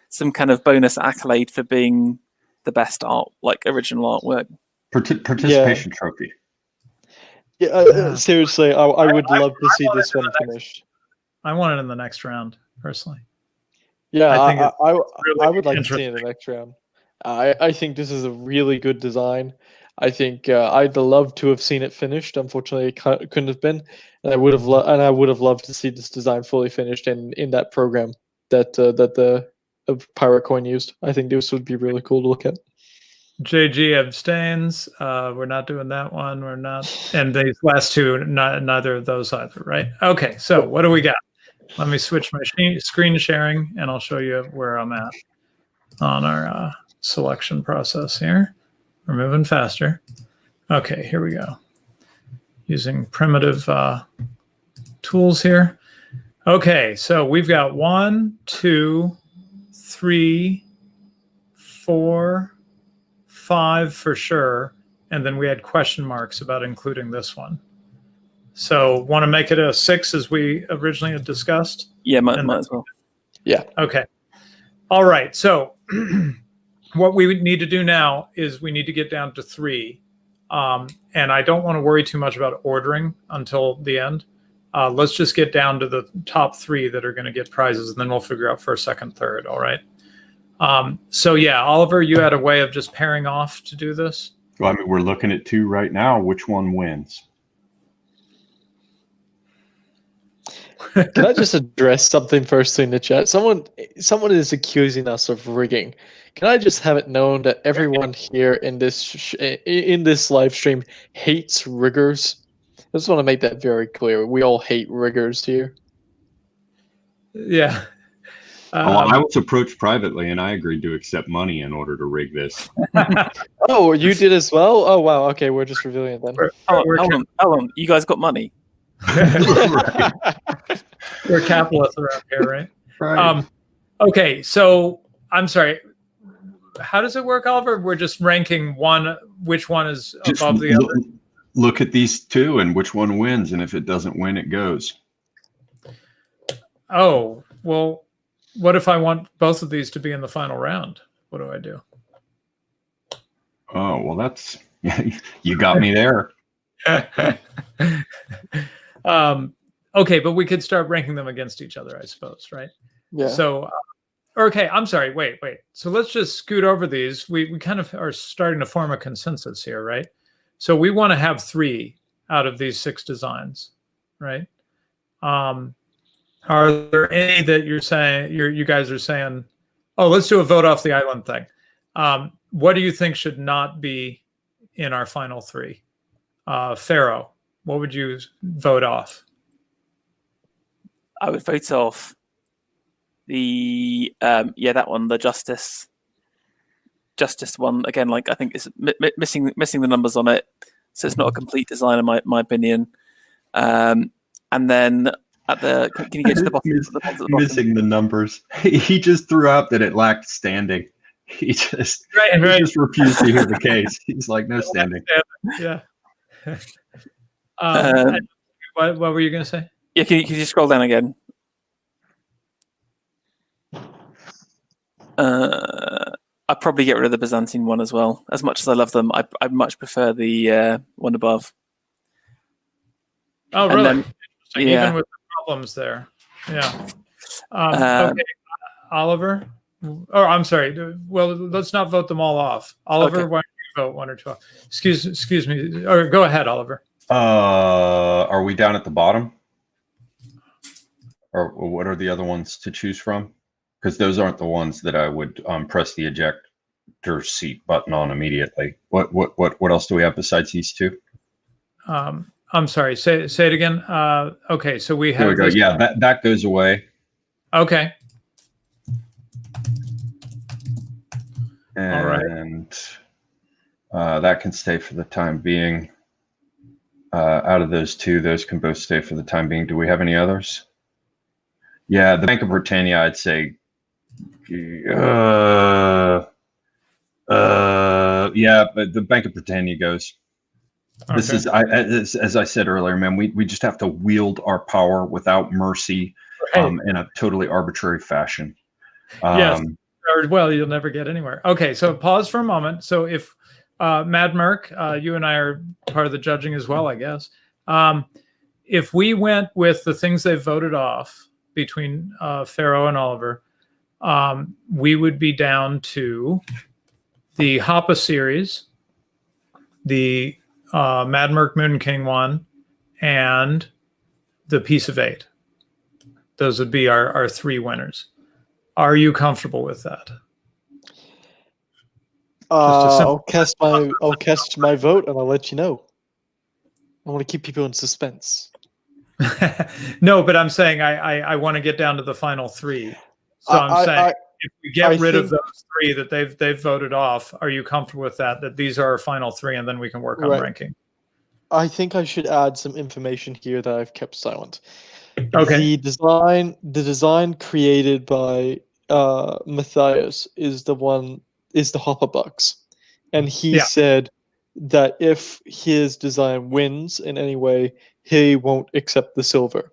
some kind of bonus accolade for being the best original artwork. Participation trophy. Yeah, seriously, I would love to see this one finished. I want it in the next round, personally. Yeah, I really would like to see it in the next round. I think this is a really good design. I think I'd love to have seen it finished. Unfortunately, it couldn't have been. And I would have loved to see this design fully finished in that program that the Pirate Coin used. I think this would be really cool to look at. JG abstains. We're not doing that one. We're not. And these last two, neither of those either, right? Okay, so what do we got? Let me switch my screen sharing, and I'll show you where I'm at on our selection process here. We're moving faster. Okay, here we go. Using primitive tools here. Okay, so we've got 1, 2, 3, 4, 5 for sure, and then we had question marks about including this one. So want to make it a 6 as we originally had discussed? Yeah, might as well. Yeah. Okay. All right. So what we would need to do now is we need to get down to 3. And I don't want to worry too much about ordering until the end. Let's just get down to the top 3 that are going to get prizes, and then we'll figure out first, second, third. All right. So yeah, Oliver, you had a way of just pairing off to do this? Well, I mean, we're looking at 2 right now. Which one wins? Can I just address something firstly in the chat? Someone is accusing us of rigging. Can I just have it known that everyone here in this live stream hates riggers? I just want to make that very clear. We all hate riggers here. Yeah. I was approached privately, and I agreed to accept money in order to rig this. Oh, you did as well? Oh, wow. Okay, we're just revealing it then. How long? You guys got money? We're capitalists around here, right? Right. Okay, so I'm sorry. how does it work, Oliver? We're just ranking one, which one is Just above the other? look at these two and which one wins, and if it doesn't win, it goes. Oh, well, what if I want both of these to be in the final round? What do I do? Oh, well, that's you got me there. Okay, but we could start ranking them against each other, I suppose, right? Yeah. So, okay, I'm sorry. Wait. So let's just scoot over these. We kind of are starting to form a consensus here, right? So we want to have 3 out of these 6 designs, right? Are there any that you're saying you guys are saying, oh, let's do a vote off the island thing? What do you think should not be in our final 3? Ferro, what would you vote off? I would vote off the that one, the justice one. Again, like I think it's missing the numbers on it, so it's not a complete design in my opinion. And then can you get to the bottom? Missing the numbers. He just threw out that it lacked standing. He just just refused to hear the case. He's like, no standing. Yeah. What were you going to say? Yeah, can you scroll down again? I'd probably get rid of the Byzantine one as well. As much as I love them, I much prefer the one above. Oh, really? Then, yeah. Even with the problems there. Yeah. Okay. Oliver? Oh, I'm sorry. Well, let's not vote them all off. Oliver, Okay. why don't you vote 1 or 2 off? Excuse me. Or go ahead, Oliver. Are we down at the bottom? Or what are the other ones to choose from? Because those aren't the ones that I would press the ejector seat button on immediately. What else do we have besides these 2? I'm sorry. Say it again. Okay, so we have. There we go. Yeah, that goes away. Okay. And that can stay for the time being. Out of those 2, those can both stay for the time being. Do we have any others? Yeah, the Bank of Britannia, I'd say. Yeah, but the Bank of Britannia goes. Okay. This is, as I said earlier, man, we just have to wield our power without mercy, in a totally arbitrary fashion. Yes. Well, you'll never get anywhere. Okay, so pause for a moment. So if Mad Merc, you and I are part of the judging as well, I guess. If we went with the things they voted off between Ferro and Oliver, we would be down to the Hoppa series, the Mad Merc Moon King one, and the Piece of 8. Those would be our 3 winners. Are you comfortable with that? I'll cast my vote and I'll let you know. I want to keep people in suspense. No, but I'm saying I want to get down to the final 3. So I'm saying if we get rid of those 3 that they've voted off, are you comfortable with that? That these are our final 3, and then we can work on ranking. I think I should add some information here that I've kept silent. Okay. The design created by Matthias is the Hopper Bucks, and he said that if his design wins in any way, he won't accept the silver.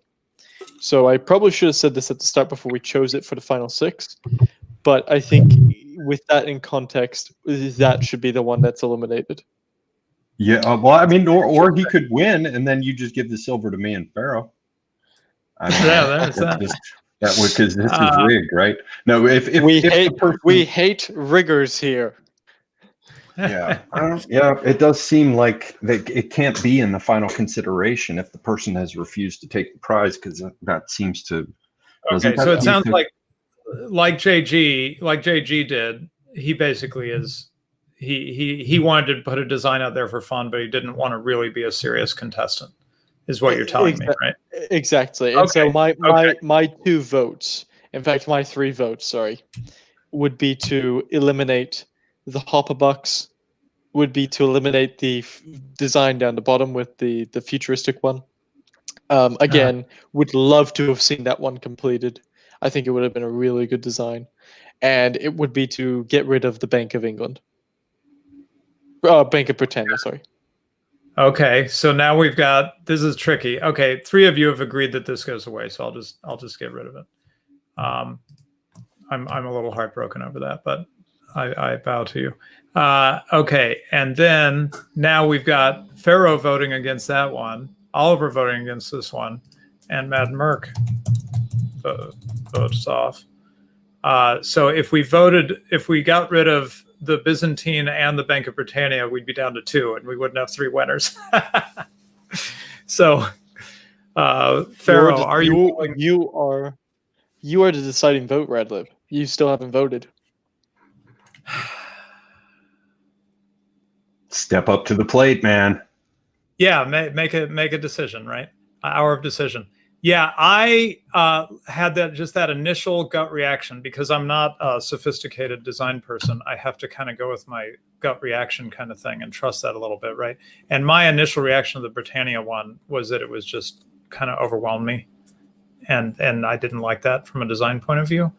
So I probably should have said this at the start before we chose it for the final 6, but I think with that in context, that should be the one that's eliminated. Yeah, well, I mean, or he could win, and then you just give the silver to me and Ferro. I mean, there's that. Because this is rigged, right? No, if we hate riggers here. Yeah, it does seem like it can't be in the final consideration if the person has refused to take the prize, because that seems to. Okay, so it sounds like JG did. He basically is. He wanted to put a design out there for fun, but he didn't want to really be a serious contestant, is what you're telling me, right? Exactly. And so my 2 votes, in fact, my 3 votes, sorry, would be to eliminate the Hopper Bucks, would be to eliminate the design down the bottom with the futuristic one. Again, would love to have seen that one completed. I think it would have been a really good design. and it would be to get rid of the Bank of England. Bank of Britannia, sorry. Okay, so now we've got, this is tricky. Okay, 3 of you have agreed that this goes away, so I'll just get rid of it. I'm a little heartbroken over that, but I bow to you. Okay, and then now we've got Ferro voting against that one, Oliver voting against this one, and Mad Merc votes off. So if we got rid of the Byzantine and the Bank of Britannia, we'd be down to 2, and we wouldn't have 3 winners. So, Ferro, are you? You are the deciding vote, Radlib. You still haven't voted. Step up to the plate, man. Yeah, make a decision, right? Hour of decision. Yeah, I had that initial gut reaction because I'm not a sophisticated design person. I have to kind of go with my gut reaction kind of thing and trust that a little bit, right? And my initial reaction to the Britannia one was that it was just kind of overwhelmed me, and I didn't like that from a design point of view.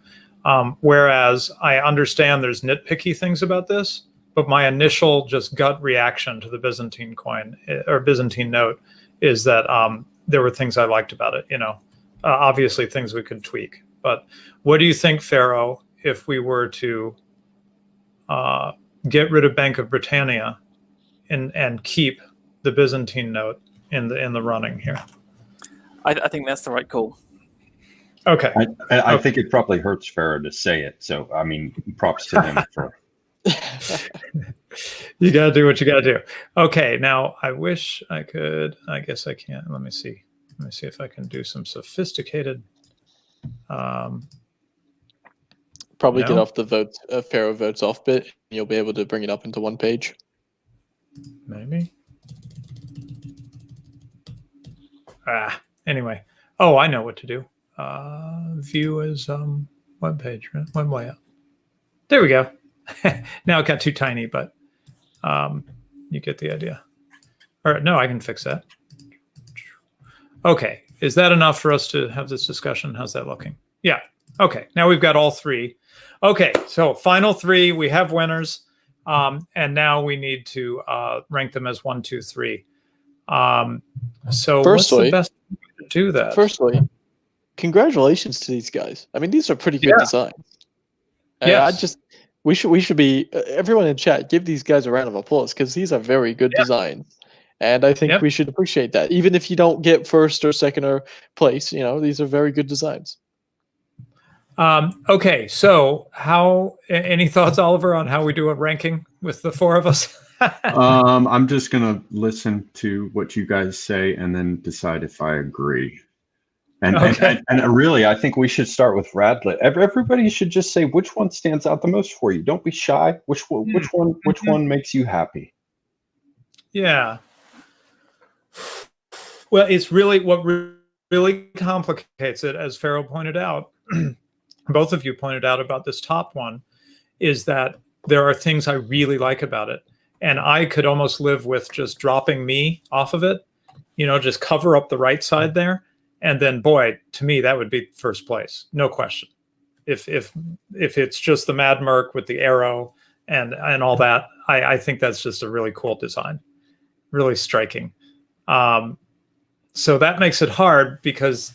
Whereas I understand there's nitpicky things about this, but my initial just gut reaction to the Byzantine coin or Byzantine note is that there were things I liked about it, obviously things we could tweak. But what do you think, Ferro, if we were to get rid of Bank of Britannia and keep the Byzantine note in the running here? I think that's the right call. Okay. I think it probably hurts Ferro to say it. So, I mean, props to him for... You got to do what you got to do. Okay, now I wish I could. I guess I can't. Let me see if I can do some sophisticated. Probably no? get off the vote. Ferro votes off bit. And you'll be able to bring it up into one page. Maybe. Anyway. Oh, I know what to do. View as web page, right? Web layout. There we go. Now it got too tiny, but you get the idea. All right, no, I can fix that. Okay, is that enough for us to have this discussion? How's that looking? Yeah, okay, now we've got all 3. Okay, so final 3, we have winners, and now we need to rank them as 1, 2, 3. So what's the best way to do that? Firstly, congratulations to these guys. I mean, these are pretty good designs. Yes. We should be, everyone in chat, give these guys a round of applause because these are very good designs. And I think we should appreciate that. Even if you don't get first or second or place, these are very good designs. Okay, so any thoughts, Oliver, on how we do a ranking with the 4 of us? I'm just going to listen to what you guys say and then decide if I agree. And really, I think we should start with Radlib. Everybody should just say which one stands out the most for you. Don't be shy. Which one makes you happy? Yeah. Well, it's really what really complicates it, as Ferro pointed out. Both of you pointed out about this top one, is that there are things I really like about it, and I could almost live with just dropping me off of it. Just cover up the right side there. And then, boy, to me, that would be first place, no question. If it's just the Mad Merc with the arrow and all that, I think that's just a really cool design, really striking. So that makes it hard because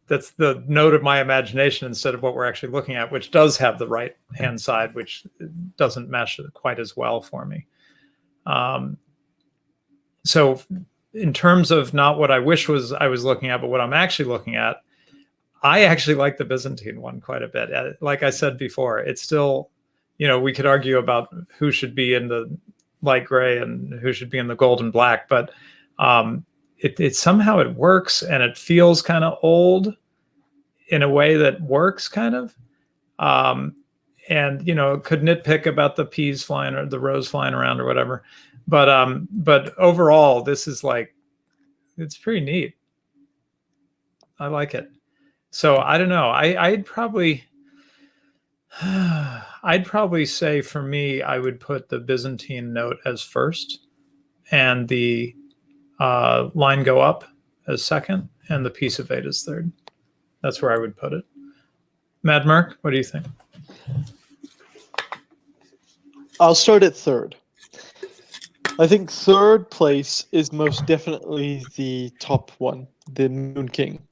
that's the note of my imagination instead of what we're actually looking at, which does have the right hand side, which doesn't mesh quite as well for me. So in terms of not what I wish I was looking at, but what I'm actually looking at, I actually like the Byzantine one quite a bit. Like I said before, it's still, we could argue about who should be in the light gray and who should be in the gold and black, but it somehow it works and it feels kind of old in a way that works kind of. And could nitpick about the peas flying or the rose flying around or whatever. But overall, this is it's pretty neat. I like it. So I don't know. I'd probably say for me, I would put the Byzantine note as first, and the line go up as second, and the piece of 8 as third. That's where I would put it. Mad Merc, what do you think? I'll start at third. I think third place is most definitely the top one, the Moon King.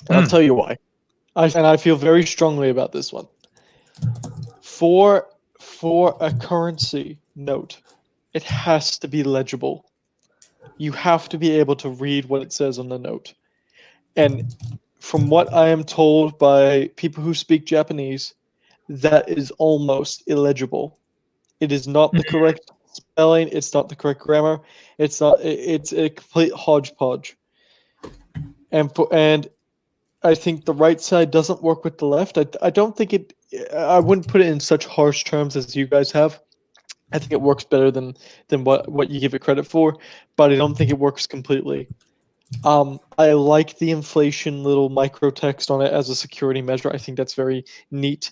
And I'll tell you why. I feel very strongly about this one. For a currency note, it has to be legible. You have to be able to read what it says on the note. And from what I am told by people who speak Japanese, that is almost illegible. It is not the correct spelling. It's not the correct grammar. It's not. It's a complete hodgepodge. And I think the right side doesn't work with the left. I don't think it. I wouldn't put it in such harsh terms as you guys have. I think it works better than what you give it credit for, but I don't think it works completely. I like the inflation little micro text on it as a security measure. I think that's very neat.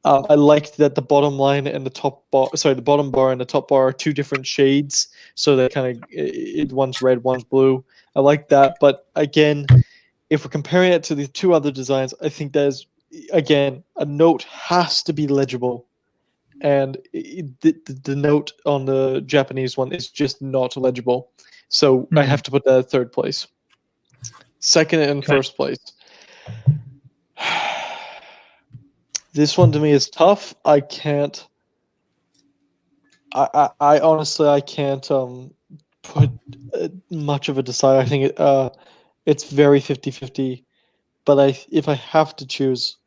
I liked that the bottom line and the the bottom bar and the top bar are two different shades, so that kind of one's red, one's blue. I like that, but again, if we're comparing it to the two other designs, I think there's again a note has to be legible, and the note on the Japanese one is just not legible. So I have to put that at third place. Second and first place. This one to me is tough. I can't. I honestly I can't put much of a decide. I think it's very 50-50. But if I have to choose,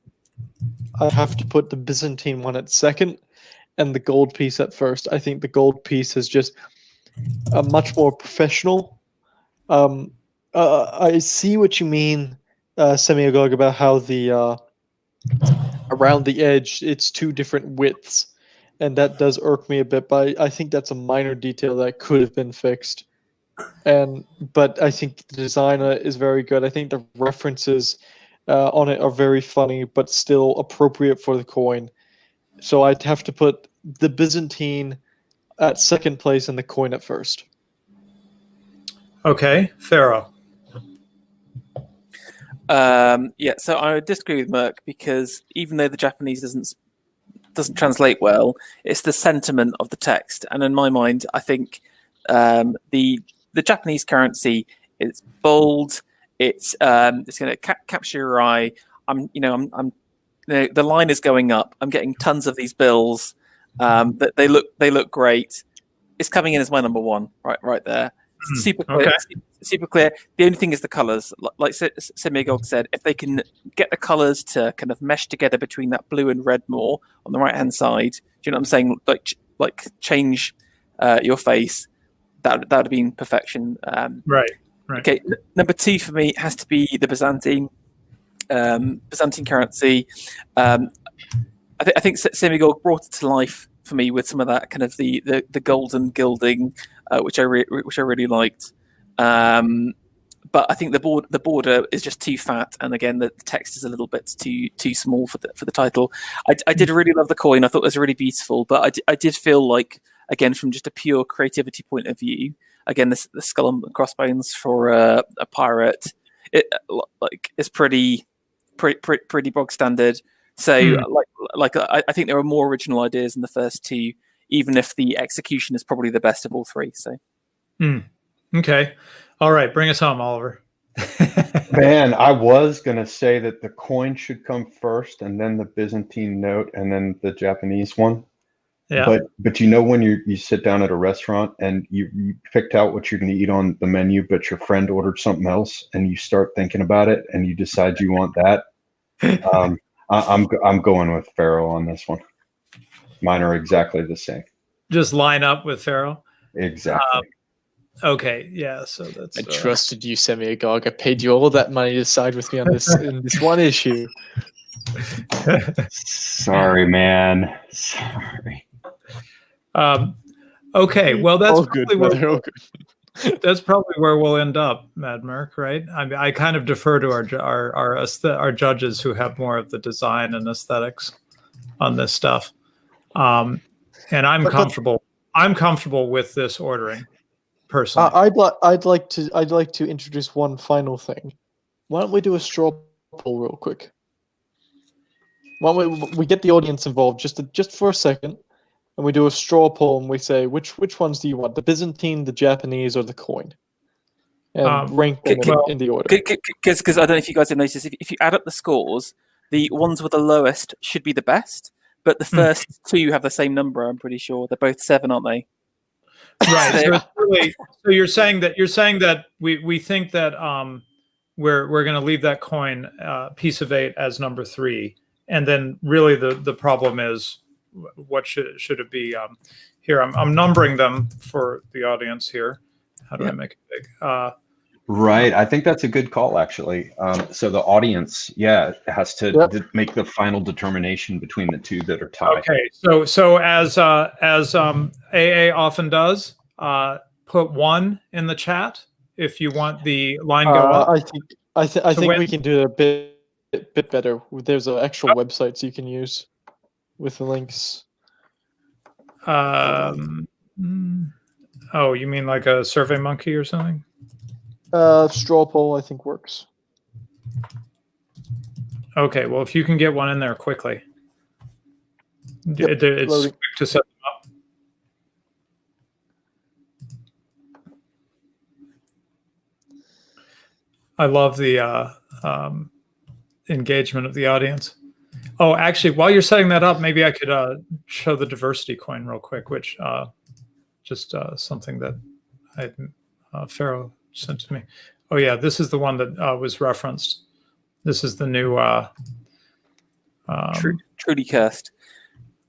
I have to put the Byzantine one at second and the gold piece at first. I think the gold piece is just a much more professional. I see what you mean, Semiogogue, about how the around the edge it's two different widths, and that does irk me a bit. But I think that's a minor detail that could have been fixed. But I think the design is very good. I think the references on it are very funny, but still appropriate for the coin. So I'd have to put the Byzantine at second place and the coin at first. Okay, Ferro. Yeah, so I would disagree with Merck because even though the Japanese doesn't translate well, it's the sentiment of the text, and in my mind, I think the Japanese currency is bold. It's going to capture your eye. The line is going up. I'm getting tons of these bills. That they look great. It's coming in as my number one, right there. Super clear. Okay. Super clear. The only thing is the colors. Like Semiogogue said, if they can get the colors to kind of mesh together between that blue and red more on the right hand side, do you know what I'm saying? Like change your face. That would have been perfection. Right. Okay. Number two for me has to be the Byzantine currency. I think Semiogogue brought it to life for me with some of that kind of the golden gilding, which I really liked. But I think the border is just too fat, and again the text is a little bit too small for the title. I did really love the coin. I thought it was really beautiful, but I did feel like, again, from just a pure creativity point of view, again the skull and crossbones for a pirate, it's pretty bog standard. So I think there are more original ideas in the first two, even if the execution is probably the best of all three. So, okay, all right, bring us home, Oliver. Man, I was gonna say that the coin should come first, and then the Byzantine note, and then the Japanese one. Yeah. But you know when you sit down at a restaurant and you picked out what you're going to eat on the menu, but your friend ordered something else, and you start thinking about it, and you decide you want that. I'm going with Ferro on this one. Mine are exactly the same. Just line up with Ferro. Exactly. Okay, yeah. So that's. I trusted you, Semiogogue. I paid you all that money to side with me on this in this one issue. Sorry, man. Sorry. Okay, well that's that's probably where we'll end up, Mad Merc, right? I kind of defer to our judges who have more of the design and aesthetics on this stuff, and I'm comfortable with this ordering, personally. I'd like to introduce one final thing. Why don't we do a straw poll real quick? Well, we get the audience involved just for a second, and we do a straw poll, and we say which ones do you want, the Byzantine, the Japanese, or the coin, and rank them in the order. Because I don't know if you guys have noticed, if you add up the scores, the ones with the lowest should be the best, but the first two have the same number. I'm pretty sure they're both 7, aren't they? Right. So you're saying that we think that we're going to leave that coin piece of 8 as number 3, and then really the problem is what should it be? Here I'm numbering them for the audience here. How do I make it big? Right. I think that's a good call, actually. So the audience, has to make the final determination between the two that are tied. Okay. So as AA often does, put 1 in the chat if you want the line go up. I think we can do it a bit better. There's an actual website so you can use with the links. Oh, you mean like a Survey Monkey or something? Straw poll, I think, works. Okay, well, if you can get one in there quickly. Yep, it's loading. quick to set them up. I love the engagement of the audience. Oh, actually, while you're setting that up, maybe I could show the diversity coin real quick, which just something that Ferro sent to me. Oh yeah, this is the one that was referenced. This is the new Truly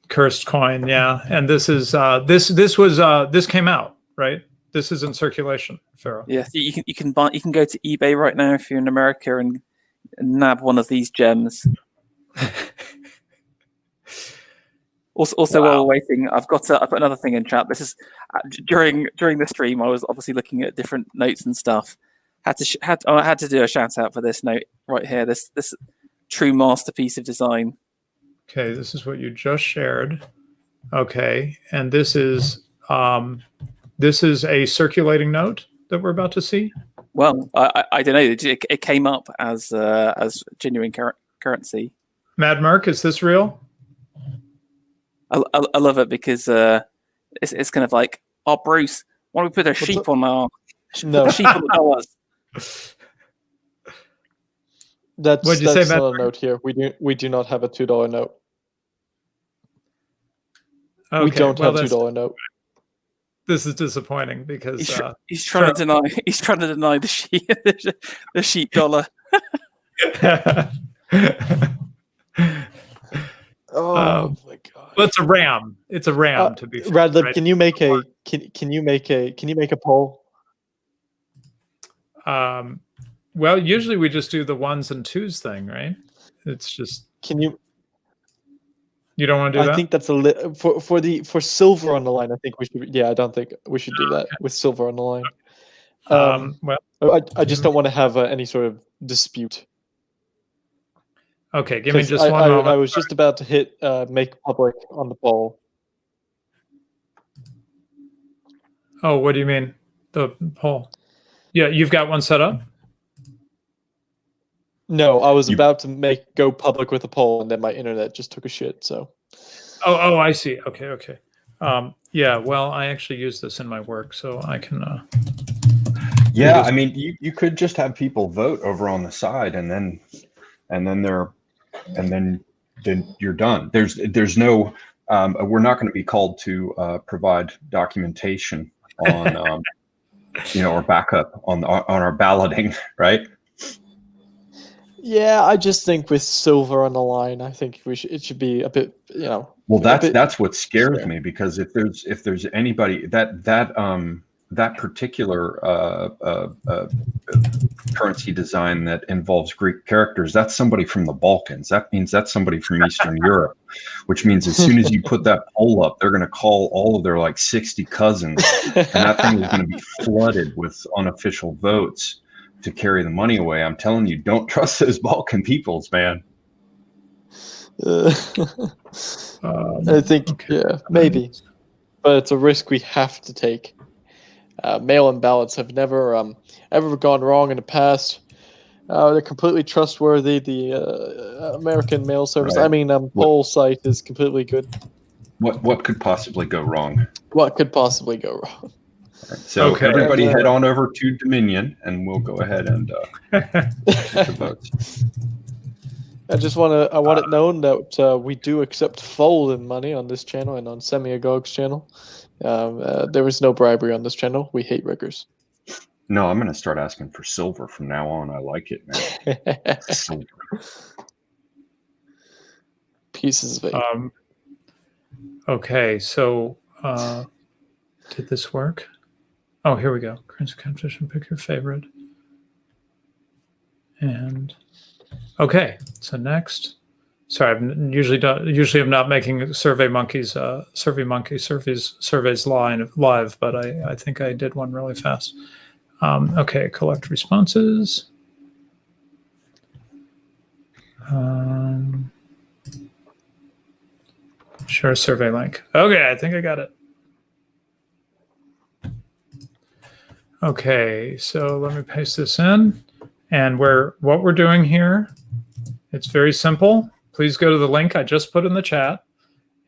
cursed coin, yeah. And this is this came out, right? This is in circulation, Ferro. Yes, you can go to eBay right now if you're in America and nab one of these gems. Also, while we're waiting, I put another thing in chat. This is during the stream. I was obviously looking at different notes and stuff. I had to do a shout out for this note right here. This true masterpiece of design. Okay, this is what you just shared. Okay, and this is a circulating note that we're about to see. Well, I don't know. It came up as genuine currency. Mad Merc, is this real? I love it because it's kind of like, oh, Bruce, why don't we put a sheep on our sheep on the dollars? That's What'd you say, Matt? not a note here. We do not have a $2 note. Okay, we don't have a $2 note. This is disappointing because he's trying to deny the sheep dollar. Oh my god! Well, it's a ram. It's a ram to be fair. Radlib, right? can you make a poll? Well, usually we just do the 1s and 2s thing, right? It's just. Can you? You don't want to do that? I think that's for silver on the line. I think we should. Yeah, I don't think we should do that with silver on the line. Well, I just don't want to have any sort of dispute. Okay, give me just one moment. I was just about to hit make public on the poll. Oh, what do you mean? The poll? Yeah, you've got one set up? No, I was about to go public with a poll, and then my internet just took a shit. So. Oh, I see. Okay. Yeah. Well, I actually use this in my work, so I can. Yeah, I mean, you could just have people vote over on the side, and then you're done. There's no. We're not going to be called to provide documentation on, or backup on our balloting, right? Yeah, I just think with silver on the line, I think it should be a bit, Well, that's what scares me, because if there's anybody that particular currency design that involves Greek characters, that's somebody from the Balkans. That means that's somebody from Eastern Europe, which means as soon as you put that poll up, they're going to call all of their 60 cousins, and that thing is going to be flooded with unofficial votes to carry the money away. I'm telling you, don't trust those Balkan peoples, man. I think, maybe, but it's a risk we have to take. Mail-in ballots have never ever gone wrong in the past. They're completely trustworthy. The American mail service, Right. I mean, poll site is completely good. What could possibly go wrong? What could possibly go wrong? So Okay. everybody And, head on over to Dominion, and we'll go ahead and get the votes. I want it known that we do accept fold-in money on this channel and on Semiogogue's channel. There is no bribery on this channel. We hate riggers. No, I'm going to start asking for silver from now on. I like it, man. Silver. Pieces of it. Okay, so did this work? Oh, here we go. Currency competition, pick your favorite. And okay, so next. Sorry, I'm usually I'm not making SurveyMonkey surveys live, but I think I did one really fast. Okay, collect responses. Share survey link. Okay, I think I got it. Okay, so let me paste this in. And what we're doing here, it's very simple. Please go to the link I just put in the chat.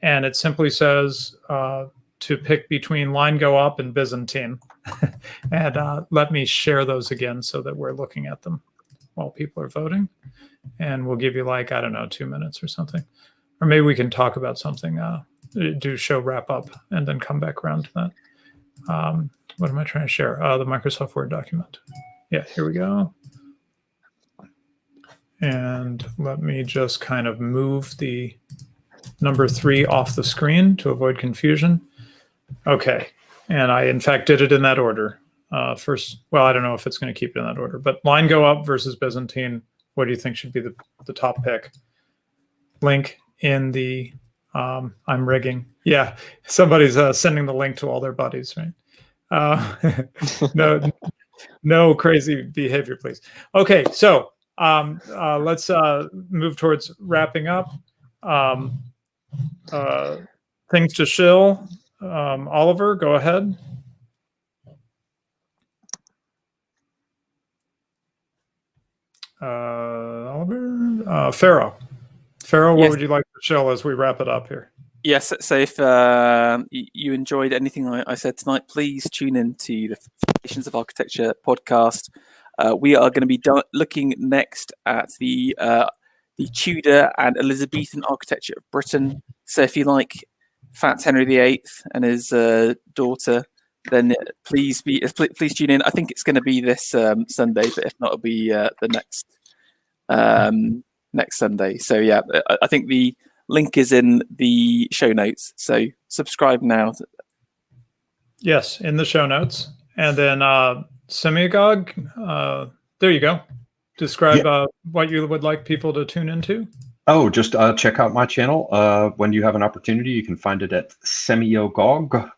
And it simply says to pick between line go up and Byzantine. And let me share those again so that we're looking at them while people are voting. And we'll give you like, I don't know, 2 minutes or something. Or maybe we can talk about something, do show wrap up, and then come back around to that. What am I trying to share? The Microsoft Word document. Yeah, here we go. And let me just kind of move the number 3 off the screen to avoid confusion. Okay, and I in fact did it in that order. First, well, I don't know if it's going to keep it in that order, but line go up versus Byzantine. What do you think should be the top pick? Link in the I'm rigging. Yeah, somebody's sending the link to all their buddies, right? No crazy behavior, please. Okay, so let's move towards wrapping up. Things to shill. Oliver, go ahead. Oliver, Ferro, what Yes. would you like to shill as we wrap it up here? Yes, so if you enjoyed anything I said tonight, please tune in to the Foundations of Architecture podcast. We are going to be looking next at the Tudor and Elizabethan architecture of Britain. So if you like Fat Henry VIII and his daughter, then please tune in. I think it's going to be this Sunday, but if not, it'll be the next Sunday. So yeah, I think the link is in the show notes. So subscribe now. Yes, in the show notes. And then Semiogogue, there you go. Describe what you would like people to tune into. Oh, just check out my channel. When you have an opportunity, you can find it at Semiogogue.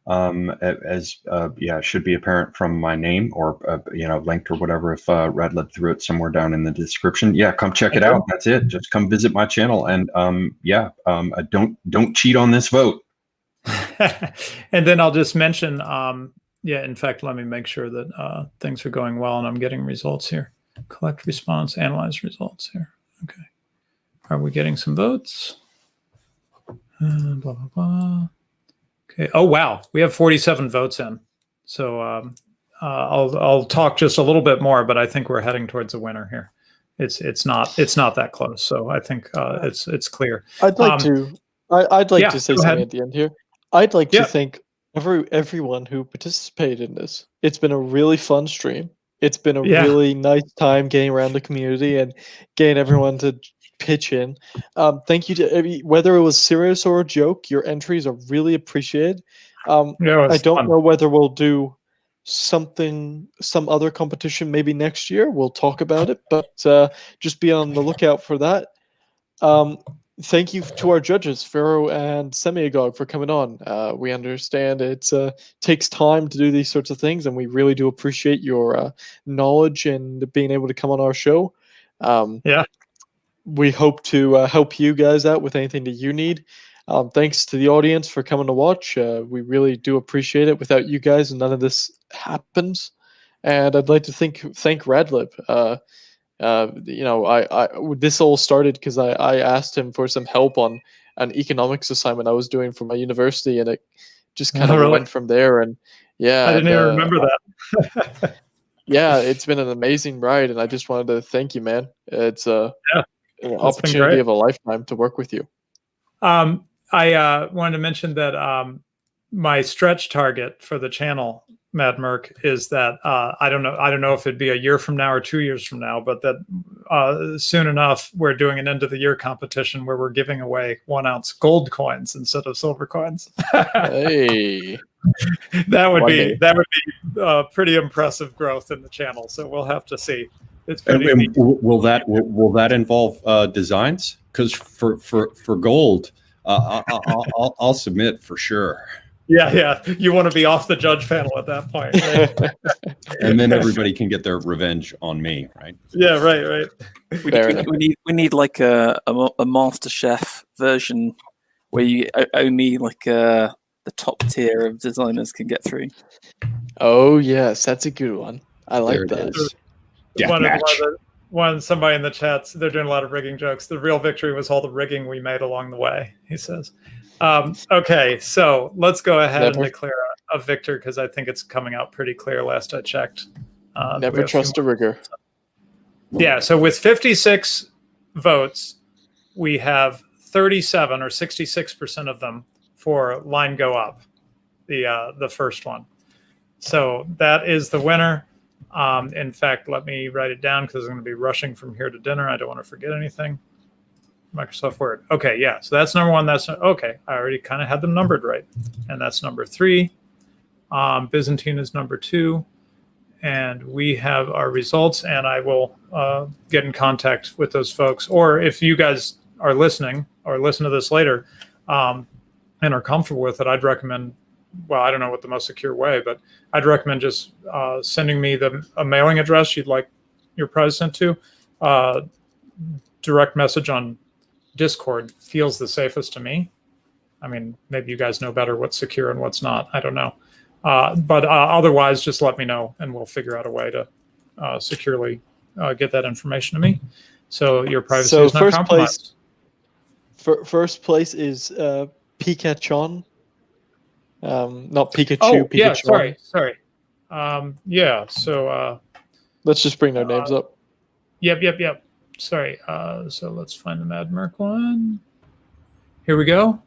It should be apparent from my name or linked or whatever if Radlib threw it somewhere down in the description. Yeah, come check it out. That's it. Just come visit my channel and don't cheat on this vote. And then I'll just mention in fact, let me make sure that things are going well and I'm getting results here. Collect response, analyze results here. Okay. Are we getting some votes? Blah, blah, blah. Okay. Oh, wow. We have 47 votes in. So I'll talk just a little bit more, but I think we're heading towards a winner here. It's not that close. So I think it's clear. I'd like to say something at the end here. I'd like to thank everyone who participated in this. It's been a really fun stream. It's been a really nice time getting around the community and getting everyone to pitch in. Thank you to whether it was serious or a joke. Your entries are really appreciated. I don't know whether we'll do some other competition maybe next year. We'll talk about it, but just be on the lookout for that. Thank you to our judges, Ferro and Semiogogue, for coming on. We understand it takes time to do these sorts of things, and we really do appreciate your knowledge and being able to come on our show. We hope to help you guys out with anything that you need. Thanks to the audience for coming to watch. We really do appreciate it. Without you guys, none of this happens. And I'd like to thank Radlib. This all started because I asked him for some help on an economics assignment I was doing for my university, and it just kind of really? went from there. And yeah, I didn't even remember that. yeah, it's been an amazing ride, and I just wanted to thank you, man. It's an opportunity of a lifetime to work with you. I wanted to mention that my stretch target for the channel, Mad Merc, is that I don't know if it'd be a year from now or 2 years from now, but that soon enough we're doing an end of the year competition where we're giving away 1 ounce gold coins instead of silver coins. Hey, that would be pretty impressive growth in the channel. So we'll have to see. It's pretty neat. Will that involve designs? Because for gold, I'll submit for sure. Yeah. You want to be off the judge panel at that point, right? And then everybody can get their revenge on me, right? Yeah, right. We need like a Master Chef version where you only like the top tier of designers can get through. Oh yes, that's a good one. I like that. Somebody in the chats, they're doing a lot of rigging jokes. The real victory was all the rigging we made along the way, he says. Okay, so let's go ahead and declare a victor, because I think it's coming out pretty clear last I checked. Never trust a rigger. Yeah, so with 56 votes, we have 37 or 66% of them for line go up, the first one. So that is the winner. In fact, let me write it down because I'm going to be rushing from here to dinner. I don't want to forget anything. Microsoft Word. Okay, yeah. So that's number 1. Okay. I already kind of had them numbered right. And that's number 3. Byzantine is number 2. And we have our results, and I will get in contact with those folks. Or if you guys are listening or listen to this later and are comfortable with it, I'd recommend, well, I don't know what the most secure way, but I'd recommend just sending me a mailing address you'd like your prize sent to. Direct message on Discord feels the safest to me. I mean, maybe you guys know better what's secure and what's not. I don't know. But otherwise, just let me know, and we'll figure out a way to securely get that information to me. So your privacy is not compromised. First place is Pikachu. Not Pikachu. Oh, Pikachu. yeah, sorry. Yeah, so... let's just bring their names up. Yep. Sorry. So let's find the Mad Merc one. Here we go.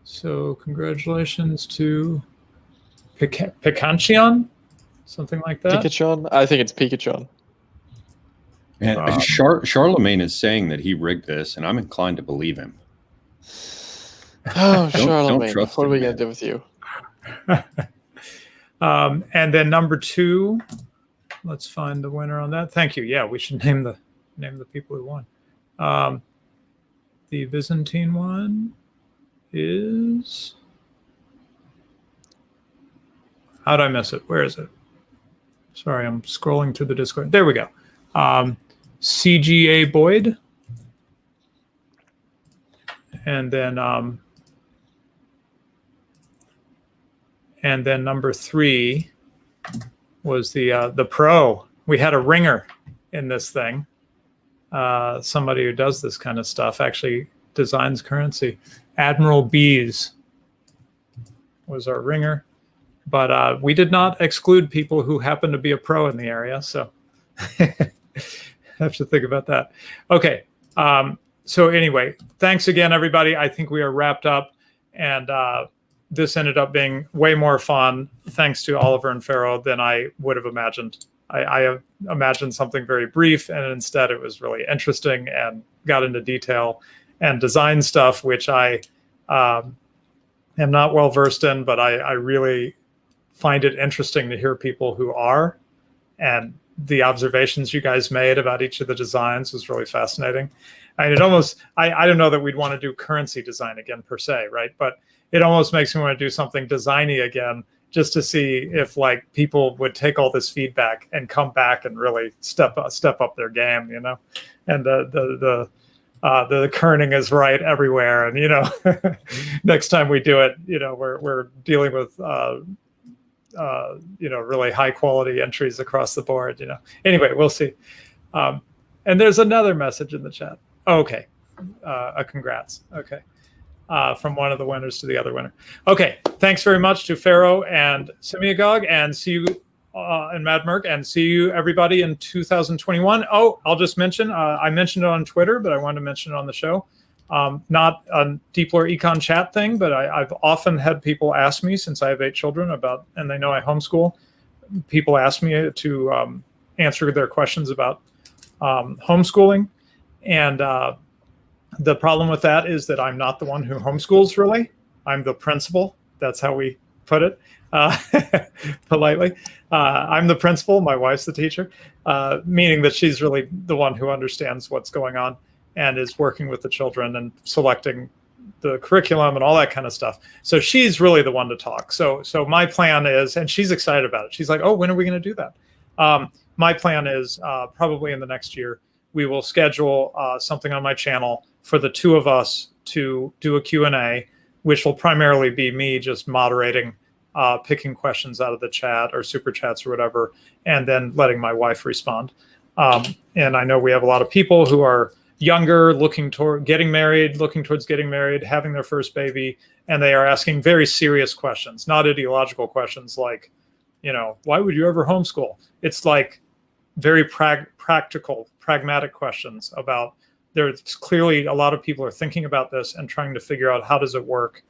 So congratulations to Picanchion, something like that. Pikachu? I think it's Pikachu. And Charlemagne is saying that he rigged this, and I'm inclined to believe him. Oh, Charlemagne, don't trust what are we him, going to do with you? And then number 2, let's find the winner on that. Thank you. Yeah, we should name the people who won. The Byzantine one is... How'd I miss it? Where is it? Sorry, I'm scrolling through the Discord. There we go. CGA Boyd. And then number 3 was the pro. We had a ringer in this thing. Somebody who does this kind of stuff, actually designs currency. Admiral Bees was our ringer. But we did not exclude people who happen to be a pro in the area. So have to think about that. Okay. So anyway, thanks again, everybody. I think we are wrapped up. And this ended up being way more fun, thanks to Oliver and Ferro, than I would have imagined. I imagined something very brief, and instead it was really interesting and got into detail and design stuff, which I am not well versed in, but I really find it interesting to hear people who are, and the observations you guys made about each of the designs was really fascinating. I mean, it almost, I don't know that we'd want to do currency design again per se, right? But it almost makes me want to do something designy again, just to see if like people would take all this feedback and come back and really step up their game, you know. And the kerning is right everywhere, and you know, next time we do it, you know, we're dealing with you know, really high quality entries across the board, you know. Anyway, we'll see. And there's another message in the chat. Okay, a congrats. Okay, from one of the winners to the other winner. Okay, thanks very much to Ferro and Semiogogue, and see you and Mad Merc, and see you everybody in 2021. Oh, I'll just mention, I mentioned it on Twitter, but I wanted to mention it on the show. Not a Deep Lore Econ chat thing, but I've often had people ask me, since I have 8 children, about, and they know I homeschool, people ask me to answer their questions about homeschooling. And the problem with that is that I'm not the one who homeschools, really. I'm the principal. That's how we put it, politely. I'm the principal, my wife's the teacher, meaning that she's really the one who understands what's going on and is working with the children and selecting the curriculum and all that kind of stuff. So she's really the one to talk. So my plan is, and she's excited about it. She's like, oh, when are we going to do that? My plan is probably in the next year, we will schedule something on my channel for the 2 of us to do a Q&A, which will primarily be me just moderating, picking questions out of the chat or super chats or whatever, and then letting my wife respond. And I know we have a lot of people who are younger, looking toward getting married, looking towards getting married, having their first baby, and they are asking very serious questions, not ideological questions like, you know, why would you ever homeschool? It's like very practical, pragmatic questions about, there's clearly a lot of people are thinking about this and trying to figure out, how does it work?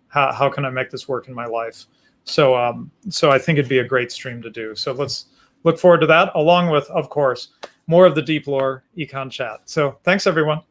How can I make this work in my life? So I think it'd be a great stream to do. So let's look forward to that, along with, of course, more of the Deep Lore Econ chat. So thanks, everyone.